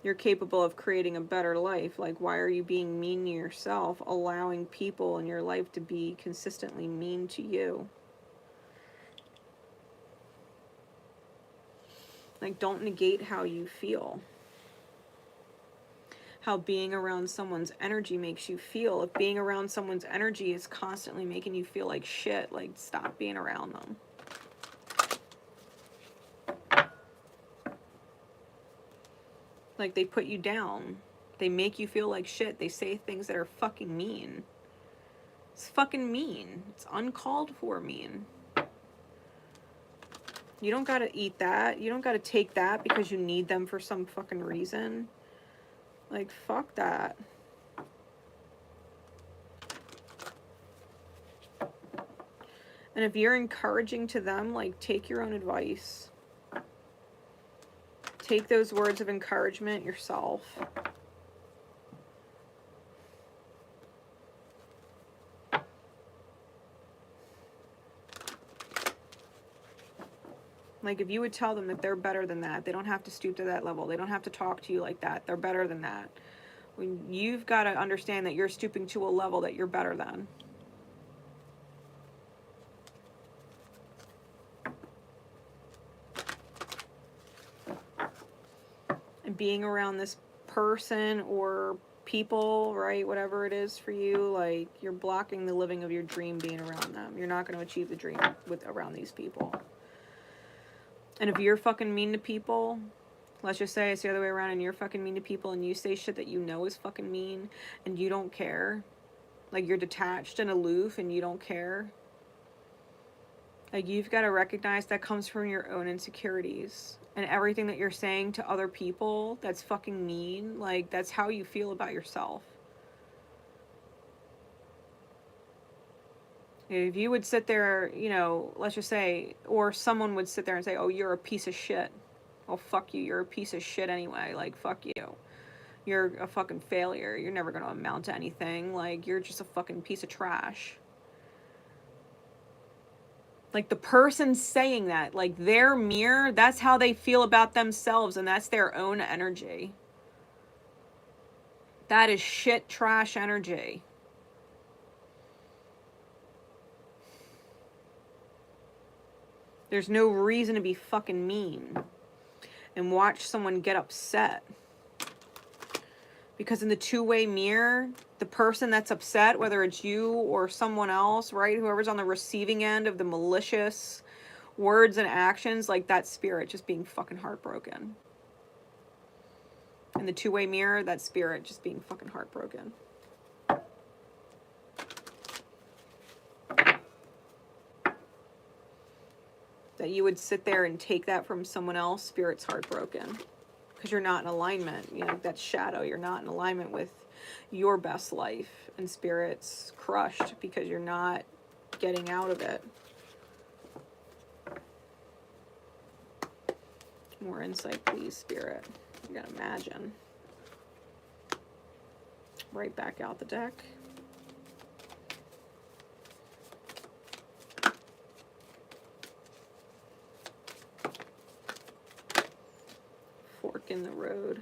[SPEAKER 1] You're capable of creating a better life. Like, why are you being mean to yourself, allowing people in your life to be consistently mean to you? Like, don't negate how you feel. How being around someone's energy makes you feel. If being around someone's energy is constantly making you feel like shit, like, stop being around them. Like, they put you down. They make you feel like shit. They say things that are fucking mean. It's fucking mean. It's uncalled for mean. You don't gotta eat that. You don't gotta take that because you need them for some fucking reason. Like, fuck that. And if you're encouraging to them, like, take your own advice. Take those words of encouragement yourself. Like, if you would tell them that they're better than that, they don't have to stoop to that level. They don't have to talk to you like that. They're better than that. When you've got to understand that you're stooping to a level that you're better than. And being around this person or people, right? Whatever it is for you, like, you're blocking the living of your dream being around them. You're not going to achieve the dream around these people. And if you're fucking mean to people, let's just say it's the other way around and you're fucking mean to people and you say shit that you know is fucking mean and you don't care. Like, you're detached and aloof and you don't care. Like, you've got to recognize that comes from your own insecurities. And everything that you're saying to other people that's fucking mean, like, that's how you feel about yourself. If you would sit there, you know, let's just say, or someone would sit there and say, oh, you're a piece of shit. Well, fuck you. You're a piece of shit anyway. Like, fuck you. You're a fucking failure. You're never going to amount to anything. Like, you're just a fucking piece of trash. Like, the person saying that, like, their mirror, that's how they feel about themselves, and that's their own energy. That is shit trash energy. There's no reason to be fucking mean and watch someone get upset. Because in the two-way mirror, the person that's upset, whether it's you or someone else, right? Whoever's on the receiving end of the malicious words and actions, like, that spirit just being fucking heartbroken. In the two-way mirror, that spirit just being fucking heartbroken. That you would sit there and take that from someone else, spirit's heartbroken. Because you're not in alignment. You know, that shadow, you're not in alignment with your best life. And spirit's crushed because you're not getting out of it. More insight, please, spirit. You gotta imagine. Right back out the deck. Fork in the road.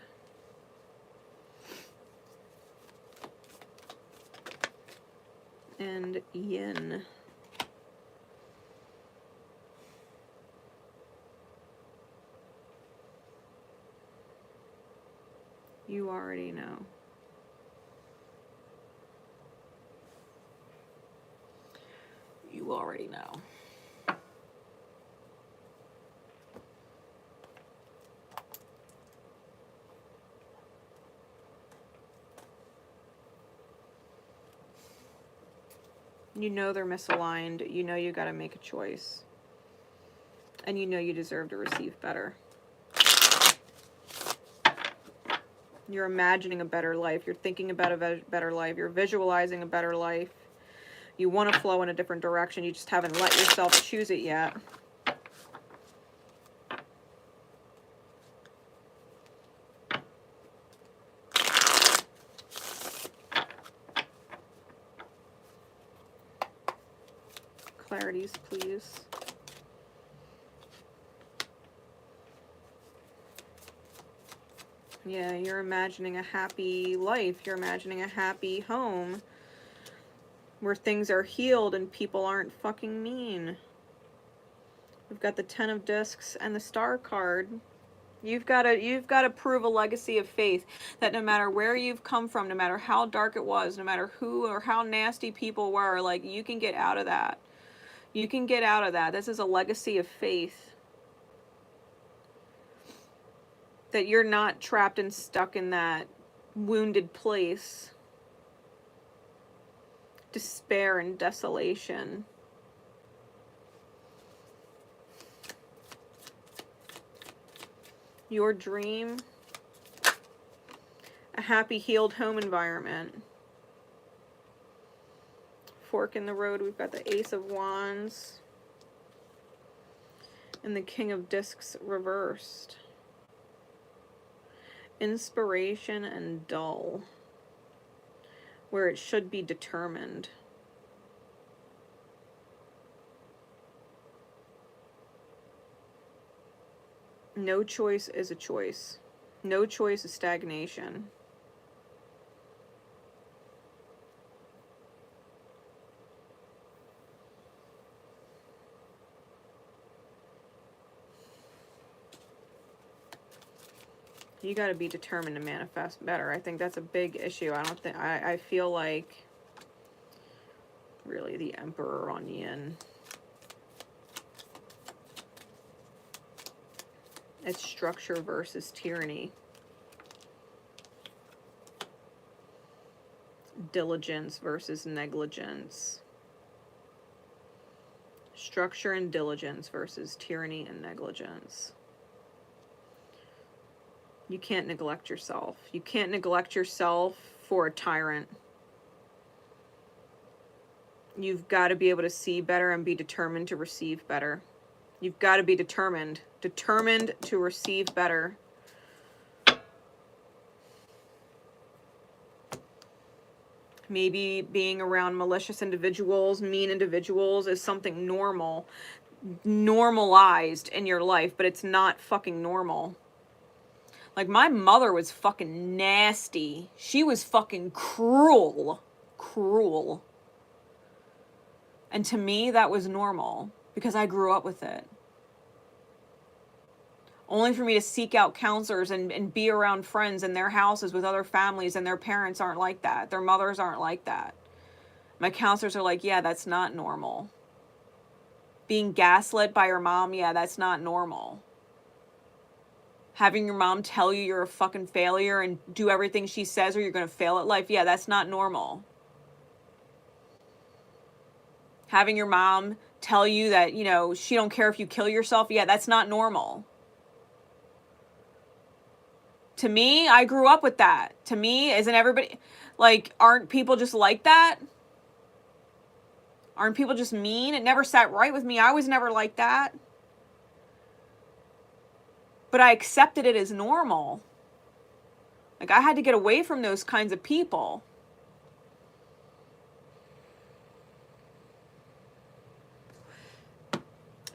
[SPEAKER 1] And yin. You already know. You already know. You know they're misaligned. You know you got to make a choice. And you know you deserve to receive better. You're imagining a better life. You're thinking about a better life. You're visualizing a better life. You want to flow in a different direction. You just haven't let yourself choose it yet. Clarities, please. Yeah, you're imagining a happy life. You're imagining a happy home where things are healed and people aren't fucking mean. We've got the 10 of Discs and the Star card. You've got to prove a legacy of faith that no matter where you've come from, no matter how dark it was, no matter who or how nasty people were, like, you can get out of that. You can get out of that. This is a legacy of faith. That you're not trapped and stuck in that wounded place. Despair and desolation. Your dream. A happy, healed home environment. Fork in the road. We've got the Ace of Wands. And the King of Discs reversed. Inspiration and dull. Where it should be determined. No choice is a choice. No choice is stagnation. You got to be determined to manifest better. I think that's a big issue. I feel like really the Emperor on Yin. It's structure versus tyranny. Diligence versus negligence. Structure and diligence versus tyranny and negligence. You can't neglect yourself. You can't neglect yourself for a tyrant. You've got to be able to see better and be determined to receive better. You've got to be determined. Determined to receive better. Maybe being around malicious individuals, mean individuals is something normal. Normalized in your life, but it's not fucking normal. Like, my mother was fucking nasty. She was fucking cruel. Cruel. And to me, that was normal. Because I grew up with it. Only for me to seek out counselors and be around friends in their houses with other families, and their parents aren't like that. Their mothers aren't like that. My counselors are like, yeah, that's not normal. Being gaslit by your mom, yeah, that's not normal. Having your mom tell you you're a fucking failure and do everything she says or you're going to fail at life, yeah, that's not normal. Having your mom tell you that, you know, she don't care if you kill yourself, yeah, that's not normal. To me, I grew up with that. To me, isn't everybody, like, aren't people just like that? Aren't people just mean? It never sat right with me. I was never like that. But I accepted it as normal. Like, I had to get away from those kinds of people.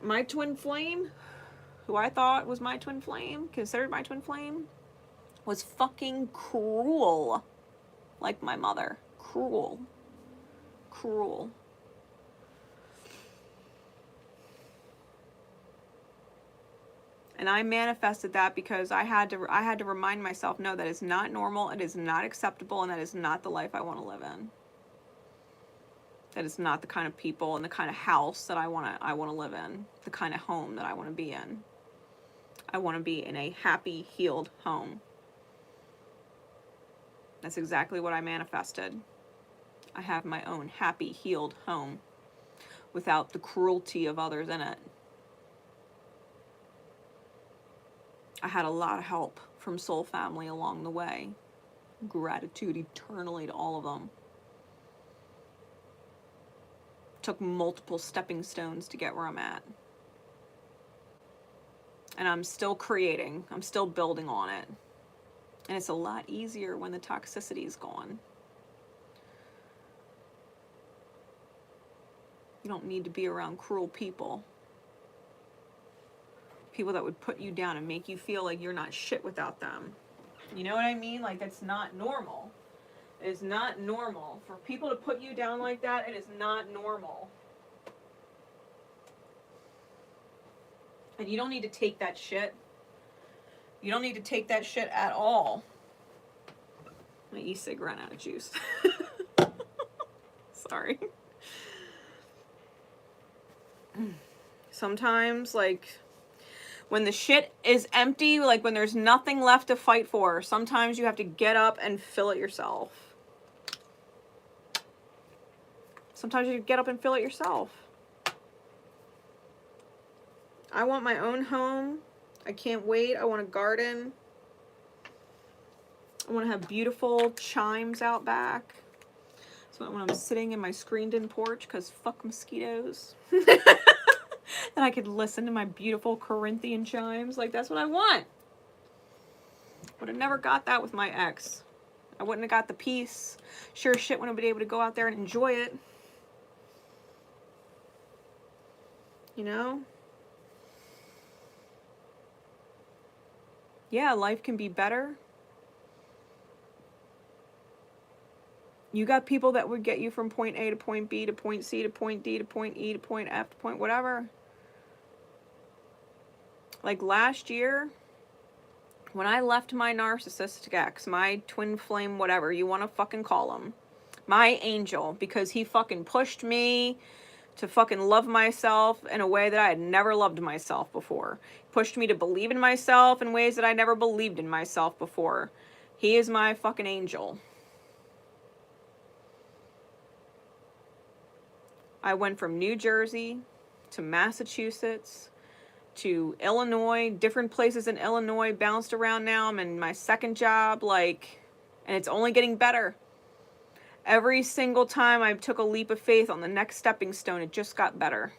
[SPEAKER 1] My twin flame, who I thought was my twin flame, considered my twin flame, was fucking cruel. Like my mother. Cruel. Cruel. And I manifested that because I had to remind myself, no, that is not normal, it is not acceptable, and that is not the life I want to live in. That is not the kind of people and the kind of house that I want to live in, the kind of home that I want to be in. I want to be in a happy, healed home. That's exactly what I manifested. I have my own happy, healed home without the cruelty of others in it. I had a lot of help from soul family along the way. Gratitude eternally to all of them. Took multiple stepping stones to get where I'm at. And I'm still creating. I'm still building on it. And it's a lot easier when the toxicity is gone. You don't need to be around cruel people. People that would put you down and make you feel like you're not shit without them. You know what I mean? Like, that's not normal. It is not normal. For people to put you down like that, it is not normal. And you don't need to take that shit. You don't need to take that shit at all. My e-cig ran out of juice. Sorry. Sometimes, like, when the shit is empty, like when there's nothing left to fight for, sometimes you have to get up and fill it yourself. Sometimes you get up and fill it yourself. I want my own home. I can't wait. I want a garden. I want to have beautiful chimes out back. So when I'm sitting in my screened-in porch, because fuck mosquitoes, that I could listen to my beautiful Corinthian chimes. Like, that's what I want. Would have never got that with my ex. I wouldn't have got the peace. Sure as shit wouldn't have been able to go out there and enjoy it. You know? Yeah, life can be better. You got people that would get you from point A to point B to point C to point D to point E to point F to point whatever. Like last year, When I left my narcissistic ex, my twin flame, whatever you want to fucking call him, my angel, because he fucking pushed me to fucking love myself in a way that I had never loved myself before. Pushed me to believe in myself in ways that I never believed in myself before. He is my fucking angel. I went from New Jersey to Massachusetts to Illinois, different places in Illinois, bounced around now. I'm in my second job, like, and it's only getting better. Every single time I took a leap of faith on the next stepping stone, it just got better.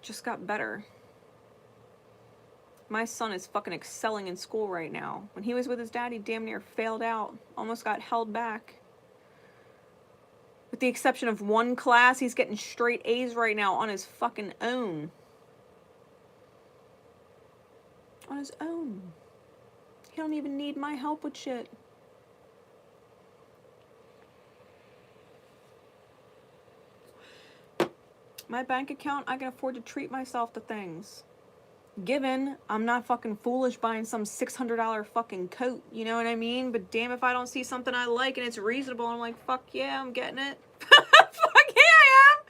[SPEAKER 1] Just got better. My son is fucking excelling in school right now. When he was with his dad, he damn near failed out. Almost got held back. With the exception of one class, he's getting straight A's right now on his fucking own. On his own. He don't even need my help with shit. My bank account, I can afford to treat myself to things. Given I'm not fucking foolish buying some $600 fucking coat, you know what I mean? But damn if I don't see something I like and it's reasonable, I'm like, fuck yeah, I'm getting it. Fuck yeah, I am.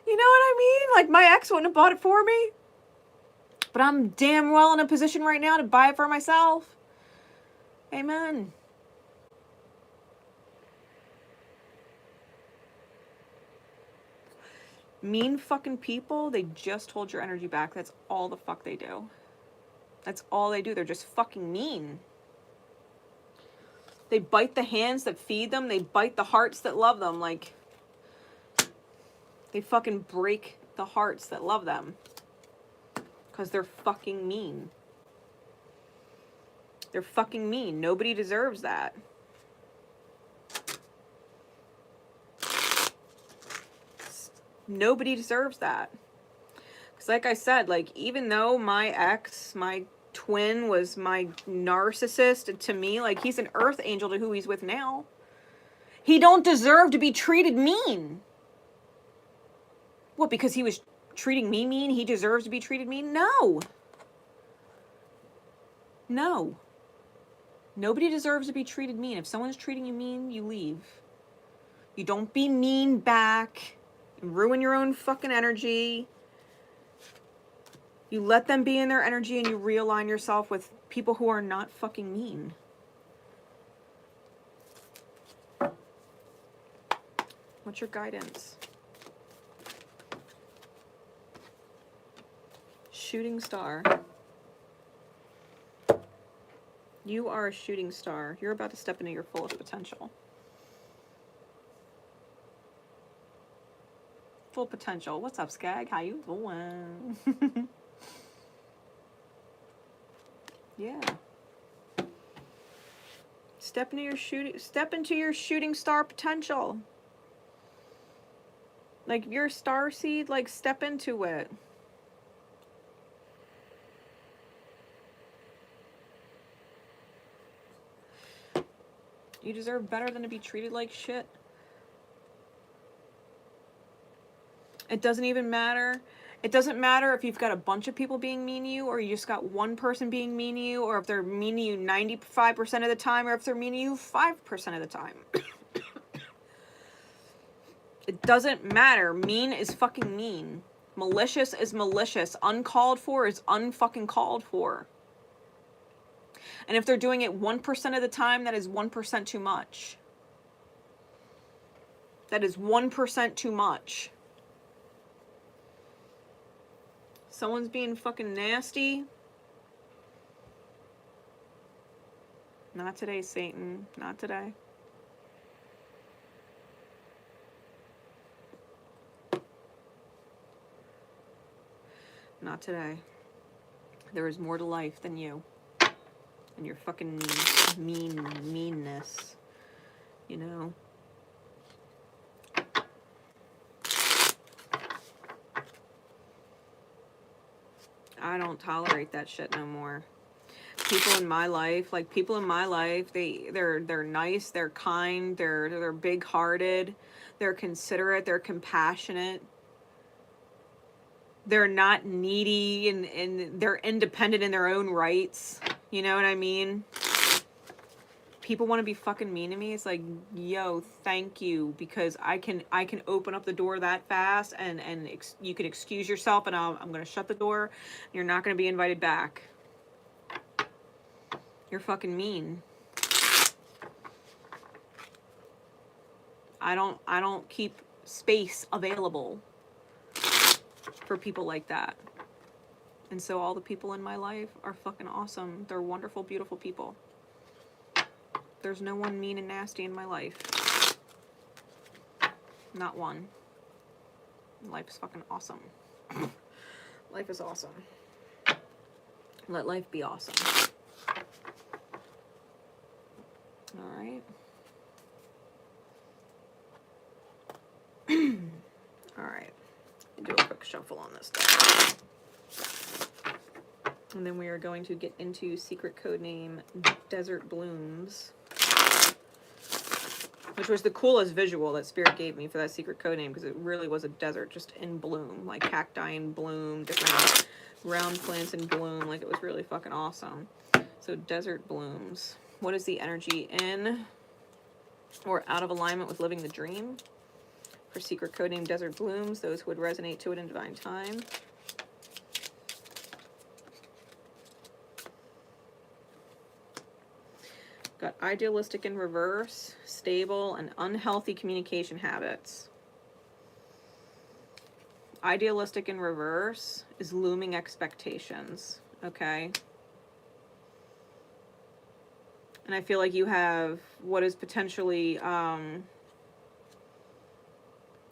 [SPEAKER 1] You know what I mean? Like, my ex wouldn't have bought it for me. But I'm damn well in a position right now to buy it for myself. Amen. Mean fucking people, they just hold your energy back. That's all the fuck they do. That's all they do. They're just fucking mean. They bite the hands that feed them. They bite the hearts that love them. Like, they fucking break the hearts that love them. Because they're fucking mean. They're fucking mean. Nobody deserves that. Nobody deserves that. Because like I said, like, even though my ex, my twin, was my narcissist, to me, like, he's an earth angel to who he's with now. He don't deserve to be treated mean. What, because he was treating me mean, he deserves to be treated mean? No. No. Nobody deserves to be treated mean. If someone's treating you mean, you leave. You don't be mean back. Ruin your own fucking energy. You let them be in their energy and you realign yourself with people who are not fucking mean. What's your guidance? Shooting star. You are a shooting star. You're about to step into your fullest potential. Full potential. What's up, Skag? How you doing? Yeah. Step into your shooting star potential. Like, your star seed, like, step into it. You deserve better than to be treated like shit. It doesn't even matter. It doesn't matter if you've got a bunch of people being mean to you, or you just got one person being mean to you, or if they're mean to you 95% of the time, or if they're mean to you 5% of the time. It doesn't matter. Mean is fucking mean. Malicious is malicious. Uncalled for is unfucking called for. And if they're doing it 1% of the time, that is 1% too much. That is 1% too much. Someone's being fucking nasty. Not today, Satan. Not today. Not today. There is more to life than you. And your fucking meanness. You know? I don't tolerate that shit no more. People in my life, they're nice, they're kind, they're big-hearted, they're considerate, they're compassionate. they're not needy and they're independent in their own rights. You know what I mean? People want to be fucking mean to me. It's like, yo, thank you, because I can open up the door that fast, and you can excuse yourself, and I'm gonna shut the door. You're not gonna be invited back. You're fucking mean. I don't keep space available for people like that. And so all the people in my life are fucking awesome. They're wonderful, beautiful people. There's no one mean and nasty in my life. Not one. Life is fucking awesome. Life is awesome. Let life be awesome. All right. All right. Do a quick shuffle on this stuff. And then we are going to get into secret code name Desert Blooms, which was the coolest visual that Spirit gave me for that secret code name, because it really was a desert just in bloom, like cacti in bloom, different round plants in bloom. Like, it was really fucking awesome. So Desert Blooms. What is the energy in or out of alignment with living the dream? For secret code name Desert Blooms, those who would resonate to it in divine time. Got idealistic in reverse, stable, and unhealthy communication habits. Idealistic in reverse is looming expectations, okay? And I feel like you have what is potentially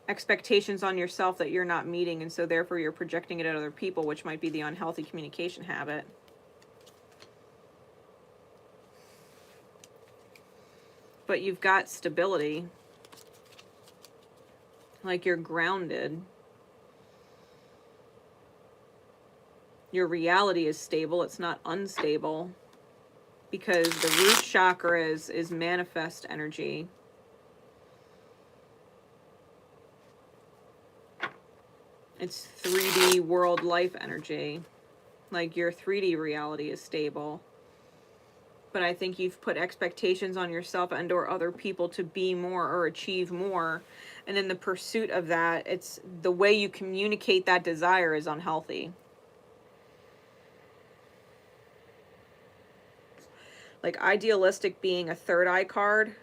[SPEAKER 1] expectations on yourself that you're not meeting, and so therefore you're projecting it at other people, which might be the unhealthy communication habit. But you've got stability. Like, you're grounded. Your reality is stable. It's not unstable. Because the root chakra is manifest energy. It's 3D world life energy. Like, your 3D reality is stable. But I think you've put expectations on yourself and or other people to be more or achieve more. And in the pursuit of that, it's the way you communicate that desire is unhealthy. Like, idealistic being a third eye card.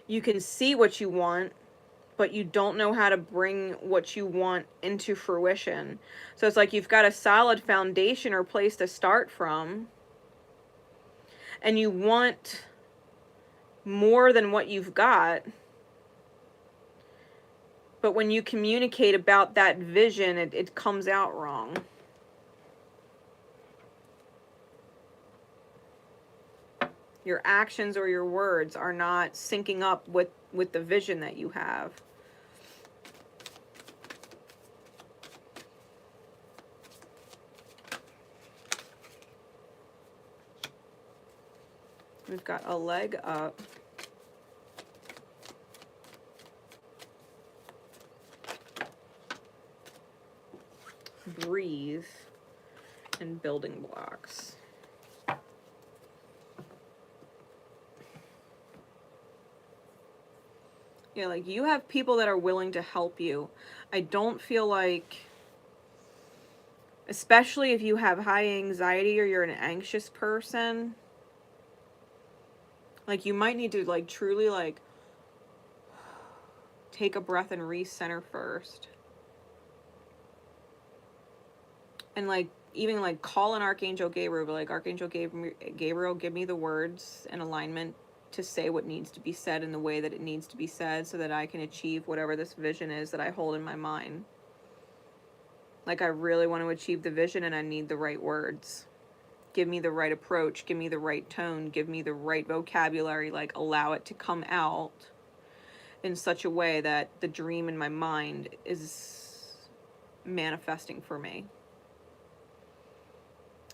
[SPEAKER 1] You can see what you want, but you don't know how to bring what you want into fruition. So it's like you've got a solid foundation or place to start from, and you want more than what you've got. But when you communicate about that vision, it comes out wrong. Your actions or your words are not syncing up with the vision that you have. We've got a leg up. Breathe, and building blocks. Yeah, like, you have people that are willing to help you. I don't feel like, especially if you have high anxiety or you're an anxious person, like, you might need to, like, truly, like, take a breath and recenter first. And, like, even, like, call an Archangel Gabriel, but, like, Archangel Gabriel, give me the words and alignment to say what needs to be said in the way that it needs to be said, so that I can achieve whatever this vision is that I hold in my mind. Like, I really want to achieve the vision, and I need the right words. Give me the right approach, give me the right tone, give me the right vocabulary, like, allow it to come out in such a way that the dream in my mind is manifesting for me.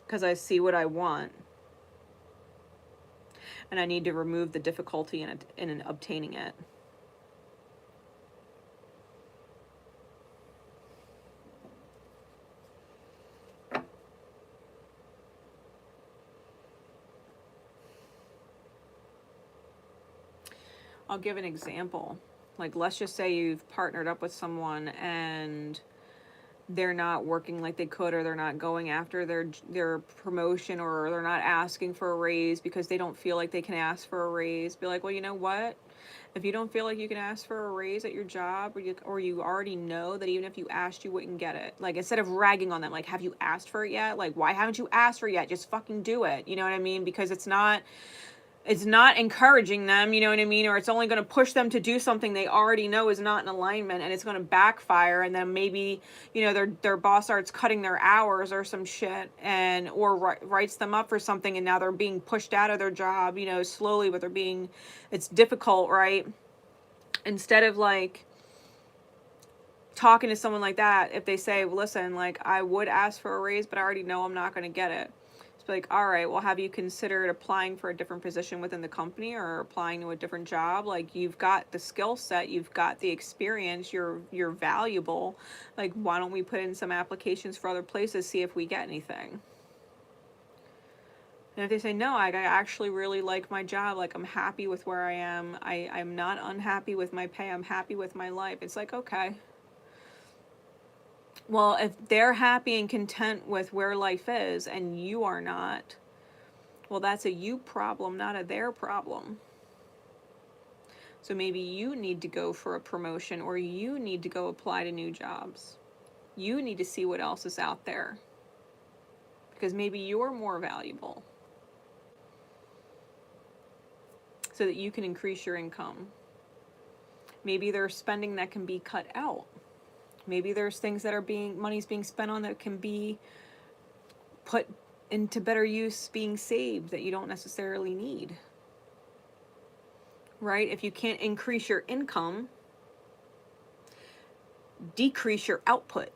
[SPEAKER 1] Because I see what I want, and I need to remove the difficulty in obtaining it. I'll give an example. Like, let's just say you've partnered up with someone and they're not working like they could, or they're not going after their promotion, or they're not asking for a raise because they don't feel like they can ask for a raise. Be like, well, you know what? If you don't feel like you can ask for a raise at your job, or you already know that even if you asked, you wouldn't get it. Like, instead of ragging on them, like, have you asked for it yet? Like, why haven't you asked for it yet? Just fucking do it. You know what I mean? Because it's not encouraging them, you know what I mean? Or it's only going to push them to do something they already know is not in alignment, and it's going to backfire. And then maybe, you know, their boss starts cutting their hours or some shit, and or writes them up for something, and now they're being pushed out of their job, you know, slowly, but it's difficult, right? Instead of like talking to someone like that, if they say, well, listen, like, I would ask for a raise, but I already know I'm not going to get it. Like, all right, well, have you considered applying for a different position within the company, or applying to a different job? Like, you've got the skill set, you've got the experience, you're valuable. Like, why don't we put in some applications for other places, see if we get anything? And if they say, no, I actually really like my job, like, I'm happy with where I am, I'm not unhappy with my pay, I'm happy with my life. It's like, okay. Well, if they're happy and content with where life is and you are not, well, that's a you problem, not a their problem. So maybe you need to go for a promotion, or you need to go apply to new jobs. You need to see what else is out there, because maybe you're more valuable, so that you can increase your income. Maybe there's spending that can be cut out. Maybe there's things that money's being spent on that can be put into better use, being saved, that you don't necessarily need. Right? If you can't increase your income, decrease your output.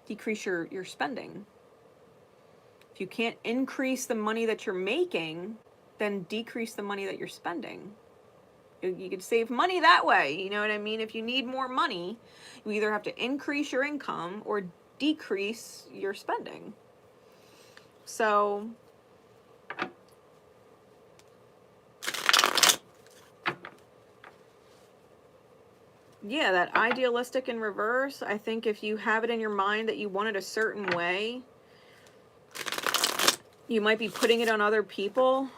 [SPEAKER 1] Decrease your spending. If you can't increase the money that you're making, then decrease the money that you're spending. You could save money that way, you know what I mean? If you need more money, you either have to increase your income or decrease your spending. So, yeah, that idealistic in reverse, I think if you have it in your mind that you want it a certain way, you might be putting it on other people,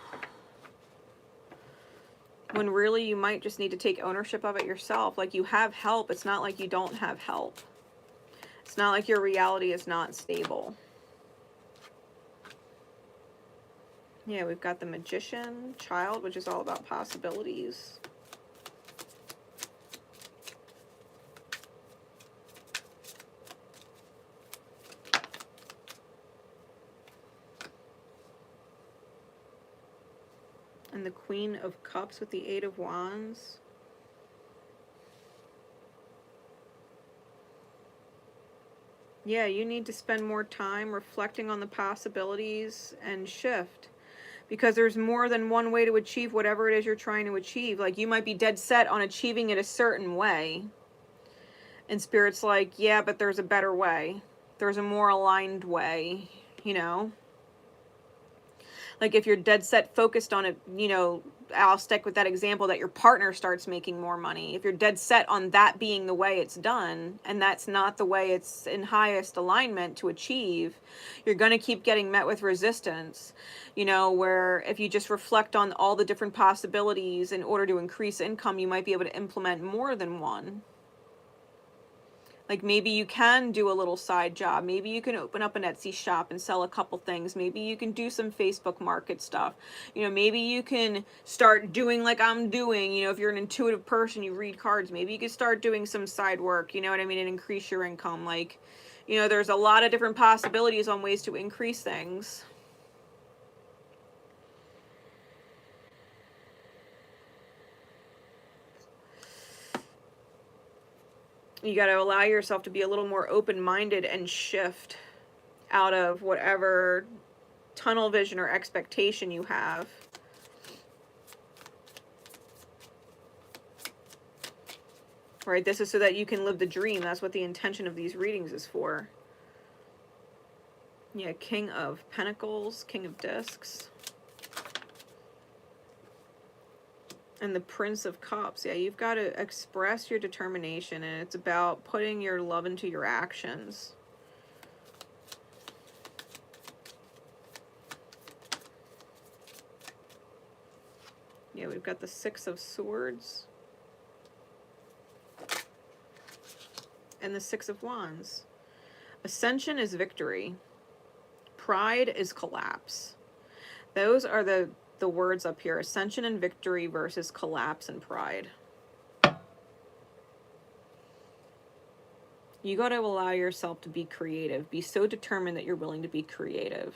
[SPEAKER 1] when really you might just need to take ownership of it yourself. Like, you have help. It's not like you don't have help. It's not like your reality is not stable. Yeah, we've got the Magician, Child, which is all about possibilities. And the Queen of Cups with the Eight of Wands. Yeah, you need to spend more time reflecting on the possibilities and shift. Because there's more than one way to achieve whatever it is you're trying to achieve. Like, you might be dead set on achieving it a certain way, and Spirit's like, yeah, but there's a better way. There's a more aligned way, you know? Like, if you're dead set focused on it, you know, I'll stick with that example that your partner starts making more money. If you're dead set on that being the way it's done, and that's not the way it's in highest alignment to achieve, you're going to keep getting met with resistance, you know, where if you just reflect on all the different possibilities in order to increase income, you might be able to implement more than one. Like, maybe you can do a little side job. Maybe you can open up an Etsy shop and sell a couple things. Maybe you can do some Facebook market stuff. You know, maybe you can start doing like I'm doing. You know, if you're an intuitive person, you read cards, maybe you could start doing some side work, you know what I mean, and increase your income. Like, you know, there's a lot of different possibilities on ways to increase things. You got to allow yourself to be a little more open-minded and shift out of whatever tunnel vision or expectation you have. Right? This is so that you can live the dream. That's what the intention of these readings is for. Yeah, King of Pentacles, King of Discs. And the Prince of Cups. Yeah, you've got to express your determination, and it's about putting your love into your actions. Yeah, we've got the Six of Swords. And the Six of Wands. Ascension is victory. Pride is collapse. Those are the words up here. Ascension and victory versus collapse and pride. You got to allow yourself to be creative. Be so determined that you're willing to be creative.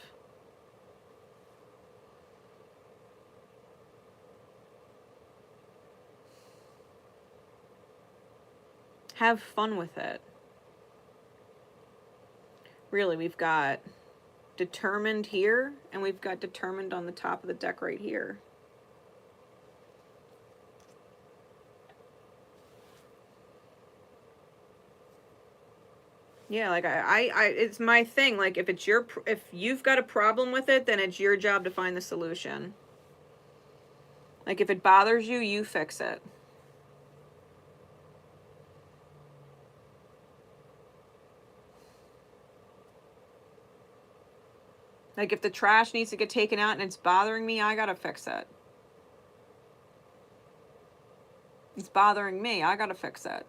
[SPEAKER 1] Have fun with it. Really, we've got determined here, and we've got determined on the top of the deck right here. Yeah, like it's my thing. Like if you've got a problem with it, then it's your job to find the solution. Like if it bothers you, you fix it. Like if the trash needs to get taken out and it's bothering me, I gotta fix it. It's bothering me, I gotta fix it.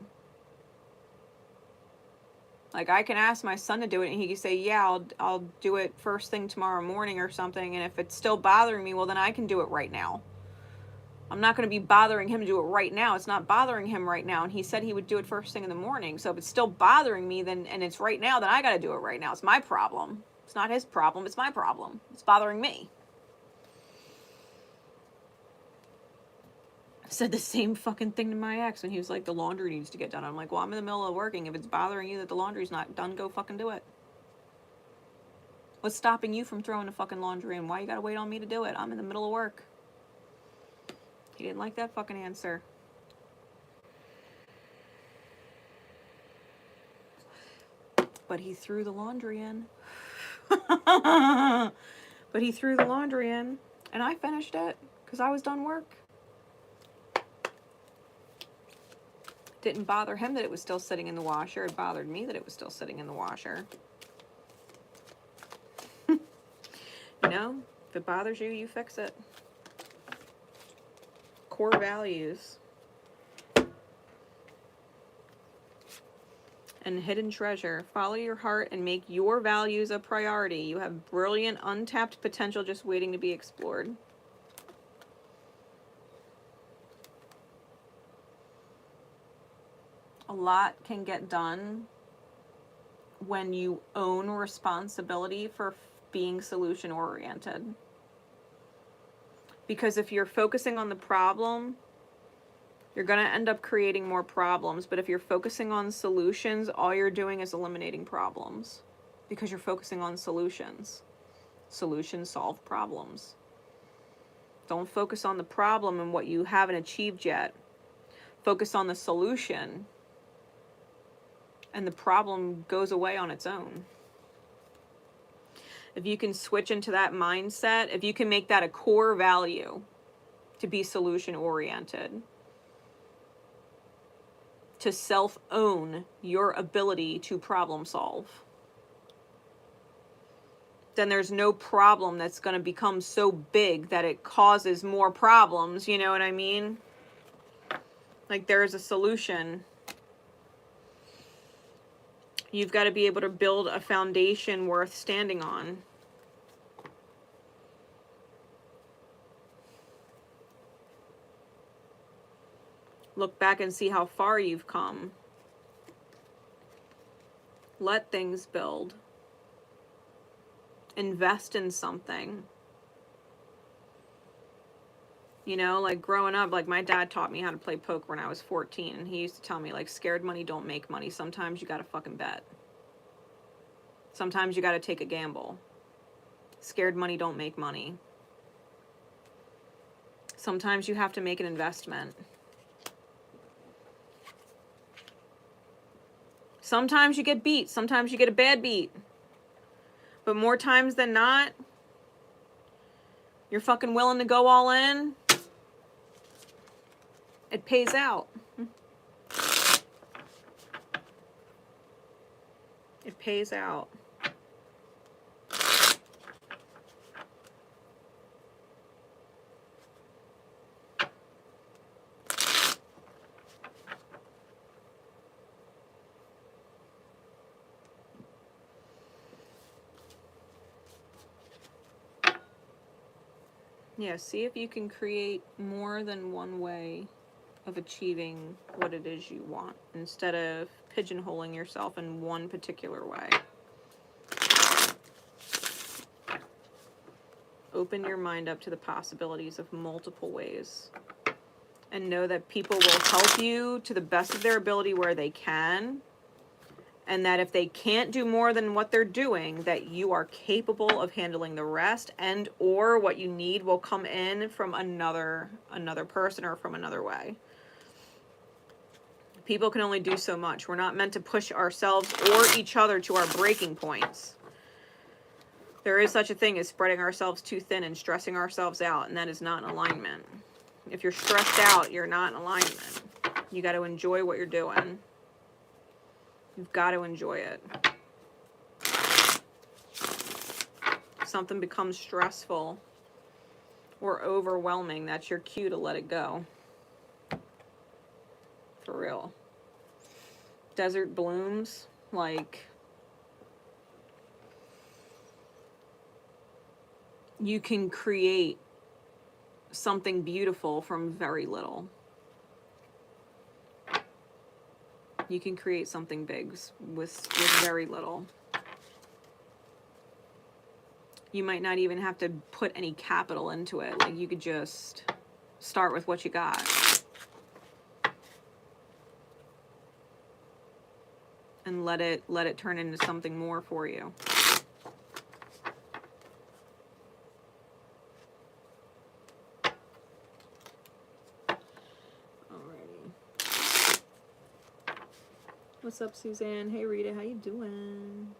[SPEAKER 1] Like I can ask my son to do it and he can say, yeah, I'll do it first thing tomorrow morning or something. And if it's still bothering me, well then I can do it right now. I'm not going to be bothering him to do it right now. It's not bothering him right now. And he said he would do it first thing in the morning. So if it's still bothering me then and it's right now, then I got to do it right now. It's my problem. It's not his problem. It's my problem. It's bothering me. I said the same fucking thing to my ex when he was like, the laundry needs to get done. I'm like, well, I'm in the middle of working. If it's bothering you that the laundry's not done, go fucking do it. What's stopping you from throwing the fucking laundry in? Why you got to wait on me to do it? I'm in the middle of work. He didn't like that fucking answer. But he threw the laundry in. But he threw the laundry in. And I finished it. Because I was done work. Didn't bother him that it was still sitting in the washer. It bothered me that it was still sitting in the washer. You know? If it bothers you, you fix it. Core values. And hidden treasure. Follow your heart and make your values a priority. You have brilliant, untapped potential just waiting to be explored. A lot can get done when you own responsibility for being solution-oriented. Because if you're focusing on the problem, you're going to end up creating more problems. But if you're focusing on solutions, all you're doing is eliminating problems. Because you're focusing on solutions. Solutions solve problems. Don't focus on the problem and what you haven't achieved yet. Focus on the solution. And the problem goes away on its own. If you can switch into that mindset, if you can make that a core value to be solution-oriented, to self-own your ability to problem solve, then there's no problem that's going to become so big that it causes more problems, you know what I mean? Like there's a solution. You've got to be able to build a foundation worth standing on. Look back and see how far you've come. Let things build. Invest in something. You know, like growing up, like my dad taught me how to play poker when I was 14. And he used to tell me, like, scared money don't make money. Sometimes you got to fucking bet. Sometimes you got to take a gamble. Scared money don't make money. Sometimes you have to make an investment. Sometimes you get beat. Sometimes you get a bad beat. But more times than not, you're fucking willing to go all in. It pays out. It pays out. Yeah, see if you can create more than one way of achieving what it is you want instead of pigeonholing yourself in one particular way. Open your mind up to the possibilities of multiple ways. And know that people will help you to the best of their ability where they can. And that if they can't do more than what they're doing, that you are capable of handling the rest, and or what you need will come in from another person or from another way. People can only do so much. We're not meant to push ourselves or each other to our breaking points. There is such a thing as spreading ourselves too thin and stressing ourselves out, and that is not in alignment. If you're stressed out, you're not in alignment. You got to enjoy what you're doing. You've got to enjoy it. If something becomes stressful or overwhelming, that's your cue to let it go. For real. Desert blooms, like, you can create something beautiful from very little. You can create something big with very little. You might not even have to put any capital into it. Like, you could just start with what you got. And let it turn into something more for you. What's up, Suzanne? Hey, Rita, how you doing?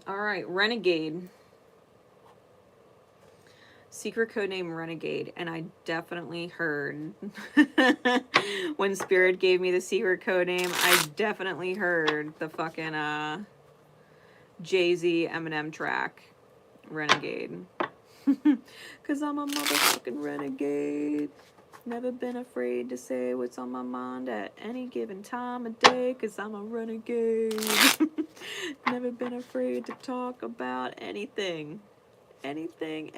[SPEAKER 1] All right, Renegade. Secret code name Renegade, and I definitely heard when Spirit gave me the secret code name, I definitely heard the fucking Jay-Z Eminem track, Renegade. Cause I'm a motherfucking renegade. Never been afraid to say what's on my mind at any given time of day. Cause I'm a renegade. Never been afraid to talk about anything. Anything.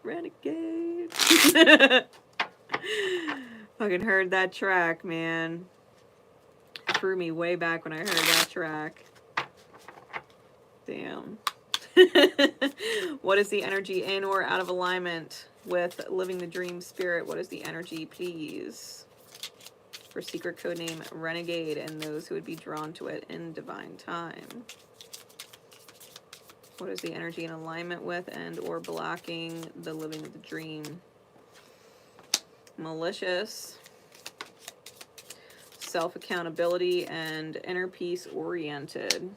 [SPEAKER 1] Renegade. Fucking heard that track, man. Threw me way back when I heard that track. Damn. What is the energy in or out of alignment with living the dream spirit? What is the energy, please? For secret code name Renegade and those who would be drawn to it in divine time. What is the energy in alignment with and or blocking the living of the dream? Malicious, self-accountability, and inner peace oriented.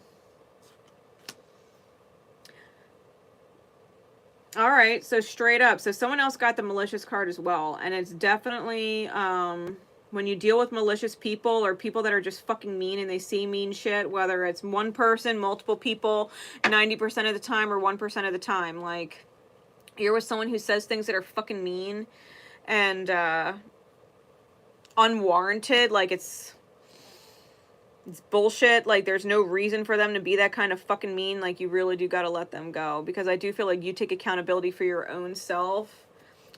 [SPEAKER 1] All right, so straight up. So someone else got the malicious card as well. And it's definitely, when you deal with malicious people or people that are just fucking mean and they say mean shit, whether it's one person, multiple people, 90% of the time or 1% of the time. Like, you're with someone who says things that are fucking mean and unwarranted. Like, it's bullshit. Like, there's no reason for them to be that kind of fucking mean. Like, you really do gotta let them go, because I do feel like you take accountability for your own self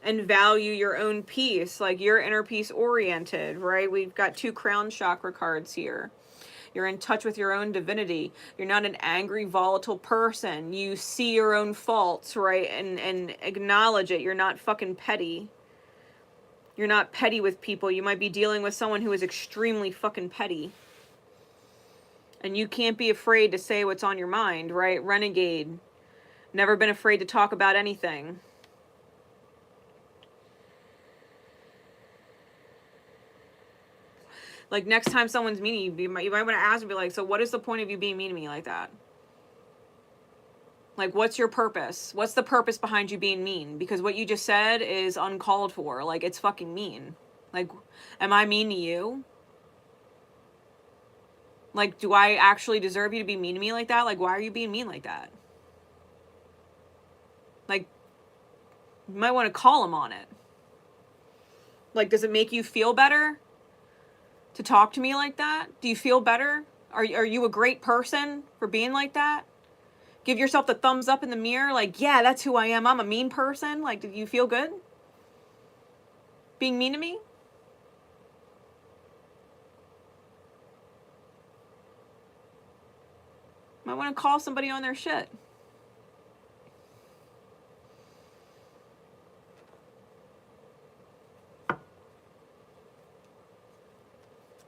[SPEAKER 1] and value your own peace. Like, you're inner peace oriented, right? We've got 2 crown chakra cards here. You're in touch with your own divinity. You're not an angry, volatile person. You see your own faults, right? And acknowledge it. You're not fucking petty. You're not petty with people. You might be dealing with someone who is extremely fucking petty. And you can't be afraid to say what's on your mind, right? Renegade. Never been afraid to talk about anything. Like, next time someone's mean to you, you might want to ask and be like, so what is the point of you being mean to me like that? Like, what's your purpose? What's the purpose behind you being mean? Because what you just said is uncalled for. Like, it's fucking mean. Like, am I mean to you? Like, do I actually deserve you to be mean to me like that? Like, why are you being mean like that? Like, you might want to call him on it. Like, does it make you feel better to talk to me like that? Do you feel better? Are you a great person for being like that? Give yourself the thumbs up in the mirror. Like, yeah, that's who I am. I'm a mean person. Like, did you feel good being mean to me? Might want to call somebody on their shit.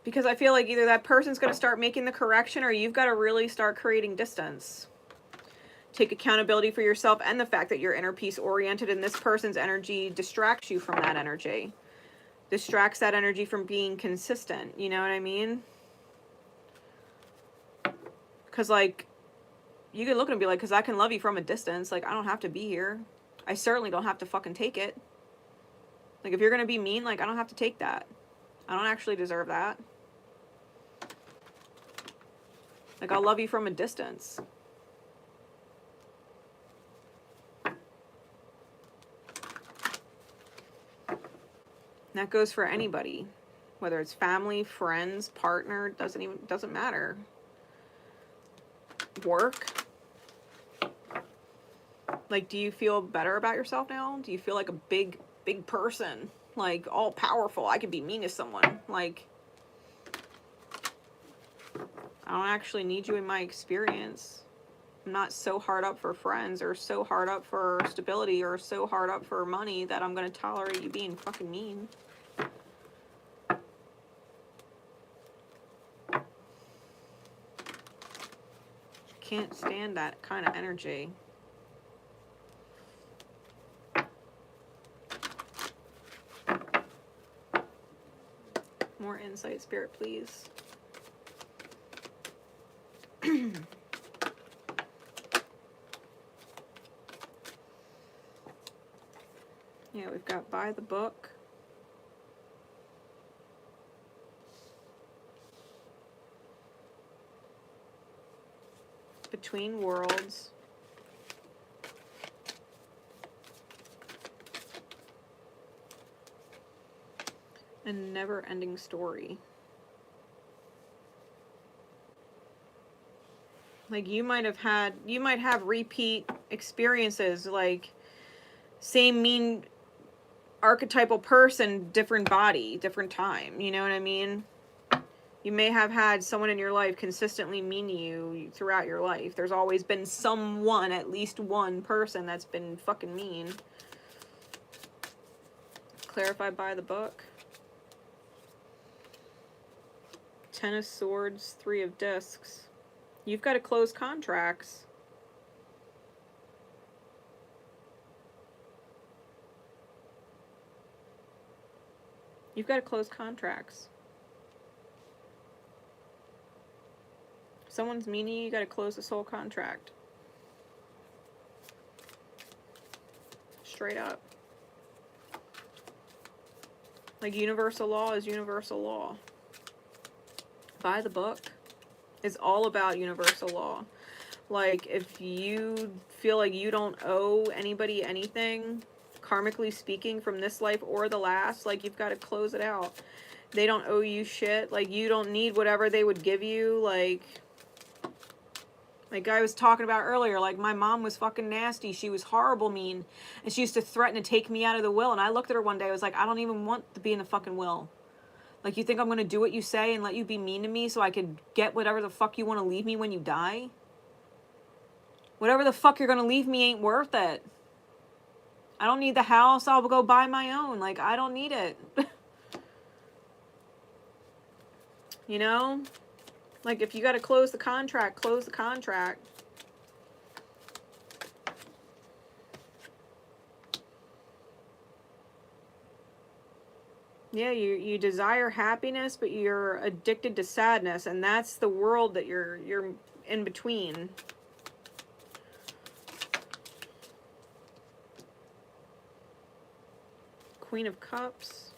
[SPEAKER 1] Because I feel like either that person's going to start making the correction or you've got to really start creating distance. Take accountability for yourself and the fact that you're inner peace oriented and this person's energy distracts you from that energy. Distracts that energy from being consistent. You know what I mean? Because, like, you can look and be like, because I can love you from a distance. Like, I don't have to be here. I certainly don't have to fucking take it. Like, if you're going to be mean, like, I don't have to take that. I don't actually deserve that. Like, I'll love you from a distance. And that goes for anybody. Whether it's family, friends, partner, doesn't matter. Work. Like, do you feel better about yourself now? Do you feel like a big person? Like, all powerful. I could be mean to someone. Like, I don't actually need you in my experience. I'm not so hard up for friends or so hard up for stability or so hard up for money that I'm going to tolerate you being fucking mean. Can't stand that kind of energy. More insight, Spirit, please. Yeah, we've got by the book. Between worlds. And never-ending story. Like, you might have repeat experiences, like same mean archetypal person, different body, different time. You know what I mean? You may have had someone in your life consistently mean to you throughout your life. There's always been someone, at least one person that's been fucking mean. Clarified by the book. Ten of Swords, Three of Discs. You've got to close contracts. You've got to close contracts. If someone's mean to you, you got to close the soul contract. Straight up. Like, universal law is universal law. By the book is all about universal law. Like, if you feel like you don't owe anybody anything, karmically speaking, from this life or the last, like, you've got to close it out. They don't owe you shit. Like, you don't need whatever they would give you. Like I was talking about earlier, like, my mom was fucking nasty. She was horrible mean. And she used to threaten to take me out of the will. And I looked at her one day, I was like, I don't even want to be in the fucking will. Like, you think I'm going to do what you say and let you be mean to me so I could get whatever the fuck you want to leave me when you die? Whatever the fuck you're going to leave me ain't worth it. I don't need the house. I'll go buy my own. Like, I don't need it. You know? Like, if you got to close the contract, close the contract. Yeah, you desire happiness, but you're addicted to sadness, and that's the world that you're in between. Queen of Cups.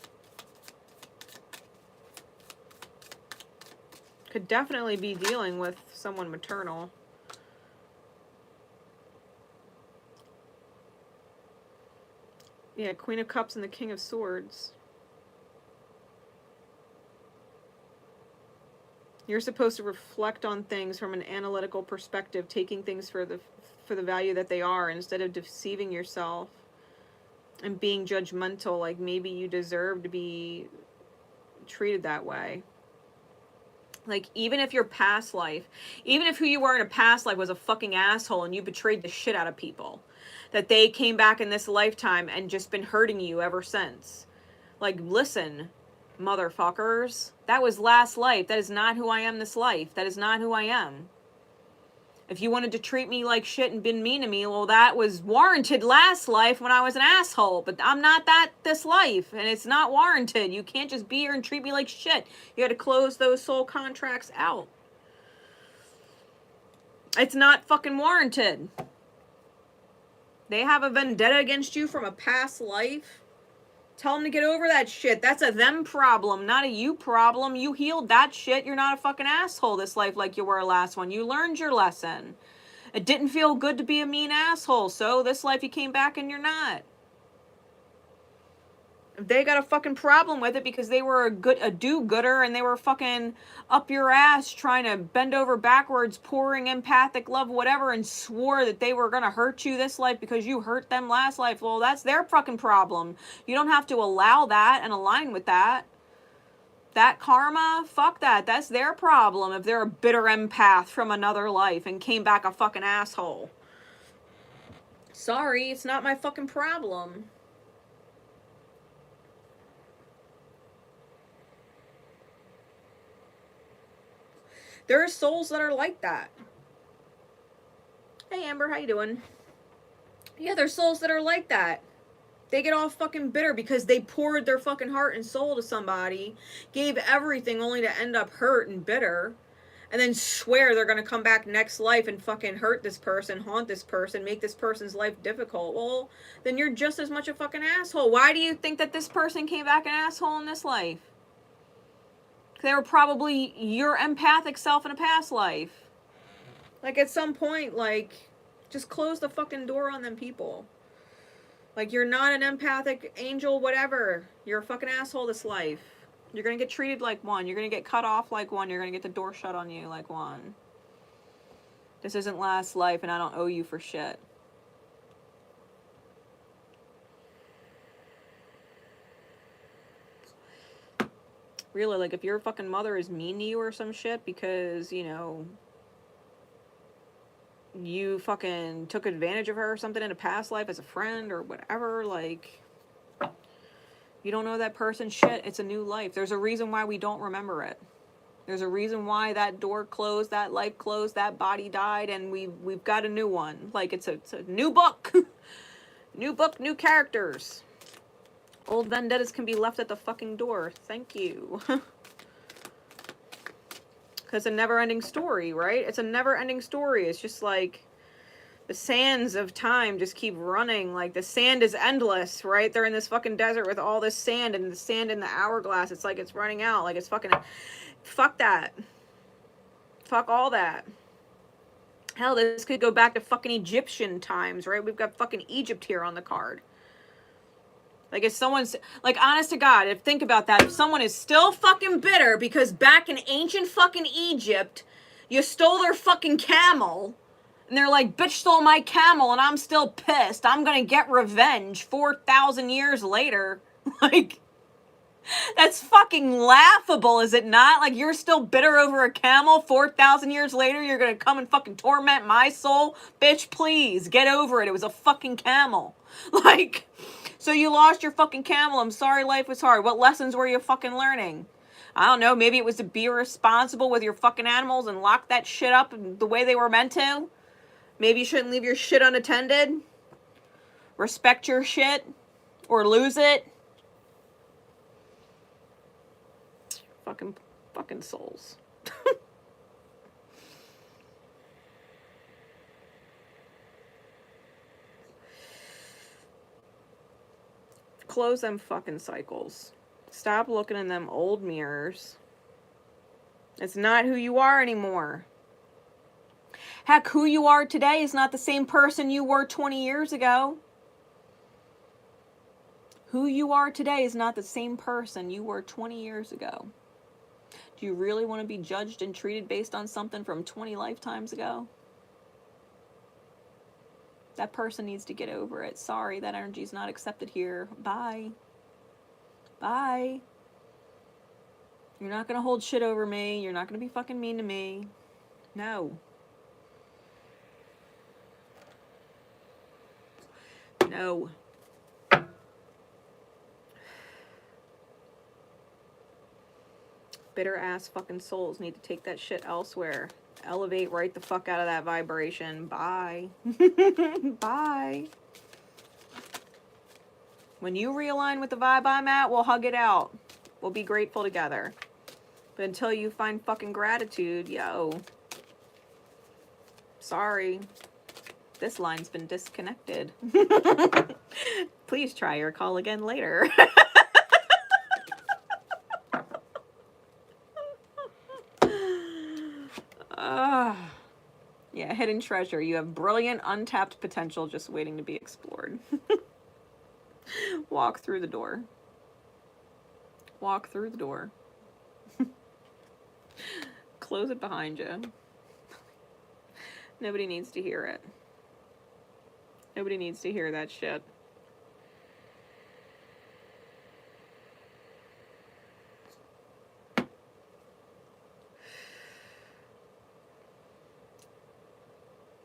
[SPEAKER 1] Could definitely be dealing with someone maternal. Yeah, Queen of Cups and the King of Swords. You're supposed to reflect on things from an analytical perspective, taking things for the value that they are instead of deceiving yourself and being judgmental, like maybe you deserve to be treated that way. Like, even if your past life, even if who you were in a past life was a fucking asshole and you betrayed the shit out of people, that they came back in this lifetime and just been hurting you ever since. Like, listen, motherfuckers, that was last life. That is not who I am this life. That is not who I am. If you wanted to treat me like shit and been mean to me, well, that was warranted last life when I was an asshole. But I'm not that this life, and it's not warranted. You can't just be here and treat me like shit. You got to close those soul contracts out. It's not fucking warranted. They have a vendetta against you from a past life. Tell them to get over that shit. That's a them problem, not a you problem. You healed that shit. You're not a fucking asshole this life like you were last one. You learned your lesson. It didn't feel good to be a mean asshole, so this life you came back and you're not. If they got a fucking problem with it because they were a do-gooder and they were fucking up your ass trying to bend over backwards, pouring empathic love, whatever, and swore that they were going to hurt you this life because you hurt them last life, well, that's their fucking problem. You don't have to allow that and align with that. That karma, fuck that. That's their problem if they're a bitter empath from another life and came back a fucking asshole. Sorry, it's not my fucking problem. There are souls that are like that. Hey, Amber, how you doing? Yeah, there's souls that are like that. They get all fucking bitter because they poured their fucking heart and soul to somebody, gave everything only to end up hurt and bitter, and then swear they're going to come back next life and fucking hurt this person, haunt this person, make this person's life difficult. Well, then you're just as much a fucking asshole. Why do you think that this person came back an asshole in this life? They were probably your empathic self in a past life. Like, at some point, like, just close the fucking door on them people. Like, you're not an empathic angel, whatever. You're a fucking asshole this life. You're gonna get treated like one. You're gonna get cut off like one. You're gonna get the door shut on you like one. This isn't last life, and I don't owe you for shit. Really, like, if your fucking mother is mean to you or some shit because, you know, you fucking took advantage of her or something in a past life as a friend or whatever, like, you don't know that person's shit. It's a new life. There's a reason why we don't remember it. There's a reason why that door closed, that life closed, that body died, and we've got a new one. Like, it's a new book. New book, new characters. Old vendettas can be left at the fucking door. Thank you. Because it's a never-ending story, right? It's a never-ending story. It's just like the sands of time just keep running. Like, the sand is endless, right? They're in this fucking desert with all this sand, and the sand in the hourglass, it's like it's running out. Like, it's fucking... Fuck that. Fuck all that. Hell, this could go back to fucking Egyptian times, right? We've got fucking Egypt here on the card. Like, if someone's, like, honest to God, if think about that, if someone is still fucking bitter because back in ancient fucking Egypt, you stole their fucking camel, and they're like, bitch stole my camel, and I'm still pissed, I'm gonna get revenge 4,000 years later, like, that's fucking laughable, is it not? Like, you're still bitter over a camel 4,000 years later, you're gonna come and fucking torment my soul? Bitch, please, get over it, it was a fucking camel. Like... So you lost your fucking camel. I'm sorry life was hard. What lessons were you fucking learning? I don't know. Maybe it was to be responsible with your fucking animals and lock that shit up the way they were meant to. Maybe you shouldn't leave your shit unattended. Respect your shit. Or lose it. Fucking souls. close them fucking cycles. Stop looking in them old mirrors. It's not who you are anymore. Heck, who you are today is not the same person you were 20 years ago. Who you are today is not the same person you were 20 years ago. Do you really want to be judged and treated based on something from 20 lifetimes ago? That person needs to get over it. Sorry, that energy is not accepted here. Bye. Bye. You're not going to hold shit over me. You're not going to be fucking mean to me. No. No. Bitter ass fucking souls need to take that shit elsewhere. Elevate right the fuck out of that vibration. Bye. Bye. When you realign with the vibe I'm at, we'll hug it out. We'll be grateful together. But until you find fucking gratitude, yo. Sorry. This line's been disconnected. Please try your call again later. Yeah, hidden treasure. You have brilliant, untapped potential just waiting to be explored. Walk through the door. Walk through the door. Close it behind you. Nobody needs to hear it. Nobody needs to hear that shit.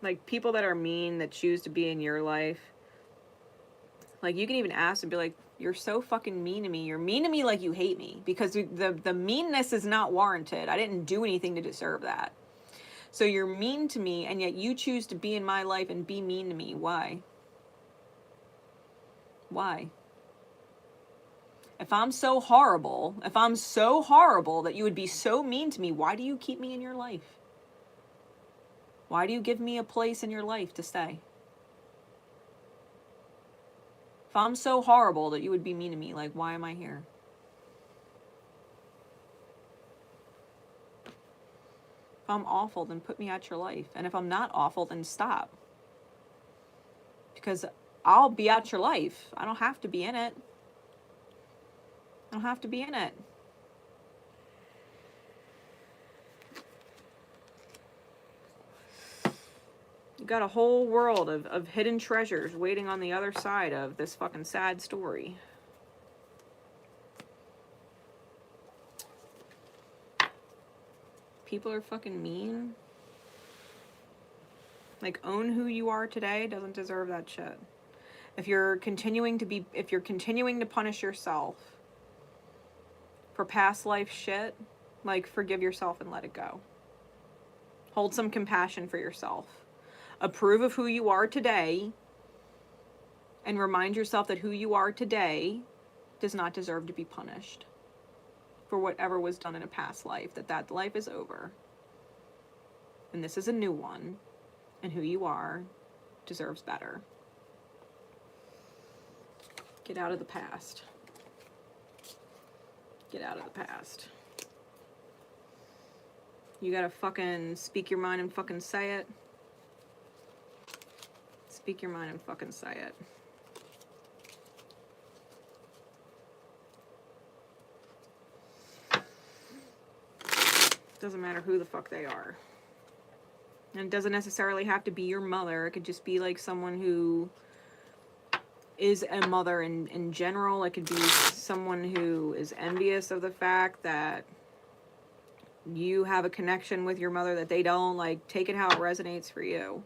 [SPEAKER 1] Like, people that are mean, that choose to be in your life, like, you can even ask and be like, you're so fucking mean to me. You're mean to me like you hate me. Because the meanness is not warranted. I didn't do anything to deserve that. So you're mean to me, and yet you choose to be in my life and be mean to me. Why? Why? If I'm so horrible that you would be so mean to me, why do you keep me in your life? Why do you give me a place in your life to stay? If I'm so horrible that you would be mean to me, like, why am I here? If I'm awful, then put me out your life. And if I'm not awful, then stop. Because I'll be out your life. I don't have to be in it. I don't have to be in it. You got a whole world of hidden treasures waiting on the other side of this fucking sad story. People are fucking mean. Like, own who you are today doesn't deserve that shit. If you're continuing to punish yourself for past life shit, like, forgive yourself and let it go. Hold some compassion for yourself. Approve of who you are today, and remind yourself that who you are today does not deserve to be punished for whatever was done in a past life, that life is over. And this is a new one, and who you are deserves better. Get out of the past. Get out of the past. You gotta fucking speak your mind and fucking say it. Speak your mind and fucking say it. Doesn't matter who the fuck they are. And it doesn't necessarily have to be your mother. It could just be like someone who is a mother in general. It could be someone who is envious of the fact that you have a connection with your mother that they don't. Like, take it how it resonates for you.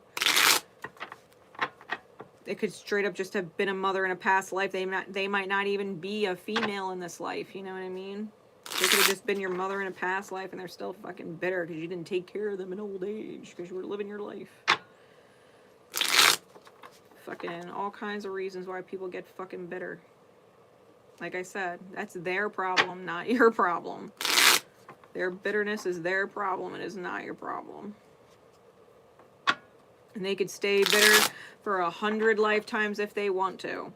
[SPEAKER 1] It could straight up just have been a mother in a past life. They might not even be a female in this life. You know what I mean? They could have just been your mother in a past life, and they're still fucking bitter because you didn't take care of them in old age because you were living your life. Fucking all kinds of reasons why people get fucking bitter. Like I said, that's their problem, not your problem. Their bitterness is their problem. It is not your problem. And they could stay bitter for 100 lifetimes if they want to.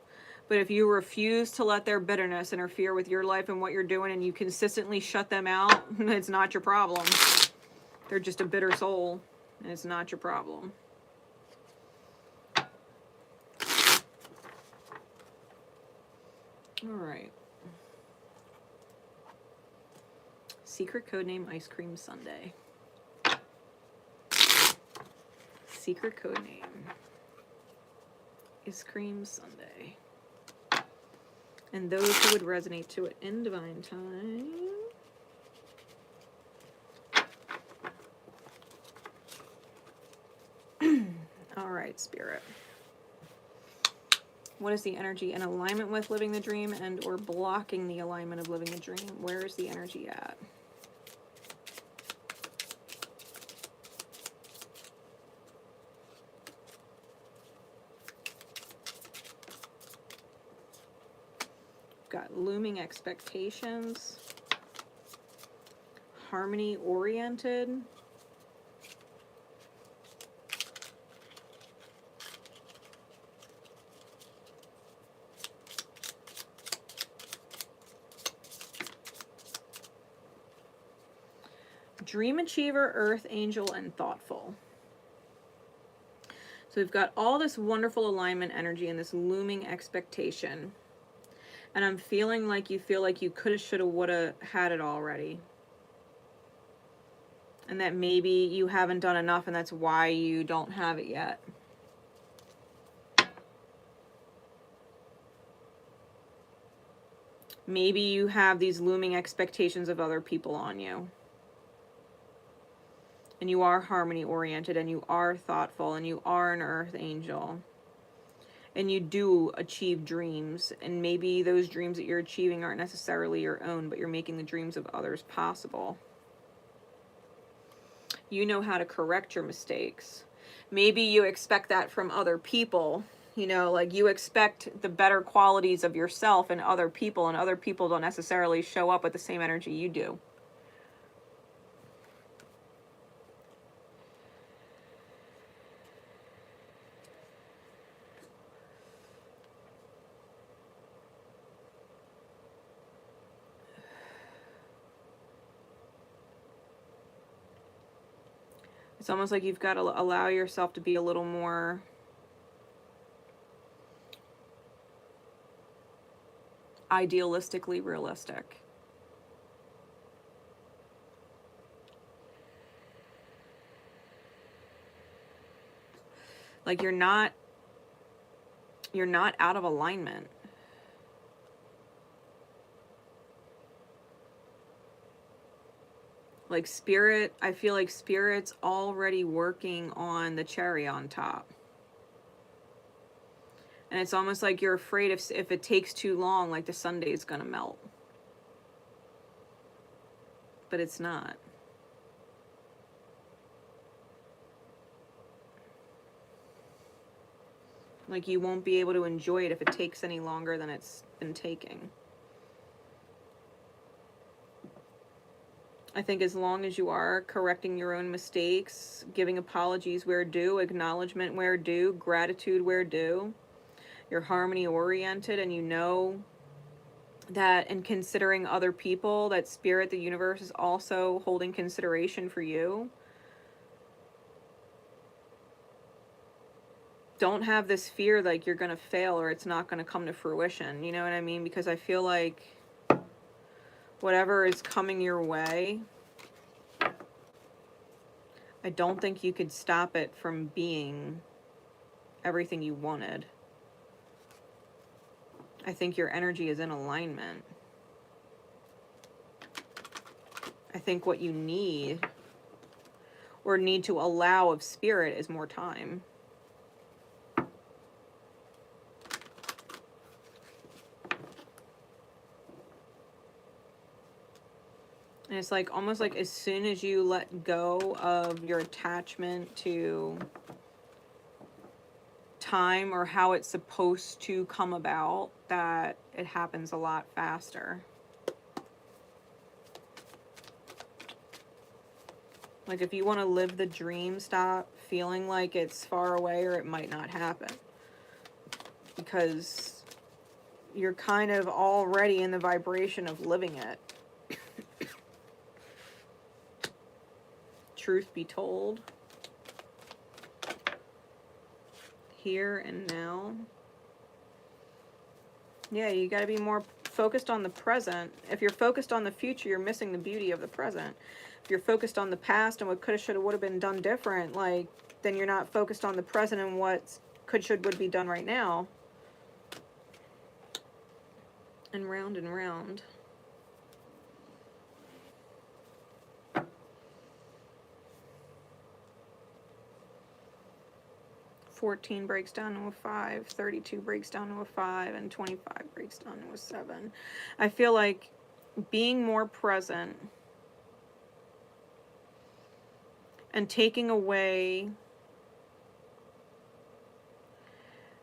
[SPEAKER 1] But if you refuse to let their bitterness interfere with your life and what you're doing, and you consistently shut them out, it's not your problem. They're just a bitter soul, and it's not your problem. All right. Secret codename Ice Cream Sundae. Secret codename Ice Cream Sundae. And those who would resonate to it in divine time. All right, Spirit. What is the energy in alignment with living the dream and or blocking the alignment of living the dream? Where is the energy at? Got looming expectations, harmony oriented, dream achiever, earth angel, and thoughtful. So we've got all this wonderful alignment energy and this looming expectation. And I'm feeling like you feel like you coulda, shoulda, woulda had it already. And that maybe you haven't done enough and that's why you don't have it yet. Maybe you have these looming expectations of other people on you. And you are harmony oriented and you are thoughtful and you are an earth angel. And you do achieve dreams, and maybe those dreams that you're achieving aren't necessarily your own, but you're making the dreams of others possible. You know how to correct your mistakes. Maybe you expect that from other people, you know, like you expect the better qualities of yourself in other people, and other people don't necessarily show up with the same energy you do. It's almost like you've got to allow yourself to be a little more idealistically realistic. Like you're not out of alignment. Like spirit, I feel like spirit's already working on the cherry on top. And it's almost like you're afraid if it takes too long, like the sundae's gonna melt. But it's not. Like you won't be able to enjoy it if it takes any longer than it's been taking. I think as long as you are correcting your own mistakes, giving apologies where due, acknowledgement where due, gratitude where due, you're harmony oriented, and you know that in considering other people, that spirit, the universe, is also holding consideration for you. Don't have this fear like you're going to fail or it's not going to come to fruition. You know what I mean? Because I feel like whatever is coming your way, I don't think you could stop it from being everything you wanted. I think your energy is in alignment. I think what you need, or need to allow of spirit, is more time. And it's like almost like as soon as you let go of your attachment to time or how it's supposed to come about, that it happens a lot faster. Like if you want to live the dream, stop feeling like it's far away or it might not happen. Because you're kind of already in the vibration of living it. Truth be told. Here and now. Yeah, you got to be more focused on the present. If you're focused on the future, you're missing the beauty of the present. If you're focused on the past and what coulda, shoulda, woulda been done different, like, then you're not focused on the present and what could, should, would be done right now. And round and round. 14 breaks down to a 5, 32 breaks down to a 5, and 25 breaks down to a 7. I feel like being more present and taking away,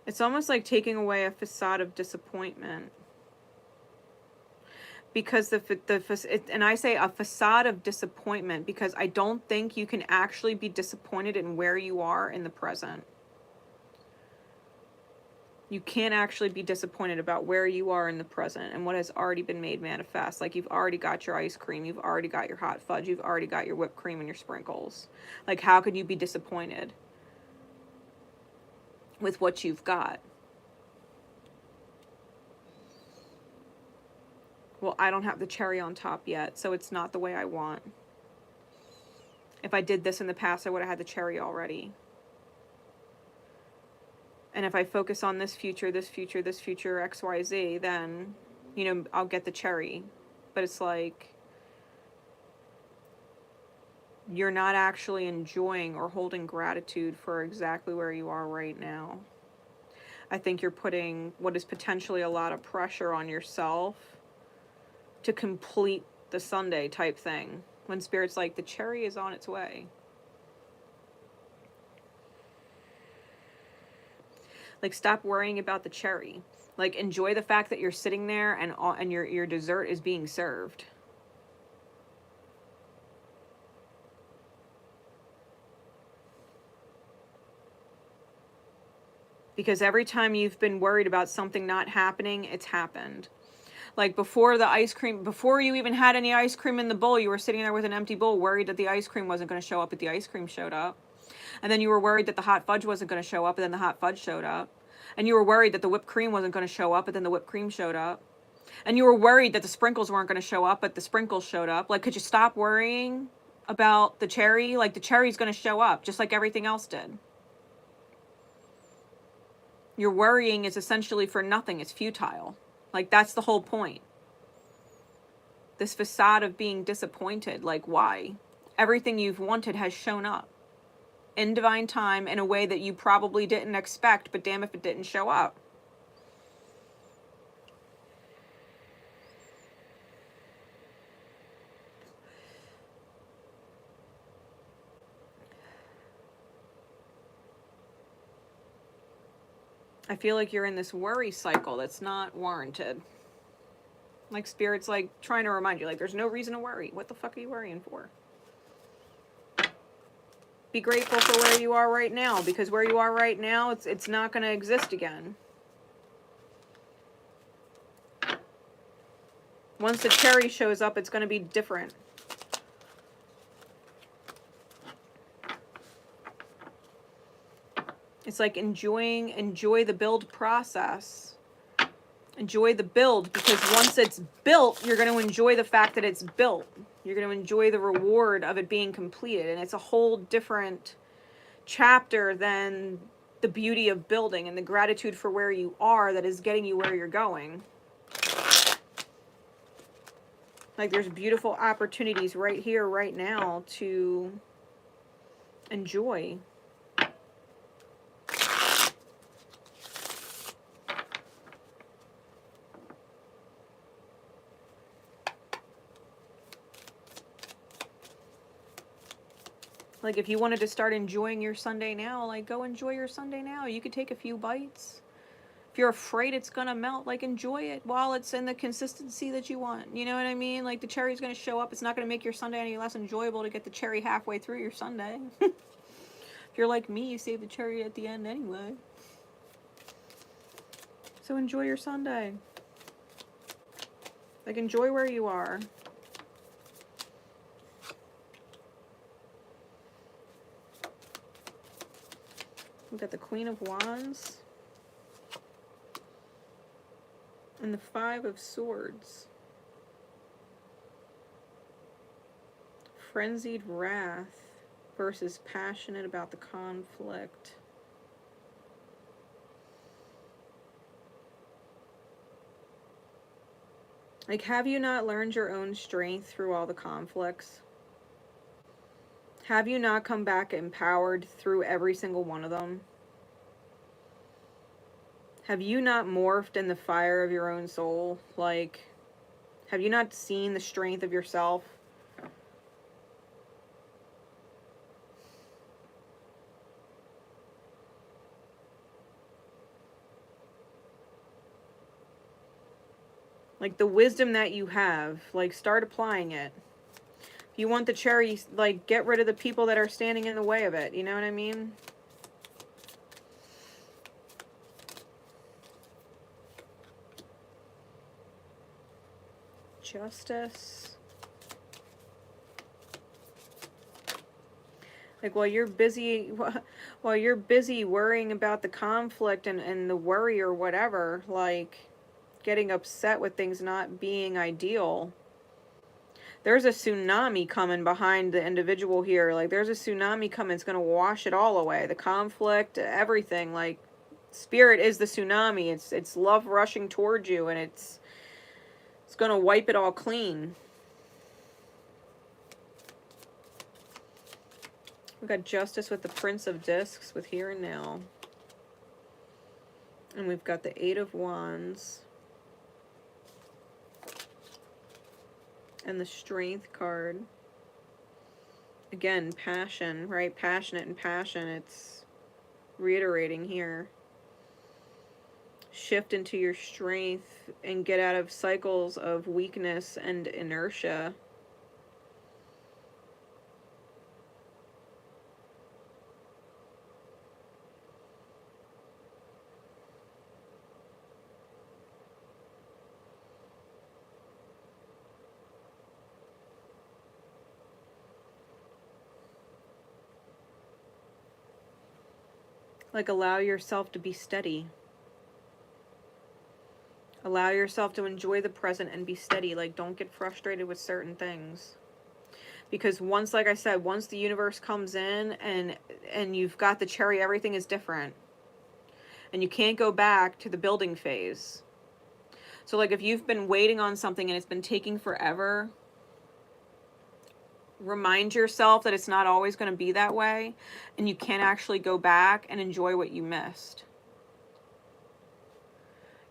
[SPEAKER 1] it's almost like taking away a facade of disappointment. Because and I say a facade of disappointment because I don't think you can actually be disappointed in where you are in the present. You can't actually be disappointed about where you are in the present and what has already been made manifest. Like, you've already got your ice cream, you've already got your hot fudge, you've already got your whipped cream and your sprinkles. Like, how could you be disappointed with what you've got? Well, I don't have the cherry on top yet, so it's not the way I want. If I did this in the past, I would have had the cherry already. And if I focus on this future, this future, this future, XYZ, then, you know, I'll get the cherry. But it's like, you're not actually enjoying or holding gratitude for exactly where you are right now. I think you're putting what is potentially a lot of pressure on yourself to complete the sundae type thing. When Spirit's like, the cherry is on its way. Like, stop worrying about the cherry. Like, enjoy the fact that you're sitting there and your dessert is being served. Because every time you've been worried about something not happening, it's happened. Like, before the ice cream, before you even had any ice cream in the bowl, you were sitting there with an empty bowl worried that the ice cream wasn't going to show up, but the ice cream showed up. And then you were worried that the hot fudge wasn't going to show up, but then the hot fudge showed up. And you were worried that the whipped cream wasn't going to show up, but then the whipped cream showed up. And you were worried that the sprinkles weren't going to show up, but the sprinkles showed up. Like, could you stop worrying about the cherry? Like, the cherry's going to show up, just like everything else did. Your worrying is essentially for nothing. It's futile. Like, that's the whole point. This facade of being disappointed, like, why? Everything you've wanted has shown up in divine time in a way that you probably didn't expect, but damn if it didn't show up. I feel like you're in this worry cycle that's not warranted. Like, Spirit's like trying to remind you, like, there's no reason to worry. What the fuck are you worrying for? Be grateful for where you are right now, because where you are right now, it's not going to exist again. Once the cherry shows up, it's going to be different. It's like enjoy the build process. Enjoy the build, because once it's built, you're going to enjoy the fact that it's built. You're going to enjoy the reward of it being completed. And it's a whole different chapter than the beauty of building and the gratitude for where you are that is getting you where you're going. Like, there's beautiful opportunities right here, right now to enjoy. Like, if you wanted to start enjoying your sundae now, like, go enjoy your sundae now. You could take a few bites. If you're afraid it's going to melt, like, enjoy it while it's in the consistency that you want. You know what I mean? Like, the cherry's going to show up. It's not going to make your sundae any less enjoyable to get the cherry halfway through your sundae. If you're like me, you save the cherry at the end anyway. So enjoy your sundae. Like, enjoy where you are. We've got the Queen of Wands. And the Five of Swords. Frenzied wrath versus passionate about the conflict. Like, have you not learned your own strength through all the conflicts? Have you not come back empowered through every single one of them? Have you not morphed in the fire of your own soul? Like, have you not seen the strength of yourself? Like, the wisdom that you have, like, start applying it. If you want the cherry, like, get rid of the people that are standing in the way of it. You know what I mean? Justice. Like, while you're busy worrying about the conflict and the worry or whatever, like, getting upset with things not being ideal, there's a tsunami coming behind the individual here. Like, there's a tsunami coming. It's going to wash it all away. The conflict, everything. Like, spirit is the tsunami. It's love rushing towards you, and it's going to wipe it all clean. We've got Justice with the Prince of Discs with Here and Now. And we've got the Eight of Wands. And the Strength card. Again, passion, right? Passionate and passion. It's reiterating here. Shift into your strength and get out of cycles of weakness and inertia. Like, allow yourself to be steady. Allow yourself to enjoy the present and be steady. Like, don't get frustrated with certain things. Because once, like I said, once the universe comes in and you've got the cherry, everything is different. And you can't go back to the building phase. So, like, if you've been waiting on something and it's been taking forever, remind yourself that it's not always going to be that way, and you can actually go back and enjoy what you missed.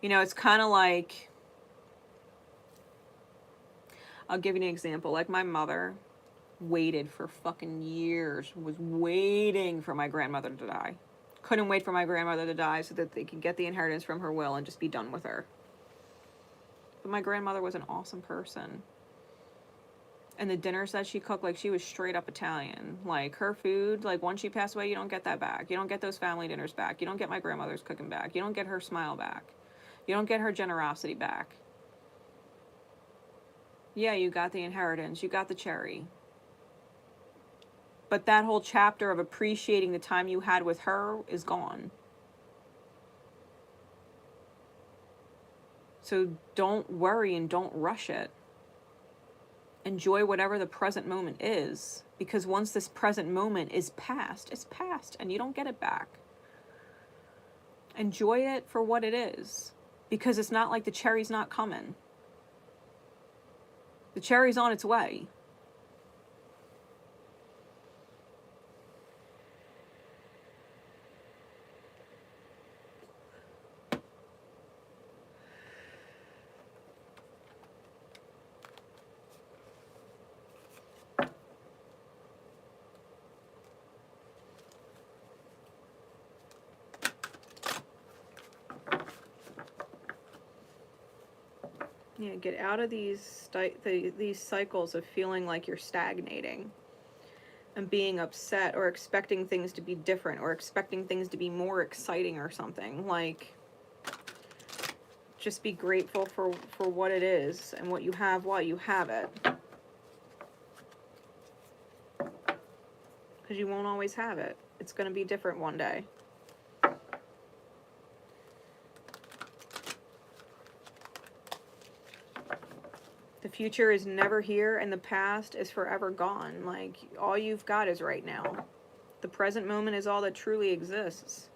[SPEAKER 1] You know, it's kind of like, I'll give you an example. Like, my mother waited for fucking years, was waiting for my grandmother to die. Couldn't wait for my grandmother to die so that they could get the inheritance from her will and just be done with her. But my grandmother was an awesome person. And the dinners that she cooked, like, she was straight up Italian. Like, her food, like, once she passed away, you don't get that back. You don't get those family dinners back. You don't get my grandmother's cooking back. You don't get her smile back. You don't get her generosity back. Yeah, you got the inheritance. You got the cherry. But that whole chapter of appreciating the time you had with her is gone. So don't worry and don't rush it. Enjoy whatever the present moment is, because once this present moment is past, it's past, and you don't get it back. Enjoy it for what it is, because it's not like the cherry's not coming. The cherry's on its way. Yeah, get out of these cycles of feeling like you're stagnating and being upset or expecting things to be different or expecting things to be more exciting or something. Like, just be grateful for what it is and what you have while you have it. Because you won't always have it. It's going to be different one day. The future is never here and the past is forever gone. Like, all you've got is right now. The present moment is all that truly exists.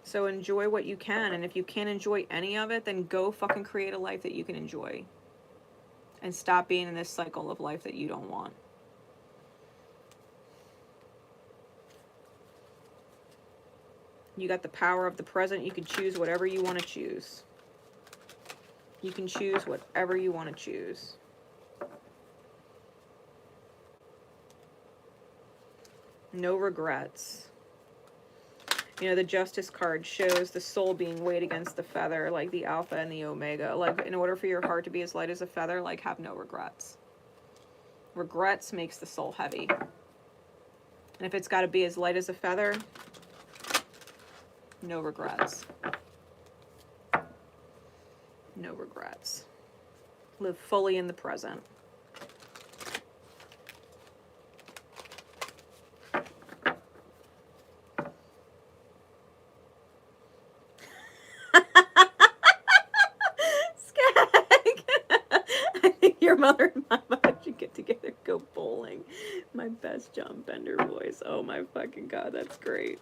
[SPEAKER 1] So enjoy what you can, and if you can't enjoy any of it, then go fucking create a life that you can enjoy. And stop being in this cycle of life that you don't want. You got the power of the present. You can choose whatever you want to choose. You can choose whatever you want to choose. No regrets. You know, the Justice card shows the soul being weighed against the feather, like the Alpha and the Omega. Like, in order for your heart to be as light as a feather, like, have no regrets. Regrets makes the soul heavy. And if it's got to be as light as a feather, no regrets. No regrets. Live fully in the present. Your mother and my mother should get together and go bowling. My best John Bender voice. Oh my fucking god, that's great.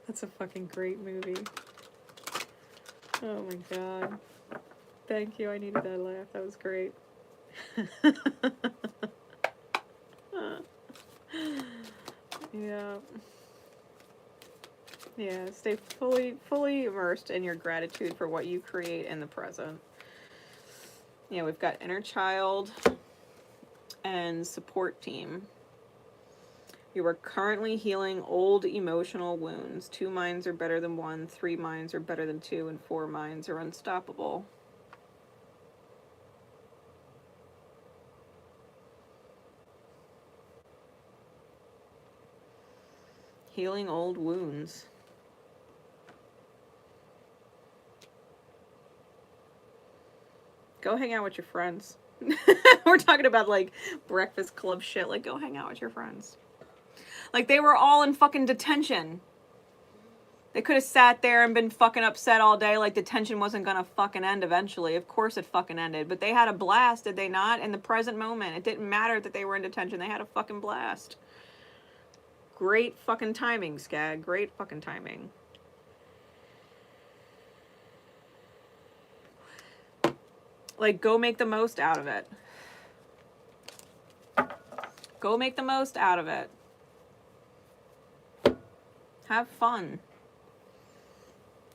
[SPEAKER 1] That's a fucking great movie. Oh my god. Thank you, I needed that laugh. That was great. Yeah. Yeah, stay fully immersed in your gratitude for what you create in the present. Yeah, we've got inner child and support team. You are currently healing old emotional wounds. 2 minds are better than 1, 3 minds are better than 2, and 4 minds are unstoppable. Healing old wounds. Go hang out with your friends. We're talking about, like, breakfast club shit. Like, go hang out with your friends. Like, they were all in fucking detention. They could have sat there and been fucking upset all day, like detention wasn't gonna fucking end eventually. Of course it fucking ended. But they had a blast, did they not? In the present moment. It didn't matter that they were in detention. They had a fucking blast. Great fucking timing, Skag. Great fucking timing. Like, go make the most out of it. Go make the most out of it. Have fun.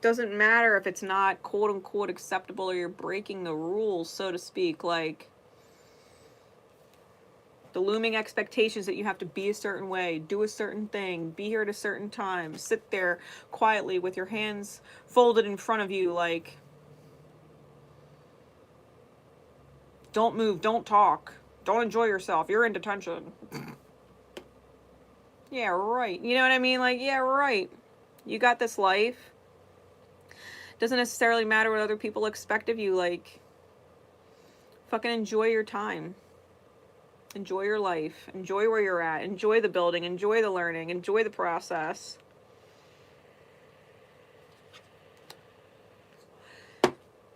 [SPEAKER 1] Doesn't matter if it's not quote unquote acceptable or you're breaking the rules, so to speak. Like, the looming expectations that you have to be a certain way, do a certain thing, be here at a certain time, sit there quietly with your hands folded in front of you, like, don't move, don't talk, don't enjoy yourself, you're in detention. Yeah, right. You know what I mean? Like, yeah, right. You got this life. Doesn't necessarily matter what other people expect of you. Like, fucking enjoy your time. Enjoy your life. Enjoy where you're at. Enjoy the building. Enjoy the learning. Enjoy the process.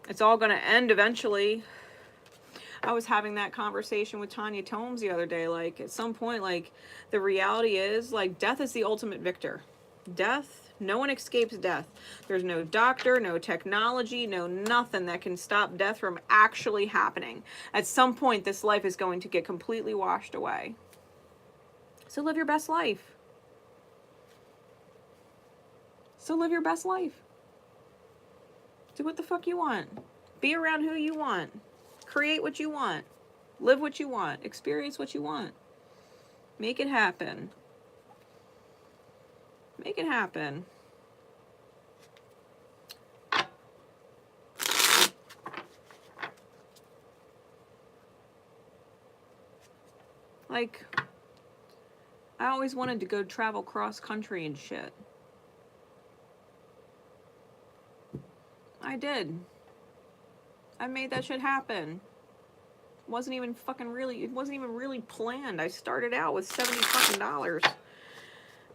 [SPEAKER 1] It's all going to end eventually. I was having that conversation with Tanya Tomes the other day. Like, at some point, like, the reality is, like, death is the ultimate victor. Death, no one escapes death. There's no doctor, no technology, no nothing that can stop death from actually happening. At some point, this life is going to get completely washed away. So live your best life. So live your best life. Do what the fuck you want. Be around who you want. Create what you want. Live what you want. Experience what you want. Make it happen. Make it happen. Like, I always wanted to go travel cross country and shit. I did. I made that shit happen. It wasn't even really planned. I started out with $70 fucking.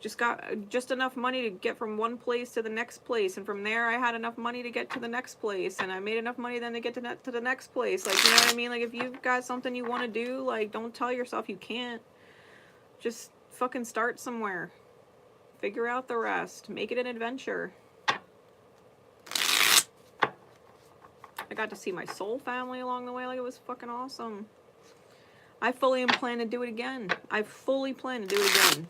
[SPEAKER 1] Just got just enough money to get from one place to the next place, and from there I had enough money to get to the next place, and I made enough money then to get to the next place. Like, you know what I mean? Like, if you've got something you want to do, like, don't tell yourself you can't. Just fucking start somewhere. Figure out the rest. Make it an adventure. I got to see my soul family along the way. Like, it was fucking awesome. I fully plan to do it again. I fully plan to do it again.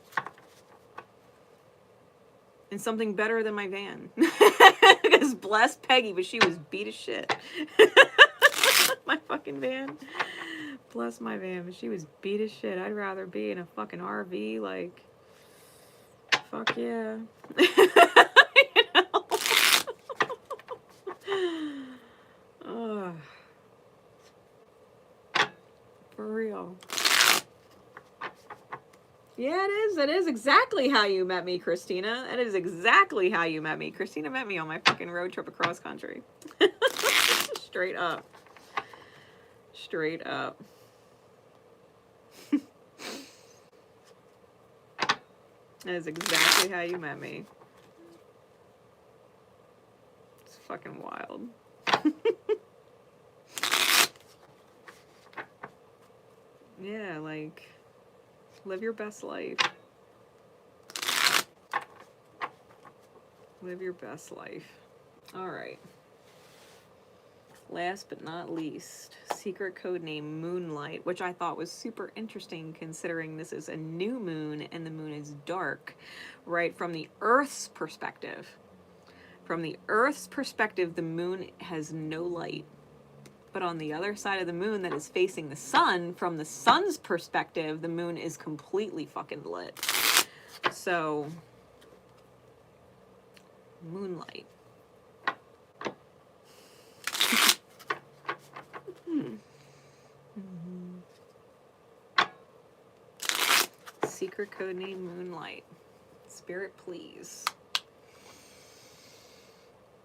[SPEAKER 1] In something better than my van. Because bless Peggy, but she was beat as shit. My fucking van. Bless my van, but she was beat as shit. I'd rather be in a fucking RV, like, fuck yeah. You know? Ugh. For real. Yeah, it is. It is exactly how you met me, Christina. It is exactly how you met me. Christina met me on my fucking road trip across country. Straight up. Straight up. That is exactly how you met me. It's fucking wild. Yeah, like, live your best life. Live your best life. All right. Last but not least, secret code name Moonlight, which I thought was super interesting considering this is a new moon and the moon is dark, right? From the Earth's perspective. From the Earth's perspective, the moon has no light. But on the other side of the moon that is facing the sun, from the sun's perspective, the moon is completely fucking lit. So, Moonlight. Secret code name Moonlight. Spirit, please.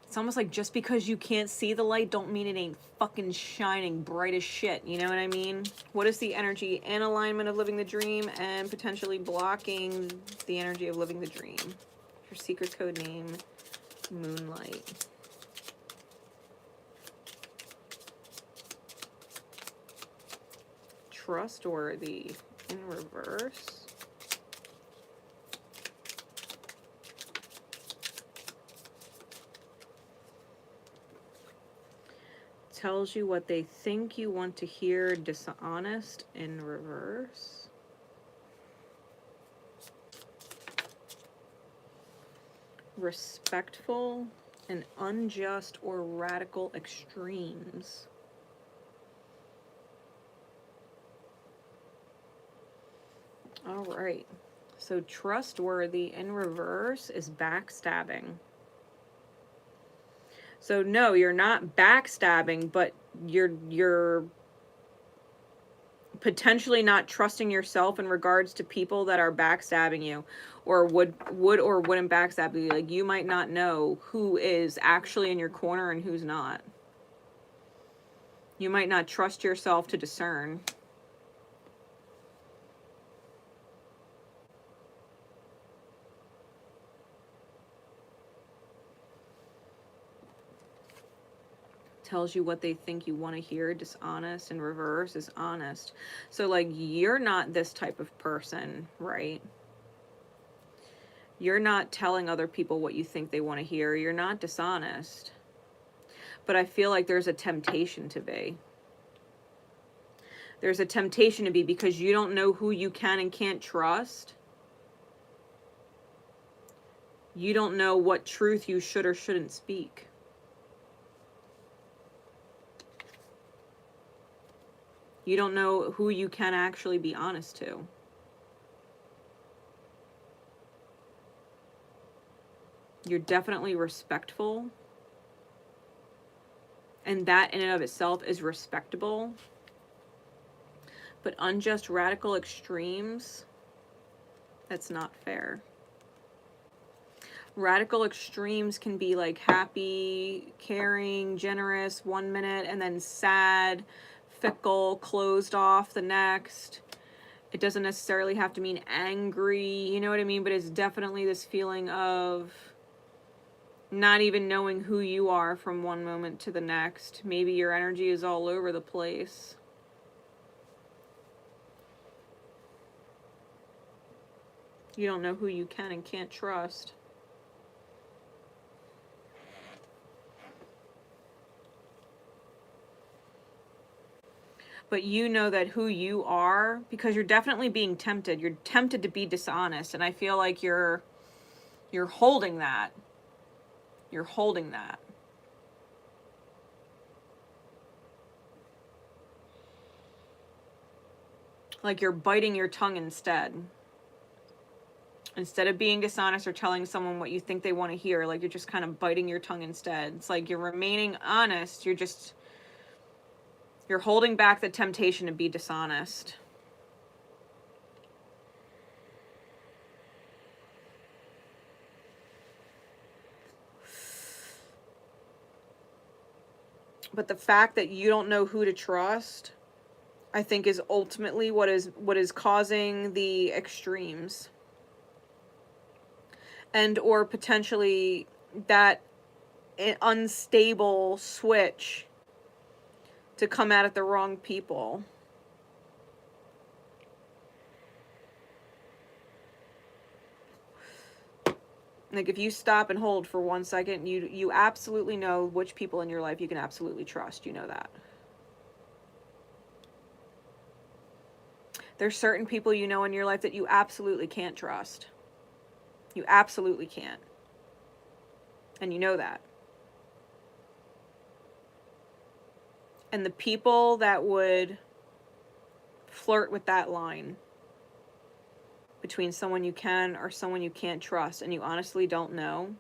[SPEAKER 1] It's almost like just because you can't see the light don't mean it ain't fucking shining bright as shit. You know what I mean? What is the energy and alignment of living the dream and potentially blocking the energy of living the dream? Your secret code name, Moonlight. Trustworthy in reverse. Tells you what they think you want to hear, dishonest in reverse. Respectful and unjust or radical extremes. All right. So trustworthy in reverse is backstabbing. So no, you're not backstabbing, but you're potentially not trusting yourself in regards to people that are backstabbing you, or would or wouldn't backstab you. Like, you might not know who is actually in your corner and who's not. You might not trust yourself to discern. Tells you what they think you want to hear. Dishonest in reverse is honest. So, like, you're not this type of person, right? You're not telling other people what you think they want to hear. You're not dishonest. But I feel like there's a temptation to be. There's a temptation to be, because you don't know who you can and can't trust. You don't know what truth you should or shouldn't speak. You don't know who you can actually be honest to. You're definitely respectful. And that in and of itself is respectable. But unjust radical extremes, that's not fair. Radical extremes can be like happy, caring, generous 1 minute, and then sad, fickle, closed off the next. It doesn't necessarily have to mean angry, you know what I mean? But it's definitely this feeling of not even knowing who you are from one moment to the next. Maybe your energy is all over the place. You don't know who you can and can't trust. But you know that who you are, because you're definitely being tempted. You're tempted to be dishonest, and I feel like you're holding that. You're holding that. Like you're biting your tongue instead. Instead of being dishonest or telling someone what you think they want to hear, like you're just kind of biting your tongue instead. It's like you're remaining honest. You're holding back the temptation to be dishonest. But the fact that you don't know who to trust, I think, is ultimately what is causing the extremes. And or potentially that unstable switch to come out at the wrong people. Like if you stop and hold for 1 second, you absolutely know which people in your life you can absolutely trust. You know that. There's certain people you know in your life that you absolutely can't trust. You absolutely can't. And you know that. And the people that would flirt with that line between someone you can or someone you can't trust and you honestly don't know,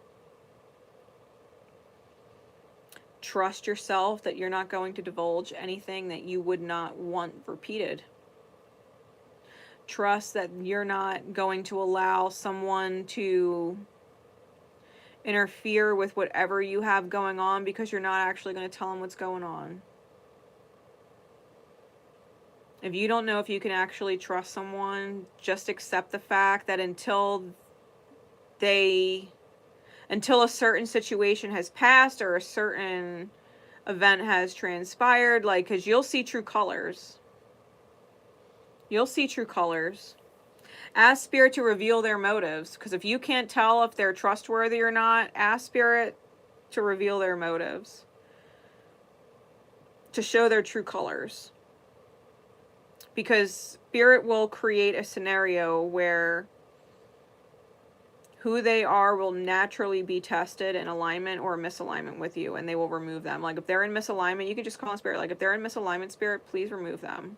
[SPEAKER 1] trust yourself that you're not going to divulge anything that you would not want repeated. Trust that you're not going to allow someone to interfere with whatever you have going on because you're not actually going to tell them what's going on. If you don't know if you can actually trust someone, just accept the fact that until a certain situation has passed or a certain event has transpired, like, because you'll see true colors. You'll see true colors. Ask Spirit to reveal their motives, because if you can't tell if they're trustworthy or not, ask Spirit to reveal their motives, to show their true colors. Because Spirit will create a scenario where who they are will naturally be tested in alignment or misalignment with you, and they will remove them. Like if they're in misalignment, you can just call on Spirit. Like if they're in misalignment, Spirit, please remove them.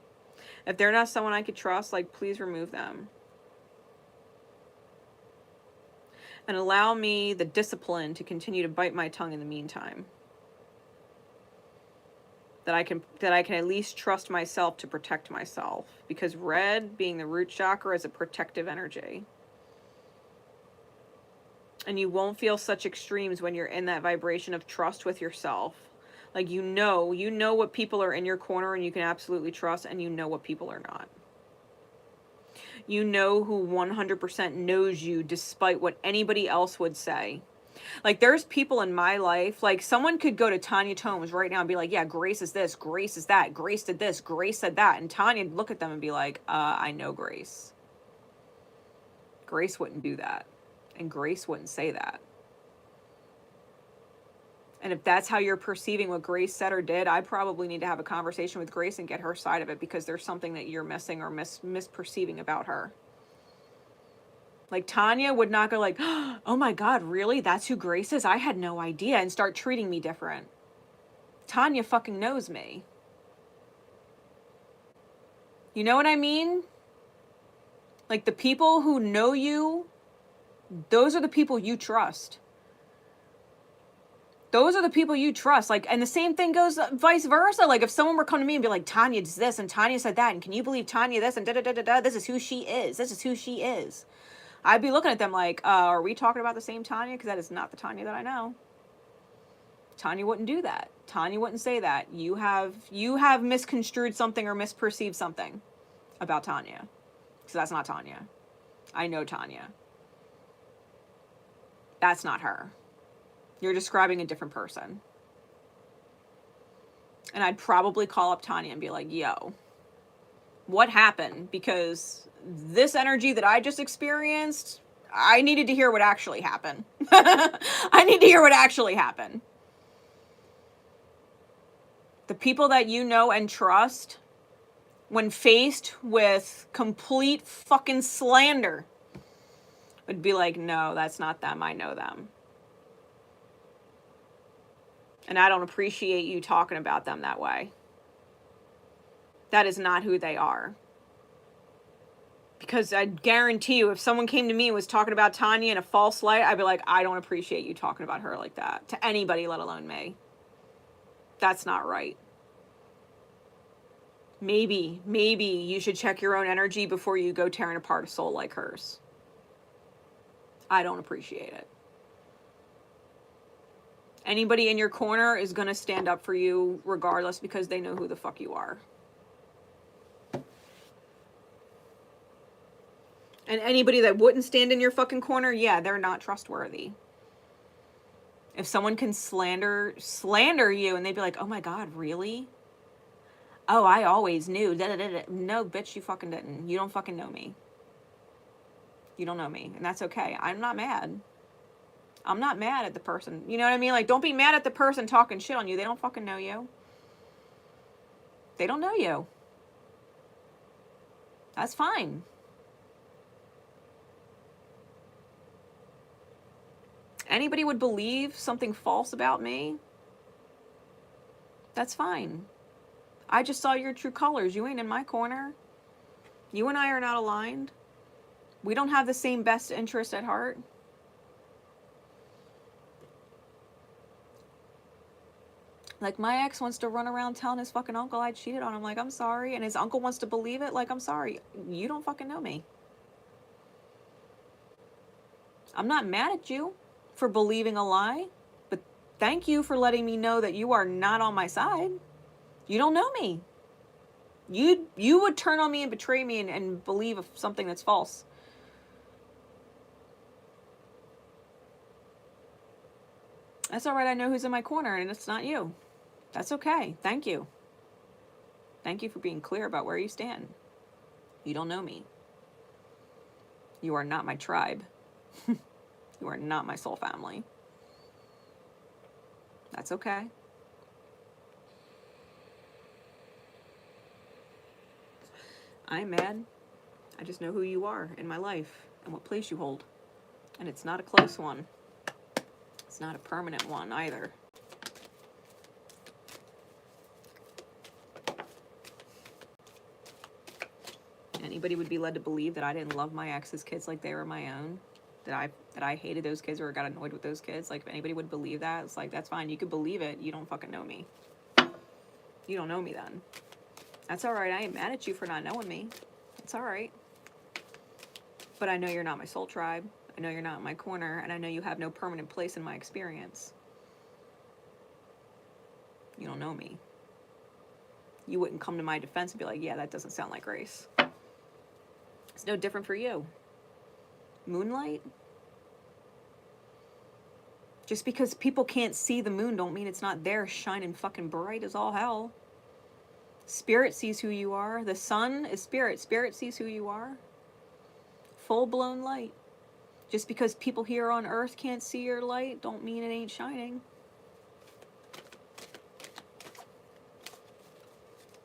[SPEAKER 1] If they're not someone I could trust, like please remove them. And allow me the discipline to continue to bite my tongue in the meantime. That I can at least trust myself to protect myself. Because red, being the root chakra, is a protective energy. And you won't feel such extremes when you're in that vibration of trust with yourself. Like you know what people are in your corner and you can absolutely trust, and you know what people are not. You know who 100% knows you despite what anybody else would say. Like there's people in my life, like someone could go to Tanya Tomes right now and be like, yeah, Grace is this, Grace is that, Grace did this, Grace said that. And Tanya'd look at them and be like, I know Grace. Grace wouldn't do that. And Grace wouldn't say that. And if that's how you're perceiving what Grace said or did, I probably need to have a conversation with Grace and get her side of it, because there's something that you're missing or misperceiving about her. Like Tanya would not go like, oh my God, really? That's who Grace is? I had no idea, and start treating me different. Tanya fucking knows me. You know what I mean? Like the people who know you, those are the people you trust. Those are the people you trust. Like, and the same thing goes vice versa. Like, if someone were coming to me and be like, Tanya does this, and Tanya said that, and can you believe Tanya this, and da-da-da-da-da, this is who she is. This is who she is. I'd be looking at them like, are we talking about the same Tanya? Because that is not the Tanya that I know. Tanya wouldn't do that. Tanya wouldn't say that. You have misconstrued something or misperceived something about Tanya. So that's not Tanya. I know Tanya. That's not her. You're describing a different person. And I'd probably call up Tanya and be like, yo, what happened? Because this energy that I just experienced, I needed to hear what actually happened. I need to hear what actually happened. The people that you know and trust, when faced with complete fucking slander, would be like, no, that's not them. I know them. And I don't appreciate you talking about them that way. That is not who they are. Because I guarantee you, if someone came to me and was talking about Tanya in a false light, I'd be like, I don't appreciate you talking about her like that. To anybody, let alone me. That's not right. Maybe you should check your own energy before you go tearing apart a soul like hers. I don't appreciate it. Anybody in your corner is going to stand up for you regardless because they know who the fuck you are. And anybody that wouldn't stand in your fucking corner, yeah, they're not trustworthy. If someone can slander you and they'd be like, oh my God, really? Oh, I always knew. No, bitch, you fucking didn't. You don't fucking know me. You don't know me. And that's okay. I'm not mad. I'm not mad at the person. You know what I mean? Like, don't be mad at the person talking shit on you. They don't fucking know you. They don't know you. That's fine. Anybody would believe something false about me? That's fine. I just saw your true colors. You ain't in my corner. You and I are not aligned. We don't have the same best interest at heart. Like, my ex wants to run around telling his fucking uncle I cheated on him. Like, I'm sorry. And his uncle wants to believe it. Like, I'm sorry. You don't fucking know me. I'm not mad at you for believing a lie. But thank you for letting me know that you are not on my side. You don't know me. You would turn on me and betray me and believe something that's false. That's all right. I know who's in my corner, and it's not you. That's okay. Thank you. Thank you for being clear about where you stand. You don't know me. You are not my tribe. You are not my soul family. That's okay. I'm mad. I just know who you are in my life and what place you hold. And it's not a close one. It's not a permanent one either. Anybody would be led to believe that I didn't love my ex's kids like they were my own, that I hated those kids or got annoyed with those kids. Like, if anybody would believe that, it's like, that's fine. You could believe it. You don't fucking know me. You don't know me then. That's all right. I ain't mad at you for not knowing me. It's all right. But I know you're not my soul tribe. I know you're not in my corner, and I know you have no permanent place in my experience. You don't know me. You wouldn't come to my defense and be like, yeah, that doesn't sound like Grace. It's no different for you. Moonlight? Just because people can't see the moon don't mean it's not there shining fucking bright as all hell. Spirit sees who you are. The sun is spirit. Spirit sees who you are. Full-blown light. Just because people here on earth can't see your light don't mean it ain't shining.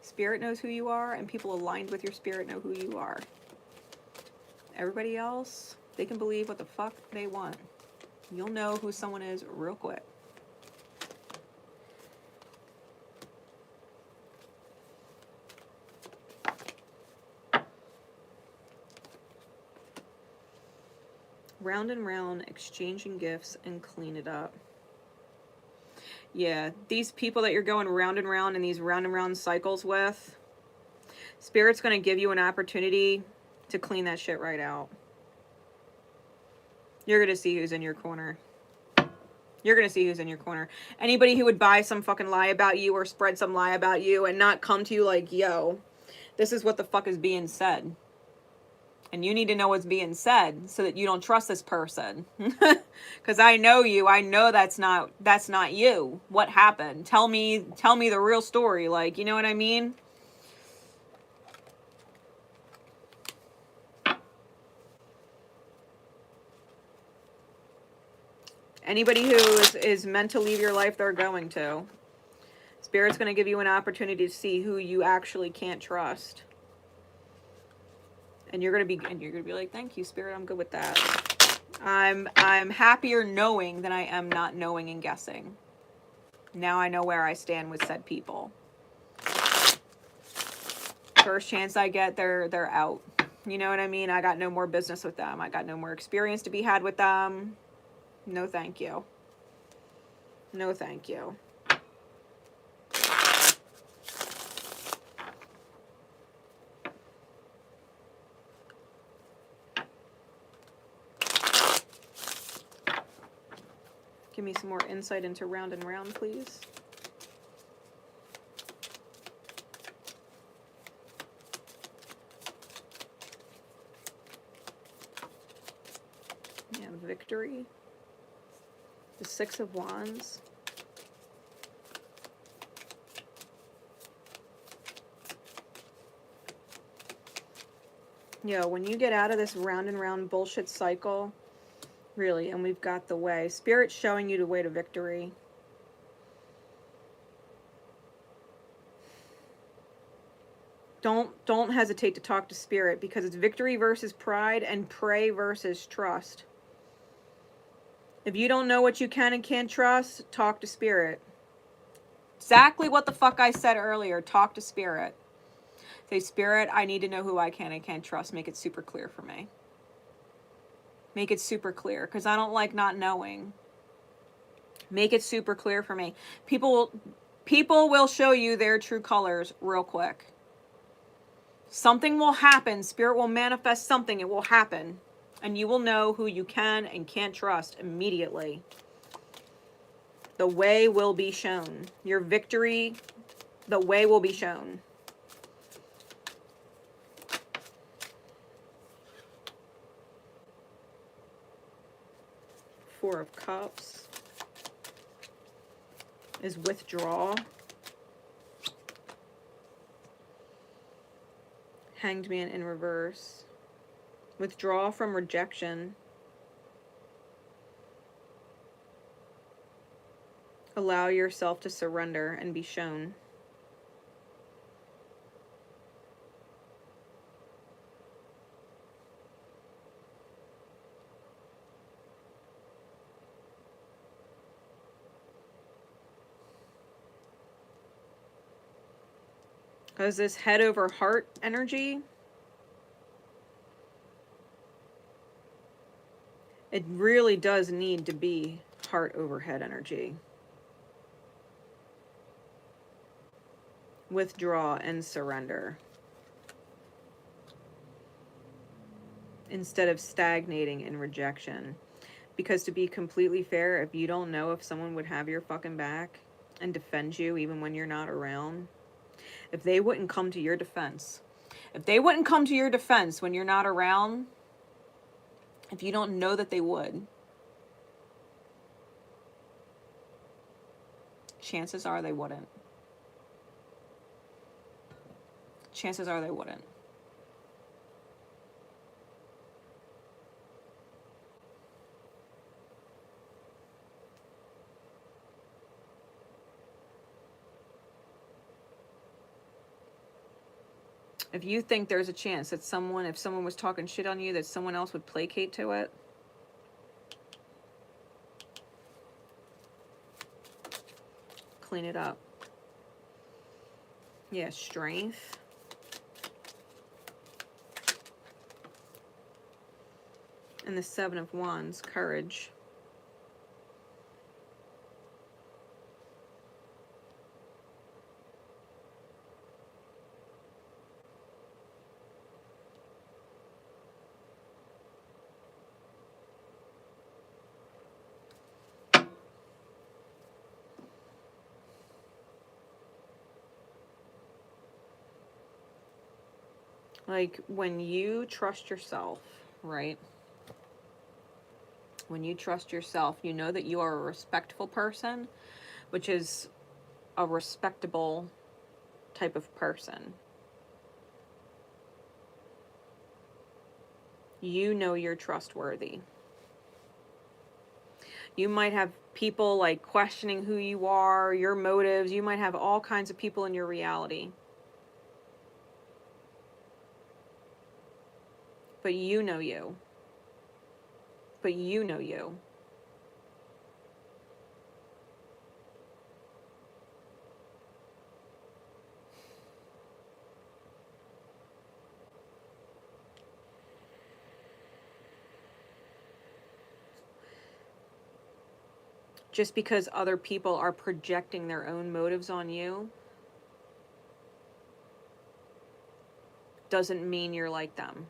[SPEAKER 1] Spirit knows who you are, and people aligned with your spirit know who you are. Everybody else, they can believe what the fuck they want. You'll know who someone is real quick. Round and round, exchanging gifts and clean it up. Yeah, these people that you're going round and round in these round and round cycles with, Spirit's going to give you an opportunity to clean that shit right out. You're going to see who's in your corner. You're going to see who's in your corner. Anybody who would buy some fucking lie about you or spread some lie about you and not come to you like, yo, this is what the fuck is being said. And you need to know what's being said so that you don't trust this person. Because I know you. I know that's not you. What happened? Tell me the real story. Like, you know what I mean? Anybody who is meant to leave your life, they're going to. Spirit's going to give you an opportunity to see who you actually can't trust. And you're going to be like, thank you, Spirit, I'm good with that. I'm happier knowing than I am not knowing and guessing. Now I know where I stand with said people. First chance I get, they're out. You know what I mean? I got no more business with them. I got no more experience to be had with them. No, thank you. No, thank you. Give me some more insight into round and round, please. Yeah, victory. The Six of Wands. Yo, when you get out of this round and round bullshit cycle, really, and we've got the way. Spirit's showing you the way to victory. Don't hesitate to talk to Spirit, because it's victory versus pride and pray versus trust. If you don't know what you can and can't trust, talk to Spirit. Exactly what the fuck I said earlier. Talk to Spirit. Say, Spirit, I need to know who I can and can't trust. Make it super clear for me. Make it super clear, because I don't like not knowing. Make it super clear for me. People will show you their true colors real quick. Something will happen. Spirit will manifest something. It will happen. And you will know who you can and can't trust immediately. The way will be shown. Your victory, the way will be shown. Four of Cups is withdraw. Hanged Man in reverse. Withdraw from rejection. Allow yourself to surrender and be shown. Because this head over heart energy, it really does need to be heart over head energy. Withdraw and surrender. Instead of stagnating in rejection. Because to be completely fair, if you don't know if someone would have your fucking back and defend you even when you're not around, if they wouldn't come to your defense, when you're not around, if you don't know that they would, chances are they wouldn't. Chances are they wouldn't. If you think there's a chance that if someone was talking shit on you, that someone else would placate to it, clean it up. Yeah, strength. And the Seven of Wands, courage. Like, when you trust yourself, right? When you trust yourself, you know that you are a respectful person, which is a respectable type of person. You know you're trustworthy. You might have people like questioning who you are, your motives. You might have all kinds of people in your reality. But you know you. But you know you. Just because other people are projecting their own motives on you doesn't mean you're like them.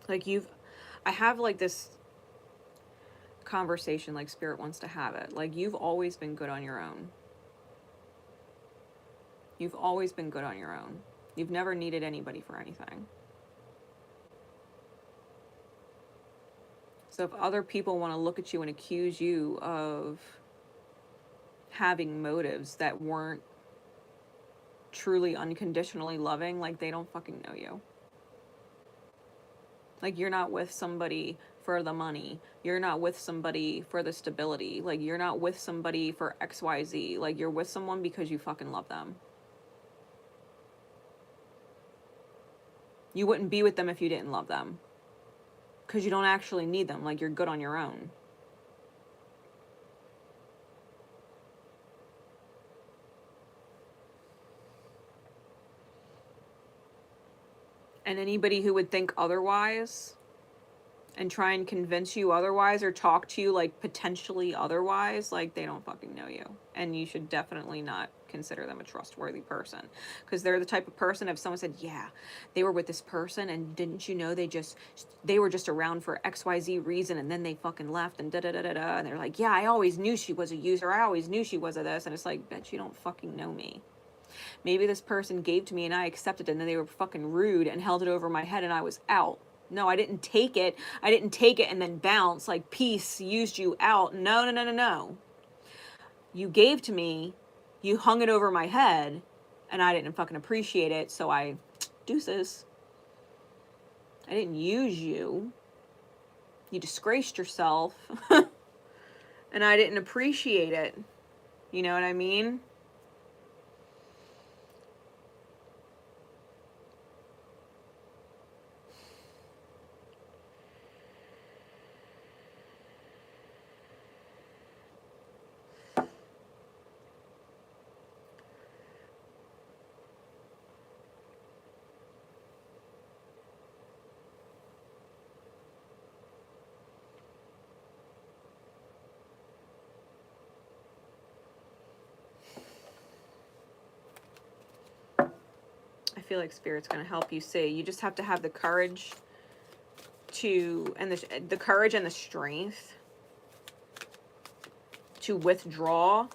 [SPEAKER 1] Like I have like this conversation, like Spirit wants to have it. Like, you've always been good on your own. You've always been good on your own. You've never needed anybody for anything. So if other people want to look at you and accuse you of having motives that weren't truly unconditionally loving, like, they don't fucking know you. Like, you're not with somebody for the money. You're not with somebody for the stability. Like, you're not with somebody for XYZ. Like, you're with someone because you fucking love them. You wouldn't be with them if you didn't love them. Because you don't actually need them. Like, you're good on your own. And anybody who would think otherwise and try and convince you otherwise or talk to you like potentially otherwise, like, they don't fucking know you. And you should definitely not consider them a trustworthy person, because they're the type of person, if someone said, yeah, they were with this person and didn't you know they were just around for XYZ reason and then they fucking left and da-da-da-da-da, and they're like, yeah, I always knew she was a user, I always knew she was a this, and it's like, bitch, you don't fucking know me. Maybe this person gave to me and I accepted it and then they were fucking rude and held it over my head and I was out. No, I didn't take it. I didn't take it and then bounce like peace used you out. No, no, no, no, no. You gave to me, you hung it over my head, and I didn't fucking appreciate it, so I deuces. I didn't use you. You disgraced yourself. And I didn't appreciate it. You know what I mean? I feel like Spirit's going to help you see. You just have to have the courage and the courage and the strength to withdraw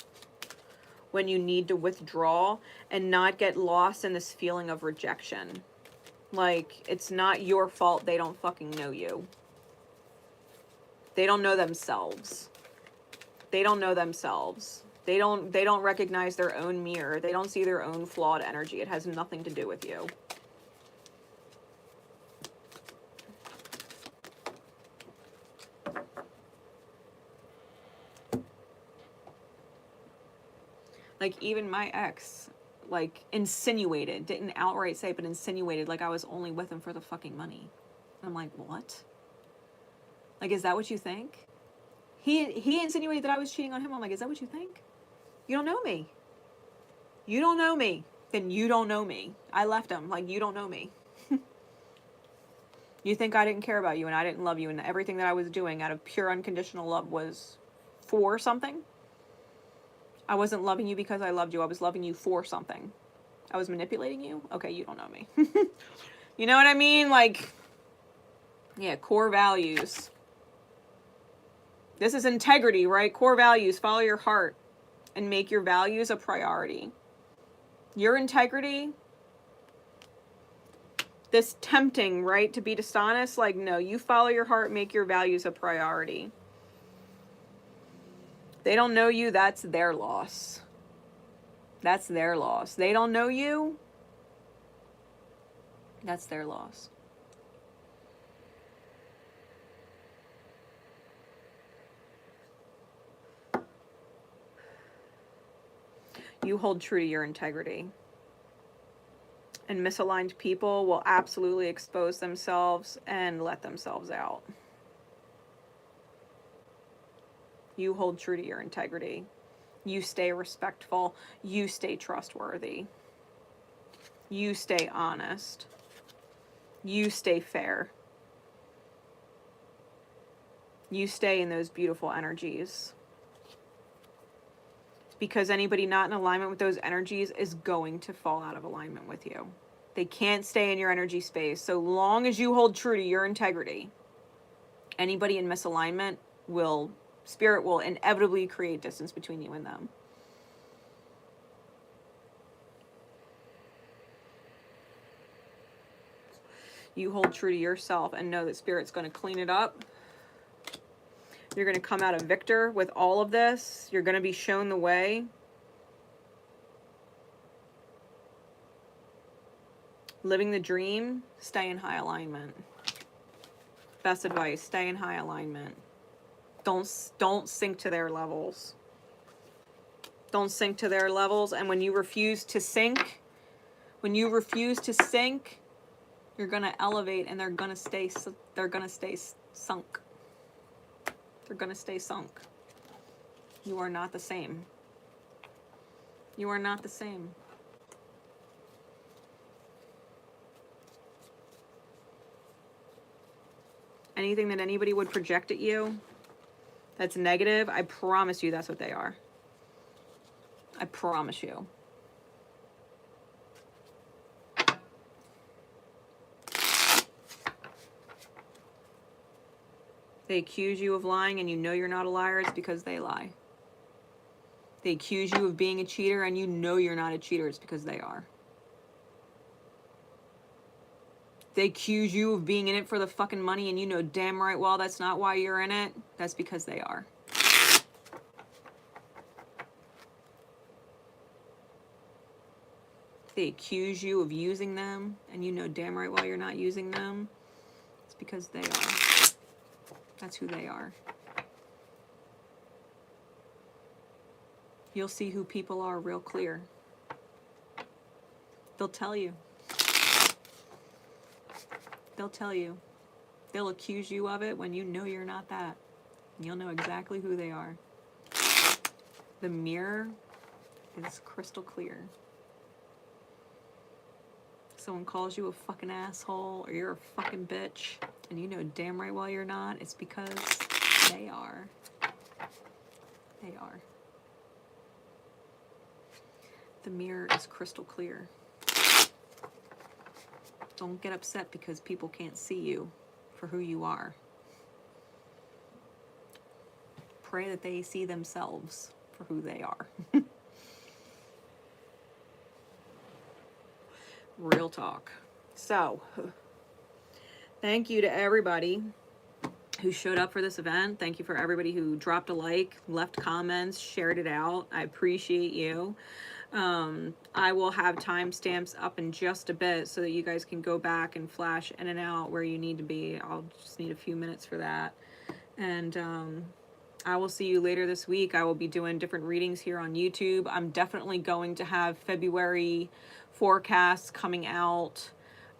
[SPEAKER 1] when you need to withdraw and not get lost in this feeling of rejection. Like, it's not your fault they don't fucking know you. They don't know themselves. They don't know themselves. They don't recognize their own mirror. They don't see their own flawed energy. It has nothing to do with you. Like, even my ex, like, insinuated, didn't outright say, but insinuated, like, I was only with him for the fucking money. And I'm like, what? Like, is that what you think? He insinuated that I was cheating on him. I'm like, is that what you think? You don't know me. You don't know me. then you don't know me. I left him. Like, you don't know me. You think I didn't care about you and I didn't love you and everything that I was doing out of pure unconditional love was for something? I wasn't loving you because I loved you. I was loving you for something. I was manipulating you? Okay, you don't know me. You know what I mean? Like, yeah, core values. This is integrity, right? Core values. Follow your heart and make your values a priority. Your integrity, this tempting, right, to be dishonest, like, no, you follow your heart, make your values a priority. They don't know you, that's their loss. That's their loss. They don't know you, that's their loss. You hold true to your integrity. And misaligned people will absolutely expose themselves and let themselves out. You hold true to your integrity. You stay respectful. You stay trustworthy. You stay honest. You stay fair. You stay in those beautiful energies. Because anybody not in alignment with those energies is going to fall out of alignment with you. They can't stay in your energy space. So long as you hold true to your integrity, anybody in misalignment Spirit will inevitably create distance between you and them. You hold true to yourself and know that Spirit's going to clean it up. You're going to come out a victor with all of this. You're going to be shown the way. Living the dream, stay in high alignment. Best advice, stay in high alignment. Don't sink to their levels. Don't sink to their levels. And when you refuse to sink, you're going to elevate and they're going to stay sunk. They're going to stay sunk. You are not the same. You are not the same. Anything that anybody would project at you that's negative, I promise you that's what they are. I promise you. They accuse you of lying and you know you're not a liar, it's because they lie. They accuse you of being a cheater and you know you're not a cheater, it's because they are. They accuse you of being in it for the fucking money and you know damn right well that's not why you're in it, that's because they are. They accuse you of using them and you know damn right well you're not using them, it's because they are. That's who they are. You'll see who people are real clear. They'll tell you. They'll tell you. They'll accuse you of it when you know you're not that. You'll know exactly who they are. The mirror is crystal clear. Someone calls you a fucking asshole or you're a fucking bitch and you know damn right well you're not, it's because they are. They are. The mirror is crystal clear. Don't get upset because people can't see you for who you are. Pray that they see themselves for who they are. Real talk. So, thank you to everybody who showed up for this event. Thank you for everybody who dropped a like, left comments, shared it out. I appreciate you. I will have timestamps up in just a bit so that you guys can go back and flash in and out where you need to be. I'll just need a few minutes for that. And I will see you later this week. I will be doing different readings here on YouTube. I'm definitely going to have February forecasts coming out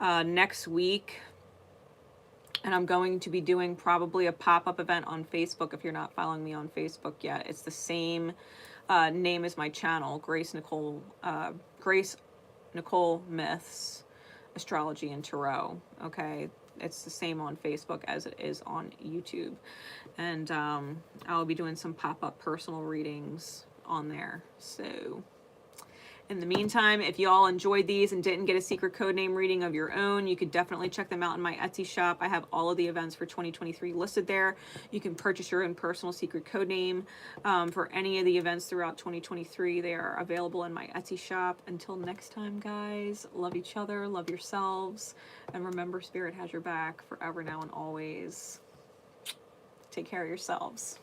[SPEAKER 1] next week. And I'm going to be doing probably a pop-up event on Facebook if you're not following me on Facebook yet. It's the same name as my channel, Grace Nicole Myths, Astrology and Tarot. Okay, it's the same on Facebook as it is on YouTube, and I'll be doing some pop-up personal readings on there. So in the meantime, if you all enjoyed these and didn't get a secret code name reading of your own, you could definitely check them out in my Etsy shop. I have all of the events for 2023 listed there. You can purchase your own personal secret code name for any of the events throughout 2023. They are available in my Etsy shop. Until next time, guys, love each other, love yourselves, and remember, Spirit has your back forever, now, and always. Take care of yourselves.